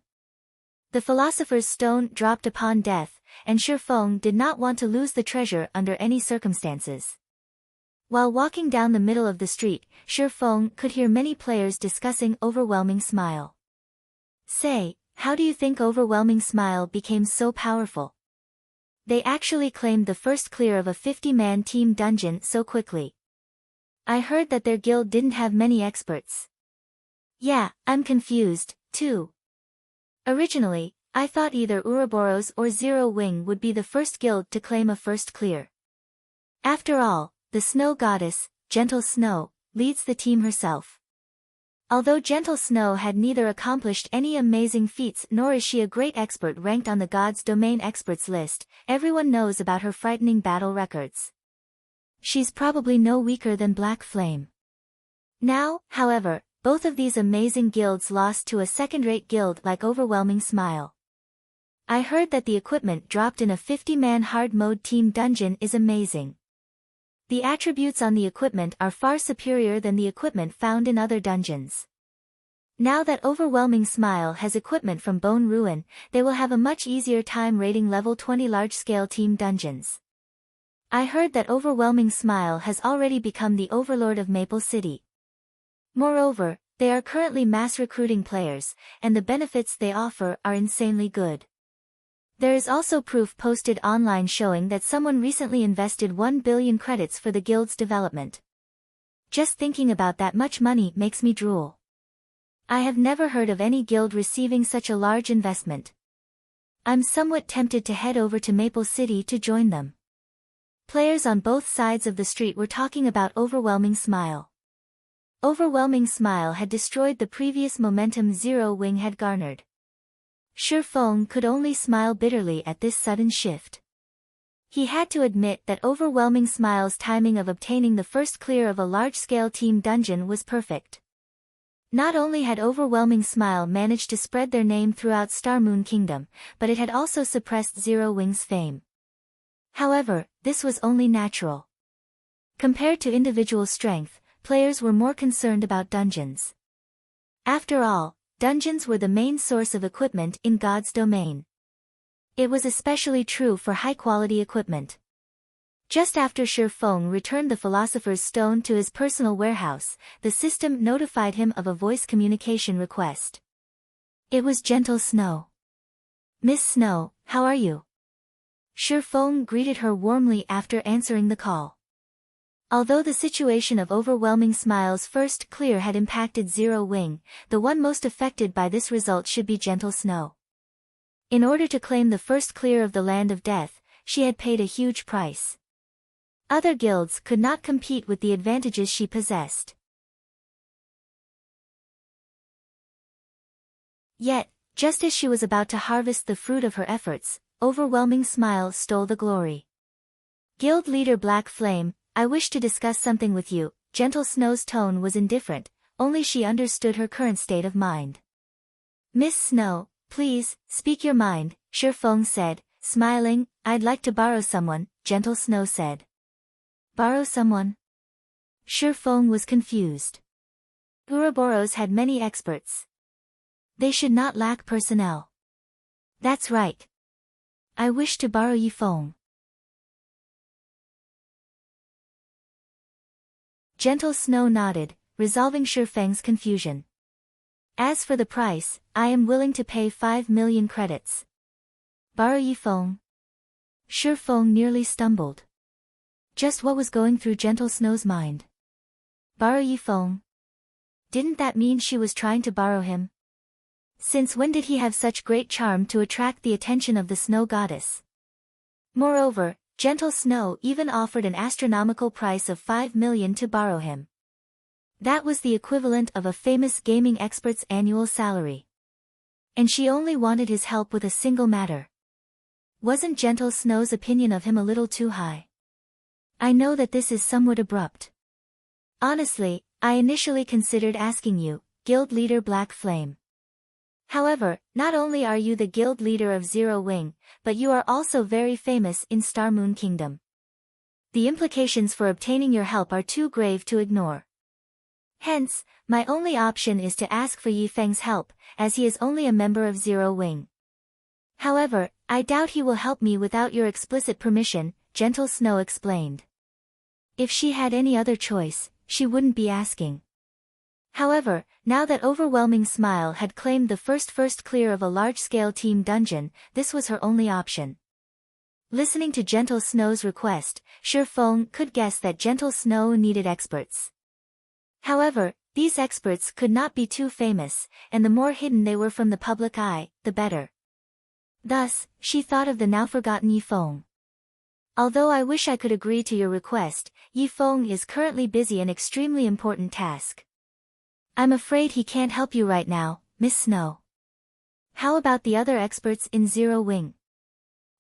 [SPEAKER 1] The Philosopher's Stone dropped upon death, and Shifeng did not want to lose the treasure under any circumstances. While walking down the middle of the street, Shifeng could hear many players discussing Overwhelming Smile. Say, how do you think Overwhelming Smile became so powerful? They actually claimed the first clear of a 50-man team dungeon so quickly. I heard that their guild didn't have many experts. Yeah, I'm confused, too. Originally, I thought either Ouroboros or Zero Wing would be the first guild to claim a first clear. After all, the Snow Goddess, Gentle Snow, leads the team herself. Although Gentle Snow had neither accomplished any amazing feats nor is she a great expert ranked on the God's Domain experts list, everyone knows about her frightening battle records. She's probably no weaker than Black Flame. Now, however, both of these amazing guilds lost to a second-rate guild like Overwhelming Smile. I heard that the equipment dropped in a 50-man hard mode team dungeon is amazing. The attributes on the equipment are far superior than the equipment found in other dungeons. Now that Overwhelming Smile has equipment from Bone Ruin, they will have a much easier time raiding level 20 large-scale team dungeons. I heard that Overwhelming Smile has already become the overlord of Maple City. Moreover, they are currently mass recruiting players, and the benefits they offer are insanely good. There is also proof posted online showing that someone recently invested 1 billion credits for the guild's development. Just thinking about that much money makes me drool. I have never heard of any guild receiving such a large investment. I'm somewhat tempted to head over to Maple City to join them. Players on both sides of the street were talking about Overwhelming Smile. Overwhelming Smile had destroyed the previous momentum Zero Wing had garnered. Shifeng could only smile bitterly at this sudden shift. He had to admit that Overwhelming Smile's timing of obtaining the first clear of a large-scale team dungeon was perfect. Not only had Overwhelming Smile managed to spread their name throughout Star Moon Kingdom, but it had also suppressed Zero Wing's fame. However, this was only natural. Compared to individual strength, players were more concerned about dungeons. After all, dungeons were the main source of equipment in God's domain. It was especially true for high-quality equipment. Just after Shifeng returned the Philosopher's Stone to his personal warehouse, the system notified him of a voice communication request. It was Gentle Snow. "Miss Snow, how are you?" Shifeng greeted her warmly after answering the call. Although the situation of Overwhelming Smile's first clear had impacted Zero Wing, the one most affected by this result should be Gentle Snow. In order to claim the first clear of the Land of Death, she had paid a huge price. Other guilds could not compete with the advantages she possessed. Yet, just as she was about to harvest the fruit of her efforts, Overwhelming Smile stole the glory. Guild leader Black Flame, "I wish to discuss something with you." Gentle Snow's tone was indifferent, only she understood her current state of mind. "Miss Snow, please, speak your mind," Shifeng said, smiling. "I'd like to borrow someone," Gentle Snow said. "Borrow someone?" Shifeng was confused. Ouroboros had many experts. They should not lack personnel. "That's right. I wish to borrow Yifeng." Gentle Snow nodded, resolving Shifeng's confusion. "As for the price, I am willing to pay 5 million credits." "Borrow Yifeng?" Shifeng nearly stumbled. Just what was going through Gentle Snow's mind? Borrow Yifeng? Didn't that mean she was trying to borrow him? Since when did he have such great charm to attract the attention of the Snow Goddess? Moreover, Gentle Snow even offered an astronomical price of 5 million to borrow him. That was the equivalent of a famous gaming expert's annual salary. And she only wanted his help with a single matter. Wasn't Gentle Snow's opinion of him a little too high? "I know that this is somewhat abrupt. Honestly, I initially considered asking you, Guild Leader Black Flame. However, not only are you the guild leader of Zero Wing, but you are also very famous in Star Moon Kingdom. The implications for obtaining your help are too grave to ignore. Hence, my only option is to ask for Yifeng's help, as he is only a member of Zero Wing. However, I doubt he will help me without your explicit permission," Gentle Snow explained. If she had any other choice, she wouldn't be asking. However, now that Overwhelming Smile had claimed the first clear of a large-scale team dungeon, this was her only option. Listening to Gentle Snow's request, Shifeng could guess that Gentle Snow needed experts. However, these experts could not be too famous, and the more hidden they were from the public eye, the better. Thus, she thought of the now-forgotten Yifeng. "Although I wish I could agree to your request, Yifeng is currently busy an extremely important task. I'm afraid he can't help you right now, Miss Snow. How about the other experts in Zero Wing?"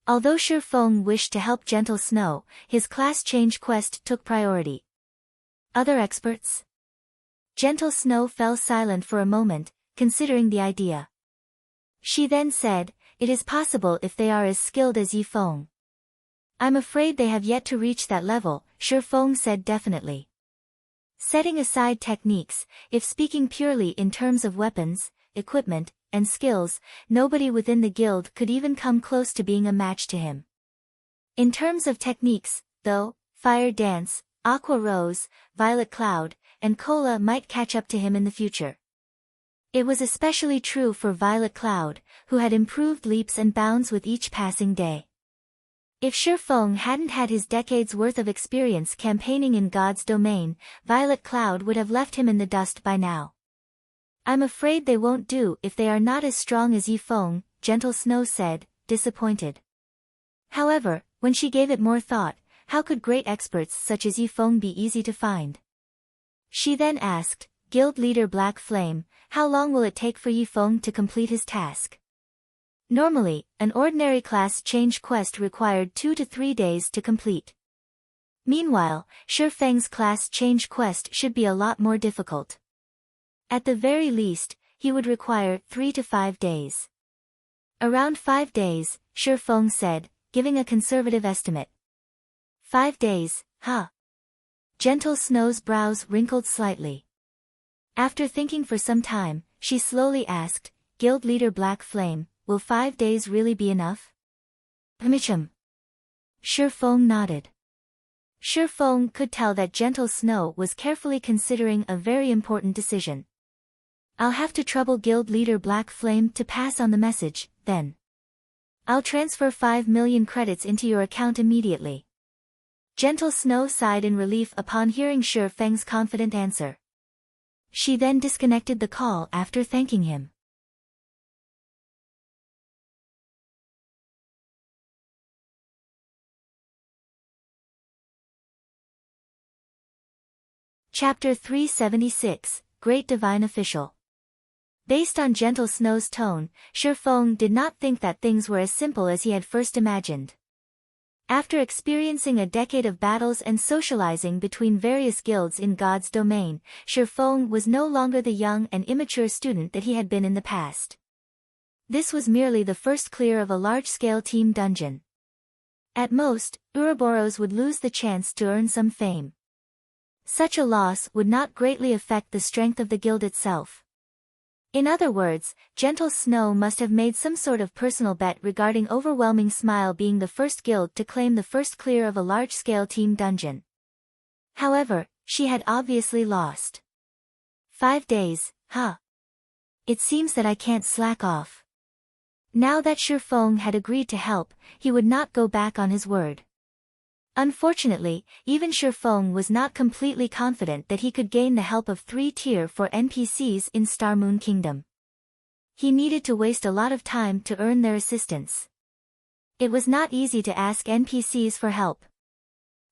[SPEAKER 1] Although Shifeng wished to help Gentle Snow, his class change quest took priority. "Other experts?" Gentle Snow fell silent for a moment, considering the idea. She then said, "It is possible if they are as skilled as Yi Feng." "I'm afraid they have yet to reach that level," Shi Feng said definitely. Setting aside techniques, if speaking purely in terms of weapons, equipment, and skills, nobody within the guild could even come close to being a match to him. In terms of techniques, though, Fire Dance, Aqua Rose, Violet Cloud, and Cola might catch up to him in the future. It was especially true for Violet Cloud, who had improved leaps and bounds with each passing day. If Shi Feng hadn't had his decades worth of experience campaigning in God's domain, Violet Cloud would have left him in the dust by now. "I'm afraid they won't do if they are not as strong as Yi Feng," Gentle Snow said, disappointed. However, when she gave it more thought, how could great experts such as Yi Feng be easy to find? She then asked, "Guild leader Black Flame, how long will it take for Yi Feng to complete his task?" Normally, an ordinary class change quest required 2 to 3 days to complete. Meanwhile, Shi Feng's class change quest should be a lot more difficult. At the very least, he would require 3 to 5 days. "Around 5 days, Shi Feng said, giving a conservative estimate. 5 days, huh? Gentle Snow's brows wrinkled slightly. After thinking for some time, she slowly asked, "Guild leader Black Flame, will 5 days really be enough?" "Michum." Shi Feng nodded. Shi Feng could tell that Gentle Snow was carefully considering a very important decision. "I'll have to trouble Guild leader Black Flame to pass on the message, then. I'll transfer 5 million credits into your account immediately." Gentle Snow sighed in relief upon hearing Shi Feng's confident answer. She then disconnected the call after thanking him. Chapter 376, Great Divine Official. Based on Gentle Snow's tone, Shi Feng did not think that things were as simple as he had first imagined. After experiencing a decade of battles and socializing between various guilds in God's domain, Shi Feng was no longer the young and immature student that he had been in the past. This was merely the first clear of a large-scale team dungeon. At most, Ouroboros would lose the chance to earn some fame. Such a loss would not greatly affect the strength of the guild itself. In other words, Gentle Snow must have made some sort of personal bet regarding Overwhelming Smile being the first guild to claim the first clear of a large-scale team dungeon. However, she had obviously lost. 5 days, huh? It seems that I can't slack off. Now that Shi Feng had agreed to help, he would not go back on his word. Unfortunately, even Shi Feng was not completely confident that he could gain the help of 3 Tier 4 NPCs in Star Moon Kingdom. He needed to waste a lot of time to earn their assistance. It was not easy to ask NPCs for help.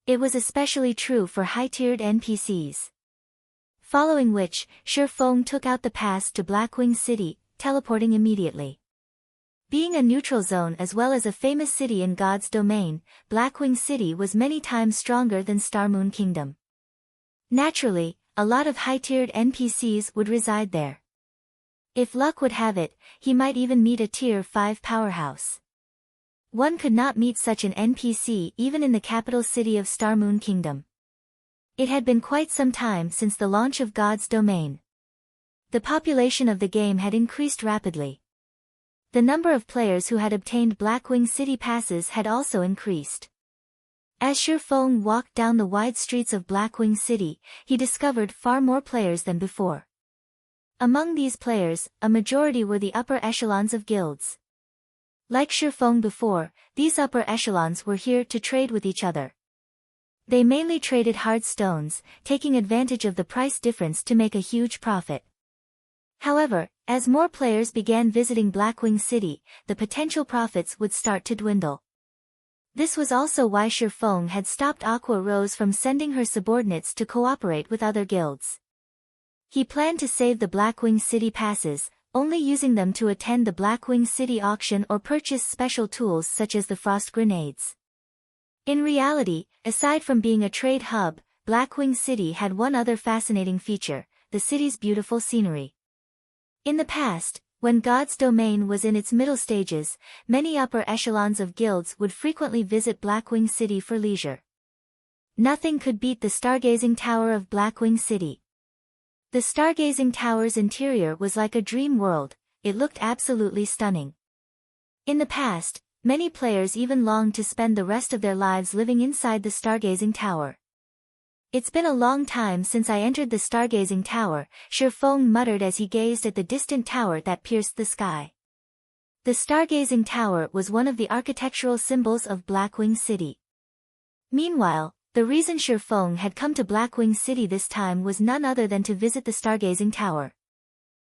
[SPEAKER 1] It was especially true for high-tiered NPCs. Following which, Shi Feng took out the pass to Blackwing City, teleporting immediately. Being a neutral zone as well as a famous city in God's domain, Blackwing City was many times stronger than Star Moon Kingdom. Naturally, a lot of high-tiered NPCs would reside there. If luck would have it, he might even meet a Tier 5 powerhouse. One could not meet such an NPC even in the capital city of Star Moon Kingdom. It had been quite some time since the launch of God's domain. The population of the game had increased rapidly. The number of players who had obtained Blackwing City passes had also increased. As Shi Feng walked down the wide streets of Blackwing City, he discovered far more players than before. Among these players, a majority were the upper echelons of guilds. Like Shi Feng before, these upper echelons were here to trade with each other. They mainly traded hard stones, taking advantage of the price difference to make a huge profit. However, as more players began visiting Blackwing City, the potential profits would start to dwindle. This was also why Shi Feng had stopped Aqua Rose from sending her subordinates to cooperate with other guilds. He planned to save the Blackwing City passes, only using them to attend the Blackwing City auction or purchase special tools such as the frost grenades. In reality, aside from being a trade hub, Blackwing City had one other fascinating feature: the city's beautiful scenery. In the past, when God's domain was in its middle stages, many upper echelons of guilds would frequently visit Blackwing City for leisure. Nothing could beat the stargazing tower of Blackwing City. The stargazing tower's interior was like a dream world, it looked absolutely stunning. In the past, many players even longed to spend the rest of their lives living inside the stargazing tower. "It's been a long time since I entered the stargazing tower," Shifeng muttered as he gazed at the distant tower that pierced the sky. The stargazing tower was one of the architectural symbols of Blackwing City. Meanwhile, the reason Shifeng had come to Blackwing City this time was none other than to visit the stargazing tower.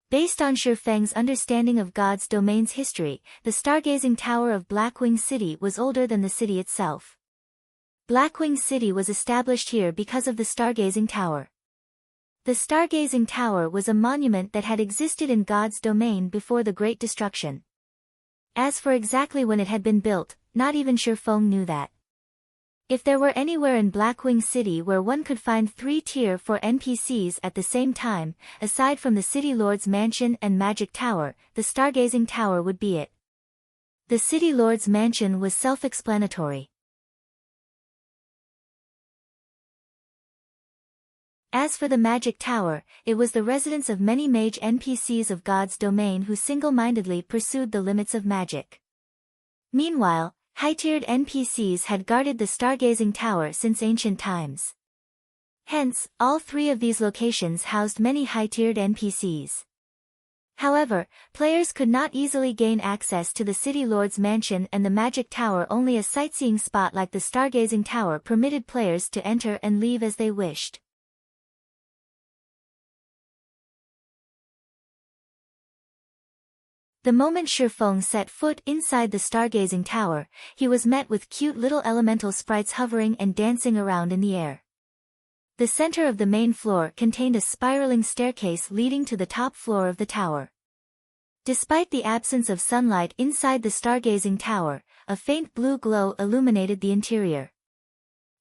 [SPEAKER 1] Based on Shifeng's understanding of God's domain's history, the stargazing tower of Blackwing City was older than the city itself. Blackwing City was established here because of the stargazing tower. The stargazing tower was a monument that had existed in God's domain before the Great Destruction. As for exactly when it had been built, not even Shifeng knew that. If there were anywhere in Blackwing City where one could find 3 Tier 4 NPCs at the same time, aside from the City Lord's Mansion and Magic Tower, the stargazing tower would be it. The City Lord's Mansion was self-explanatory. As for the Magic Tower, it was the residence of many mage NPCs of God's domain who single-mindedly pursued the limits of magic. Meanwhile, high-tiered NPCs had guarded the stargazing tower since ancient times. Hence, all 3 of these locations housed many high-tiered NPCs. However, players could not easily gain access to the City Lord's Mansion and the Magic Tower. Only a sightseeing spot like the stargazing tower permitted players to enter and leave as they wished. The moment Shifeng set foot inside the stargazing tower, he was met with cute little elemental sprites hovering and dancing around in the air. The center of the main floor contained a spiraling staircase leading to the top floor of the tower. Despite the absence of sunlight inside the stargazing tower, a faint blue glow illuminated the interior.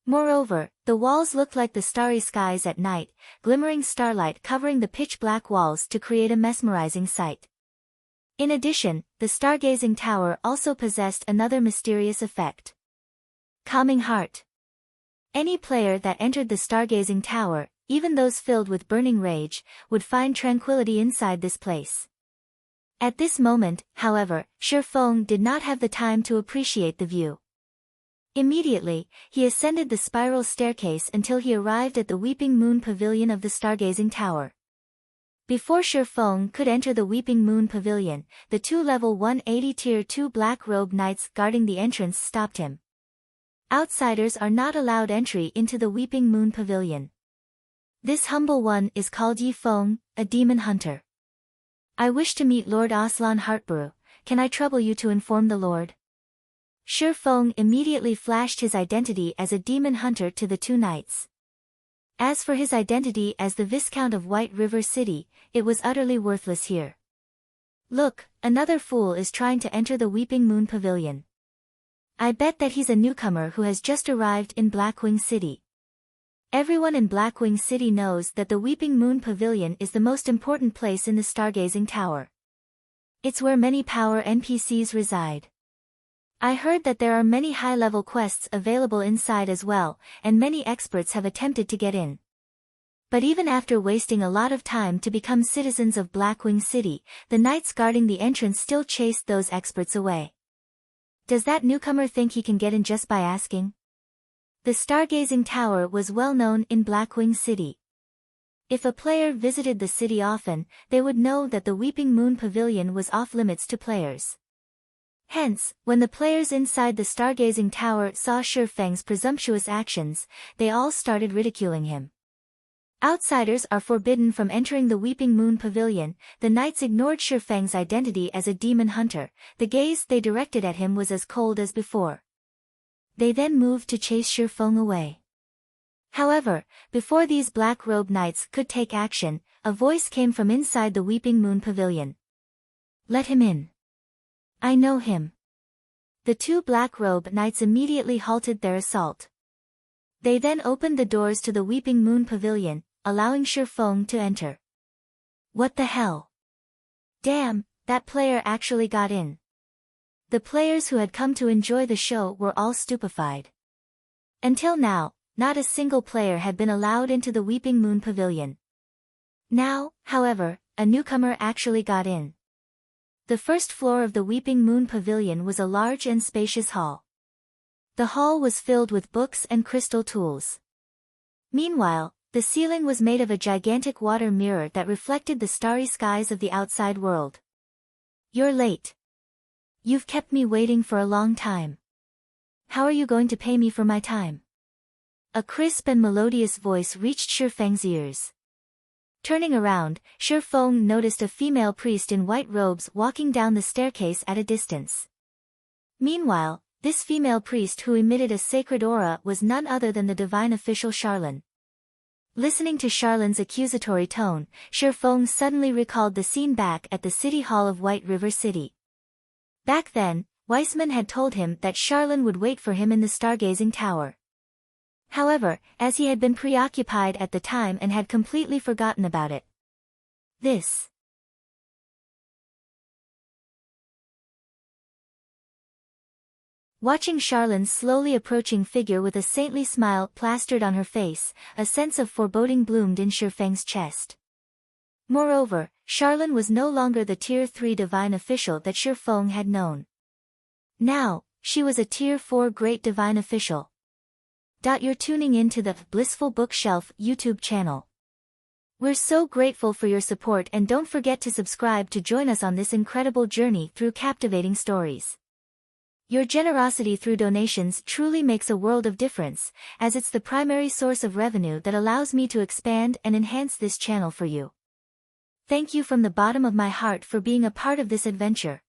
[SPEAKER 1] Moreover, the walls looked like the starry skies at night, glimmering starlight covering the pitch-black walls to create a mesmerizing sight. In addition, the stargazing tower also possessed another mysterious effect. Calming heart. Any player that entered the stargazing tower, even those filled with burning rage, would find tranquility inside this place. At this moment, however, Shifeng did not have the time to appreciate the view. Immediately, he ascended the spiral staircase until he arrived at the Weeping Moon Pavilion of the stargazing tower. Before Shifeng could enter the Weeping Moon Pavilion, the 2 level 180 Tier 2 black-robed knights guarding the entrance stopped him. Outsiders are not allowed entry into the Weeping Moon Pavilion. This humble one is called Yifeng, a demon hunter. I wish to meet Lord Aslan Heartbrew, can I trouble you to inform the Lord? Shifeng immediately flashed his identity as a demon hunter to the 2 knights. As for his identity as the Viscount of White River City, it was utterly worthless here. Look, another fool is trying to enter the Weeping Moon Pavilion. I bet that he's a newcomer who has just arrived in Blackwing City. Everyone in Blackwing City knows that the Weeping Moon Pavilion is the most important place in the stargazing tower. It's where many power NPCs reside. I heard that there are many high-level quests available inside as well, and many experts have attempted to get in. But even after wasting a lot of time to become citizens of Blackwing City, the knights guarding the entrance still chased those experts away. Does that newcomer think he can get in just by asking? The stargazing tower was well known in Blackwing City. If a player visited the city often, they would know that the Weeping Moon Pavilion was off-limits to players. Hence, when the players inside the stargazing tower saw Shifeng's presumptuous actions, they all started ridiculing him. Outsiders are forbidden from entering the Weeping Moon Pavilion. The knights ignored Shifeng's identity as a demon hunter, the gaze they directed at him was as cold as before. They then moved to chase Shifeng away. However, before these black-robed knights could take action, a voice came from inside the Weeping Moon Pavilion. Let him in. I know him. The 2 black-robed knights immediately halted their assault. They then opened the doors to the Weeping Moon Pavilion, allowing Shifeng to enter. What the hell? Damn, that player actually got in. The players who had come to enjoy the show were all stupefied. Until now, not a single player had been allowed into the Weeping Moon Pavilion. Now, however, a newcomer actually got in. The first floor of the Weeping Moon Pavilion was a large and spacious hall. The hall was filled with books and crystal tools. Meanwhile, the ceiling was made of a gigantic water mirror that reflected the starry skies of the outside world. You're late. You've kept me waiting for a long time. How are you going to pay me for my time? A crisp and melodious voice reached Shi Feng's ears. Turning around, Shi Feng noticed a female priest in white robes walking down the staircase at a distance. Meanwhile, this female priest who emitted a sacred aura was none other than the divine official Charlene. Listening to Charlene's accusatory tone, Shi Feng suddenly recalled the scene back at the City Hall of White River City. Back then, Weissman had told him that Charlene would wait for him in the stargazing tower. However, as he had been preoccupied at the time and had completely forgotten about it. Watching Charlene's slowly approaching figure with a saintly smile plastered on her face, a sense of foreboding bloomed in Shi Feng's chest. Moreover, Charlene was no longer the Tier 3 divine official that Shi Feng had known. Now, she was a Tier 4 great divine official. You're tuning in to the Blissful Bookshelf YouTube channel. We're so grateful for your support, and don't forget to subscribe to join us on this incredible journey through captivating stories. Your generosity through donations truly makes a world of difference, as it's the primary source of revenue that allows me to expand and enhance this channel for you. Thank you from the bottom of my heart for being a part of this adventure.